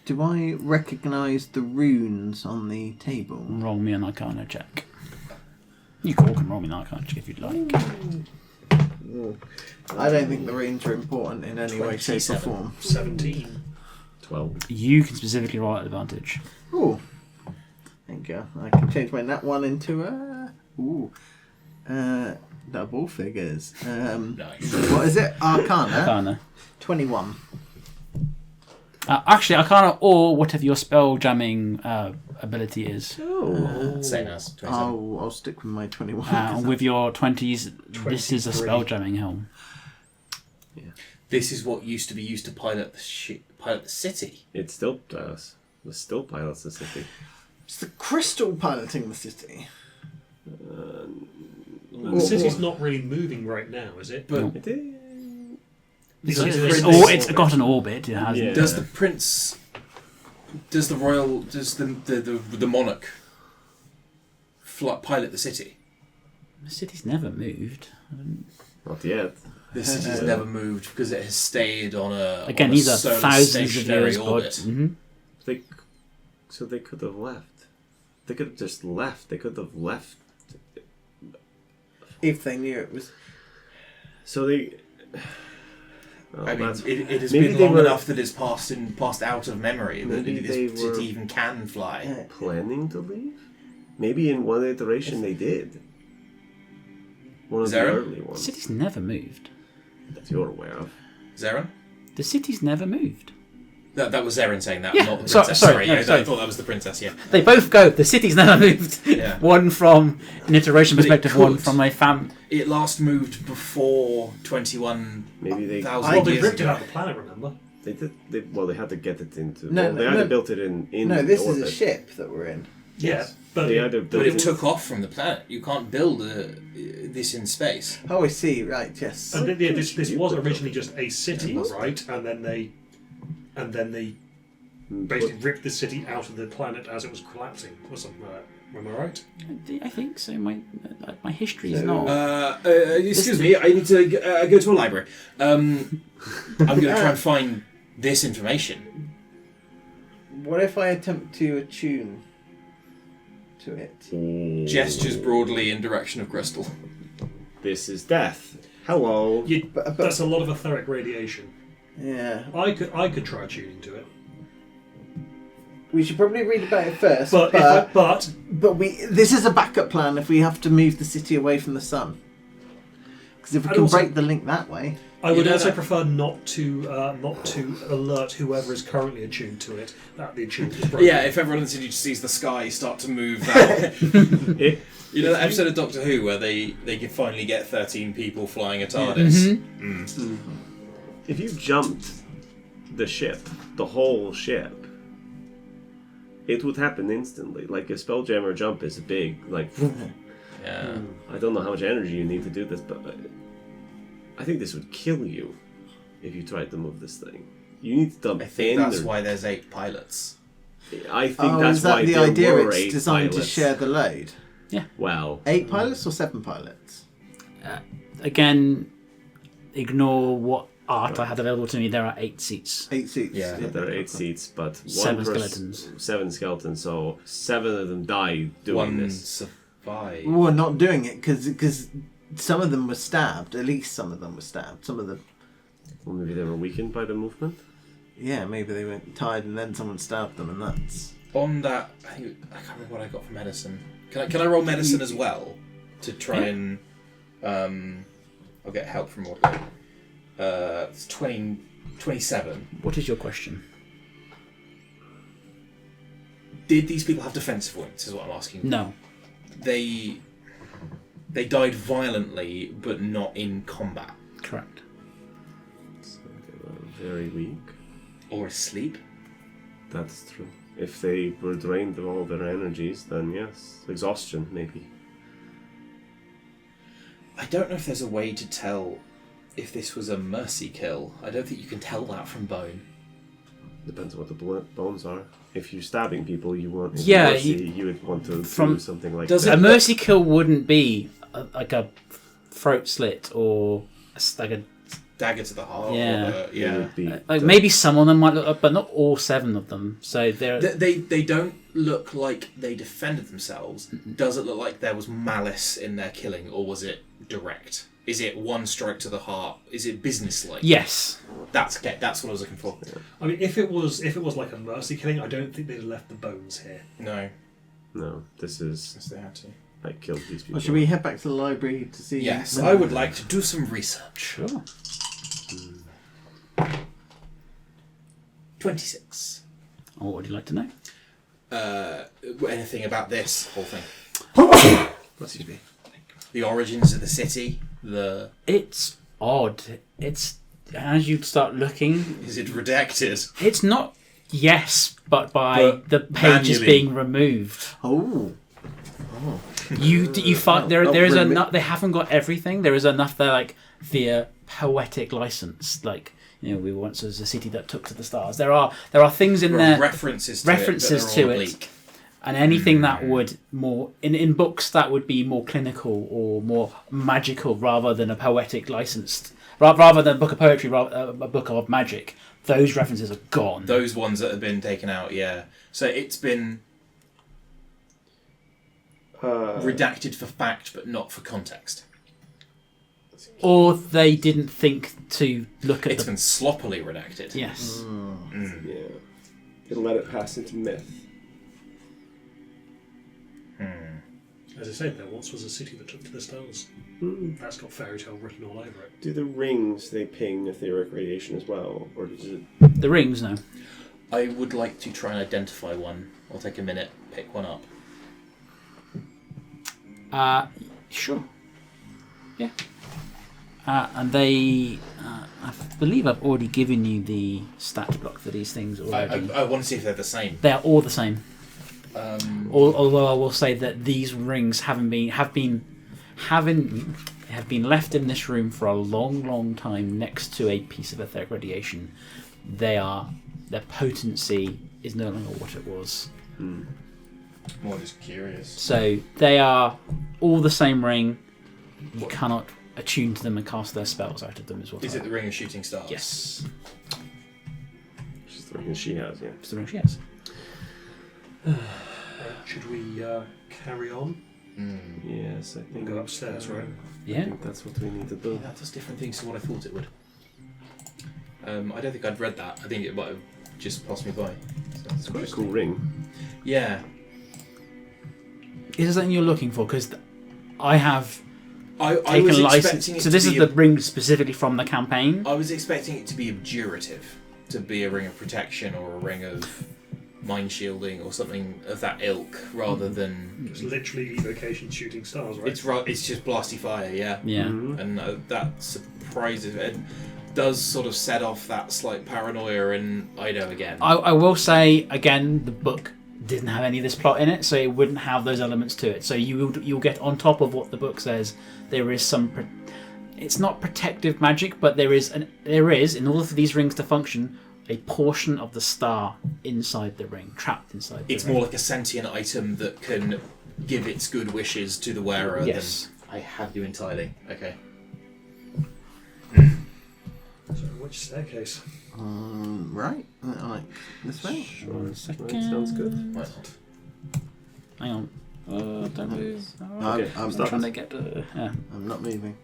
Do I recognise the runes on the table? Roll me an Arcana check. You all can roll me an Arcana check if you'd like. I don't think the runes are important in any way, shape, or 27. form. 17. 12. You can specifically roll at advantage. Ooh. There you go. I can change my nat one into double figures. Nice. What is it? Arcana? Arcana. 21. Actually, Arcana or whatever your spell jamming ability is. Oh. Same as 27. I'll stick with my 21. And with your 20s, this is a 23. spell jamming helm. This is what used to be used to pilot the city. It still does. It still pilots the city. It's the crystal piloting the city. The city's not really moving right now, is it? But It is. It's got an orbit. It has. Yeah. does the prince, does the monarch pilot the city? The city's never moved. Not yet. The city's never moved because it has stayed on a Again, on a these are solar thousands of stationary years. orbit. So they could have left. They could have just left. They could have left. If they knew it was. So they. Oh, I mean, that's- it has maybe been they long were enough that it's passed out of memory that Maybe this they were- city even can fly. planning to leave. Maybe in one iteration they did. One of the Zara? early The ones city's never moved. that you're aware of. Zarin? The city's never moved. That was Zarin saying that, Yeah, not the sorry, princess. sorry, no, I sorry. thought that was the princess, yeah. They both go. The city's never moved. Yeah. One from an iteration But it perspective, one could. from a fam. It last moved before 21,000 Maybe they. years Well, they ago. ripped it out of the planet, remember? They did. They had to get it into. No, well, they no, either no. built it in. No, this orbit. is a ship that we're in. Yeah. But They either But built it took off from the planet. You can't build this in space. Oh, I see. Right, yes. and this was originally just a city, Yeah. right? And then they and then they basically ripped the city out of the planet as it was collapsing, or something like that. Am I right? I think so. My history is not. Excuse me, I need to go to a library. I'm going to try and find this information. What if I attempt to attune to it? Gestures broadly in direction of Crystal. This is death. Hello. That's a lot of etheric radiation. Yeah. I could try tuning to it. We should probably read about it first. But this is a backup plan if we have to move the city away from the sun. Because if we can break the link that way. I would also prefer not to alert whoever is currently attuned to it that the attunement is broken. Yeah, if everyone in the city sees the sky start to move that way. You know that episode of Doctor Who where they can finally get 13 people flying a TARDIS? If you jumped the ship, the whole ship, it would happen instantly. Like a Spelljammer jump is a big, like... Yeah. I don't know how much energy you need to do this, but I think this would kill you if you tried to move this thing. You need to dump I think that's why there's 8 pilots. I think that's is that why the there idea? were It's 8 designed pilots. to share the load. Well, 8 pilots or 7 pilots? Again, ignore what art I had available to me. There are 8 seats. 8 seats. Yeah. there are 8 seats, but 7 skeletons. 7 skeletons, so 7 of them died doing One this. survived. Well, not doing it because some of them were stabbed. At least some of them were stabbed. Some of them, Well, maybe they were weakened by the movement. yeah, maybe they went tired and then someone stabbed them, and that's. On that, I can't remember what I got for medicine. Can I roll medicine as well to try and I'll get help from Audley. It's 27. What is your question? Did these people have defensive points? Is what I'm asking. No. They died violently, but not in combat Correct. So they were very weak. or asleep. That's true. If they were drained of all their energies, then yes. Exhaustion, maybe. I don't know if there's a way to tell if this was a mercy kill. I don't think you can tell that from bone. Depends on what the bones are. If you're stabbing people, you want... if Yeah, mercy, you would want to do something like does that. A mercy kill wouldn't be like a throat slit or like a Dagger to the heart. Yeah. Or It yeah. would be like maybe some of them might look up, but not all 7 of them. So they're They don't look like they defended themselves. Does it look like there was malice in their killing, or was it direct? Is it one strike to the heart? Is it businesslike? yes. That's okay. That's what I was looking for. I mean, if it was like a mercy killing, I don't think they'd have left the bones here. No, No, this is... yes, they had to. I killed these people. Well, should we head back to the library to see? Yes, I would like to do some research. Sure. 26. Oh, what would you like to know? Anything about this whole thing? Excuse me. The origins of the city. It's odd. It's as you start looking, Is it redacted? it's not yes, but But the pages manually. being removed. Oh. You find there is remi- enough. They haven't got everything. There is enough there, like via poetic license, like we once was a city that took to the stars. There are things in there, References to references it, but to they're all it. oblique. and anything that would more in books that would be more clinical or more magical rather than a poetic licensed, rather than a book of poetry, a book of magic. Those references are gone. Those ones that have been taken out, yeah. So it's been redacted for fact, but not for context. Or they didn't think to look at It's been sloppily redacted. Yes. Yeah. It'll let it pass into myth. As I said, there once was a city that took to the stars. That's got fairy tale written all over it. Do the rings, they ping etheric radiation as well? Or does it... The rings, no. I would like to try and identify one. I'll take a minute, pick one up. Sure. Yeah. And they, I believe I've already given you the stat block for these things already. I want to see if they're the same. They're all the same. Although I will say that these rings have been left in this room for a long, long time next to a piece of etheric radiation. They are their potency is no longer what it was. More just curious. So they are all the same ring. You cannot attune to them and cast their spells out of them as well. Is it the Ring of Shooting Stars? Yes. Which is the ring she has, yeah. It's the ring she has. Should we carry on? Yes, I We'll think. go upstairs, right? I Yeah. think that's what we need to do. That does different things to what I thought it would. I don't think I'd read that. I think it might have just passed me by. So It's quite a cool ring. Yeah. Is it something you're looking for? Because I have I taken was license. expecting it So this to is be the ring specifically from the campaign. I was expecting it to be abjurative, to be a ring of protection or a ring of mind shielding or something of that ilk, rather than It's literally evocation shooting stars, right? it's just blasty fire, yeah. Yeah. Mhm. And that surprises and does sort of set off that slight paranoia in Ido again. I will say again, the book didn't have any of this plot in it, so it wouldn't have those elements to it. So you'll get on top of what the book says. There is some. It's not protective magic, but there is in order for these rings to function, a portion of the star inside the ring, trapped inside. It's the ring. more like a sentient item that can give its good wishes to the wearer. Yes. Than I have you entirely. Okay. So which staircase? Right. Like this way. Sure. One Right, second. sounds good. Why not? Hang on. Don't move. Okay, I'm stop. trying to get. Yeah. I'm not moving.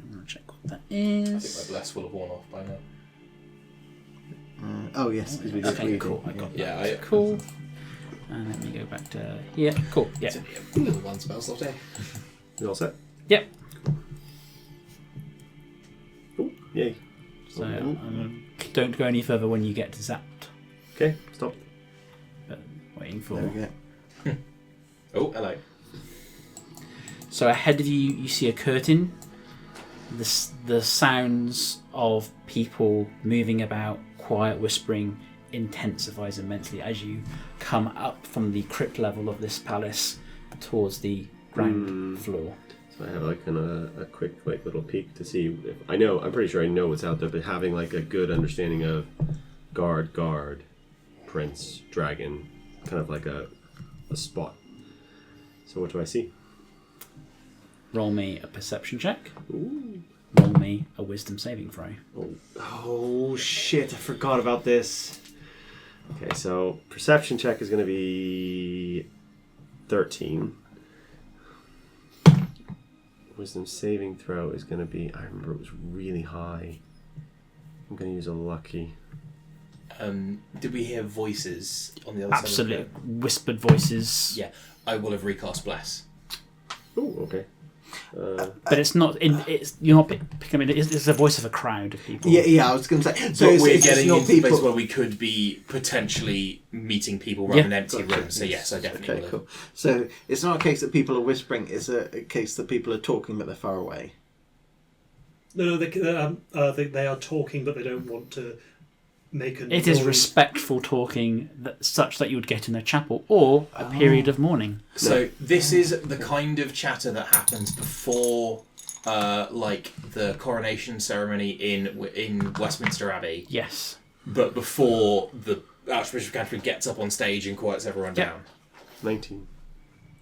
I'm gonna check what that I think my is. bless will have worn off by now. Oh yes, because we did Okay, read cool. it. I got Yeah, that. Cool. And let me go back to here. Cool. Yeah. It's only a little one spell slot, eh? You all set? Yep. Oh, yay. So don't go any further when you get to zapped. Okay, stop. But waiting for. There we go. Oh, hello. So ahead of you, you see a curtain. The sounds of people moving about, quiet whispering, intensifies immensely as you come up from the crypt level of this palace towards the ground floor. So I have like a quick like little peek to see if I'm pretty sure I know what's out there, but having like a good understanding of guard, prince, dragon, kind of like a spot. So what do I see? Roll me a perception check. Ooh. Roll me a wisdom saving throw. Oh shit, I forgot about this. Okay, so perception check is going to be 13. Wisdom saving throw is going to be, I remember it was really high. I'm going to use a lucky. Did we hear voices on the other Absolute side? whispered voices. Yeah, I will have recast bless. Oh, okay. But it's not. You're not picking. I mean, it's the voice of a crowd of people. Yeah. I was going to say. So But it's, we're it's getting not into the place people. where we could be potentially meeting people rather than empty rooms. So yes, I definitely Okay, will. cool. So it's not a case that people are whispering. It's a case that people are talking, but they're far away. No, they are talking, but they don't want to make a. It is noise. respectful talking, such that you would get in a chapel or a period of mourning. So this is the kind of chatter that happens before, like the coronation ceremony in Westminster Abbey, Yes. but before the Archbishop of Canterbury gets up on stage and quiets everyone Yep. down. 19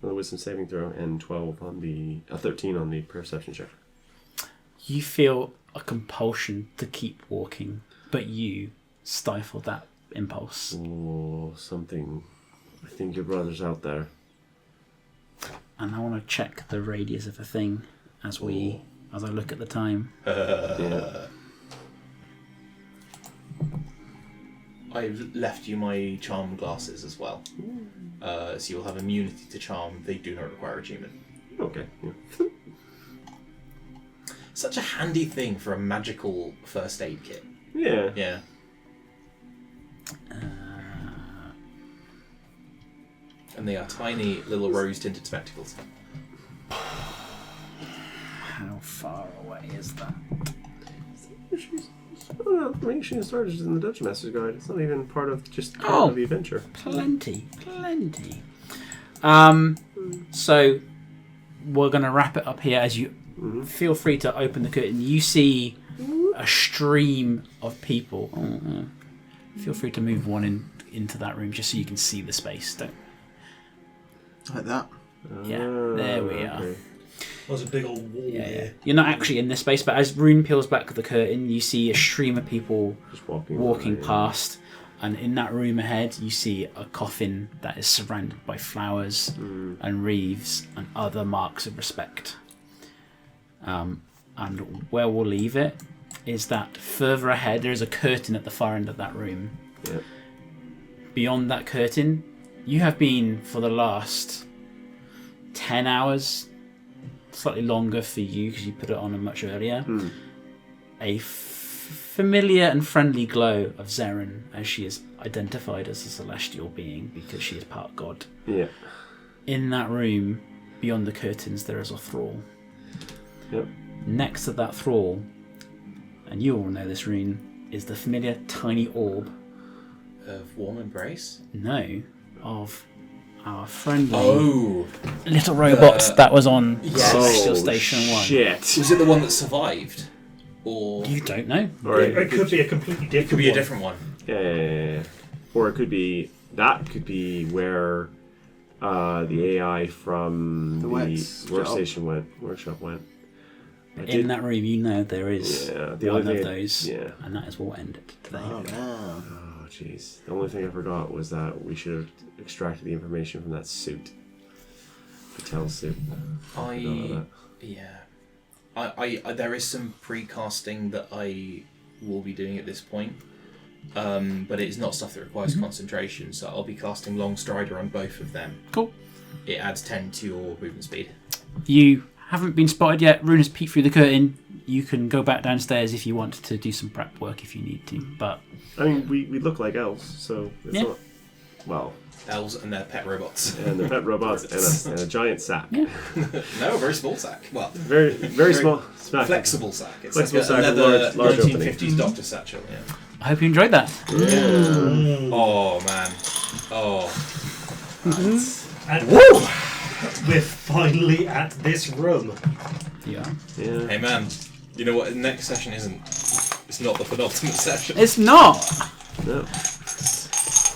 on the wisdom saving throw and 12 on the 13 on the perception check. You feel a compulsion to keep walking, but you stifle that impulse. Oh, something. I think your brother's out there. And I want to check the radius of the thing as I look at the time. Yeah. I've left you my charm glasses as well, so you'll have immunity to charm. They do not require attunement. Okay. Yeah. Such a handy thing for a magical first aid kit. Yeah. Yeah. And they are tiny little rose-tinted spectacles. How far away is that? Oh, no, Mission Stars is in the Dungeon Master's Guide. It's not even part of just part Oh. of the adventure. Plenty. So we're going to wrap it up here as you feel free to open the curtain. You see a stream of people. Feel free to move one into that room just so you can see the space. Don't. Like that. Yeah, there we are. Okay. There's a big old wall here. You're not actually in this space, but as Rune peels back the curtain, you see a stream of people Just walking by, yeah. past, and in that room ahead, you see a coffin that is surrounded by flowers and wreaths and other marks of respect. And where we'll leave it is that further ahead, there is a curtain at the far end of that room. Yep. Beyond that curtain, you have been for the last 10 hours, slightly longer for you because you put it on much earlier, a familiar and friendly glow of Zeren, as she is identified as a celestial being because she is part god. Yeah. In that room, beyond the curtains, there is a thrall. Yep. Next to that thrall, and you all know this rune, is the familiar tiny orb. Of warm embrace? No, of our friendly little Oh, robot that was on Yes. Celestial Station 1. Shit. Was it the one that survived? Or You don't know. Or It could be a completely different it could be a one. different one. Yeah. Or it could be where the AI from The the workshop. workshop went. In that room, you know there is Yeah, the one only of thing those, yeah. and that is what ended today. Oh man. Oh jeez. The only thing I forgot was that we should have extracted the information from that suit. The tell suit. Forgot about I there is some pre-casting that I will be doing at this point, but it is not stuff that requires concentration. So I'll be casting Long Strider on both of them. Cool. It adds 10 to your movement speed. You haven't been spotted yet. Rune has peeked through the curtain. You can go back downstairs if you want to do some prep work if you need to. But that. I mean, we look like elves, so it's Yeah. not. Well, Elves and their pet robots. and the pet robots and a giant sack. Yeah. No, a very small sack. Well, Very small. Smack. flexible sack. It's Flexible like sack a with leather large 1950s Doctor satchel. Yeah. I hope you enjoyed that. Oh man. Oh. And we're finally at this room. Yeah. Yeah. Hey man. You know what? The next session isn't. It's not the penultimate session. It's not. No.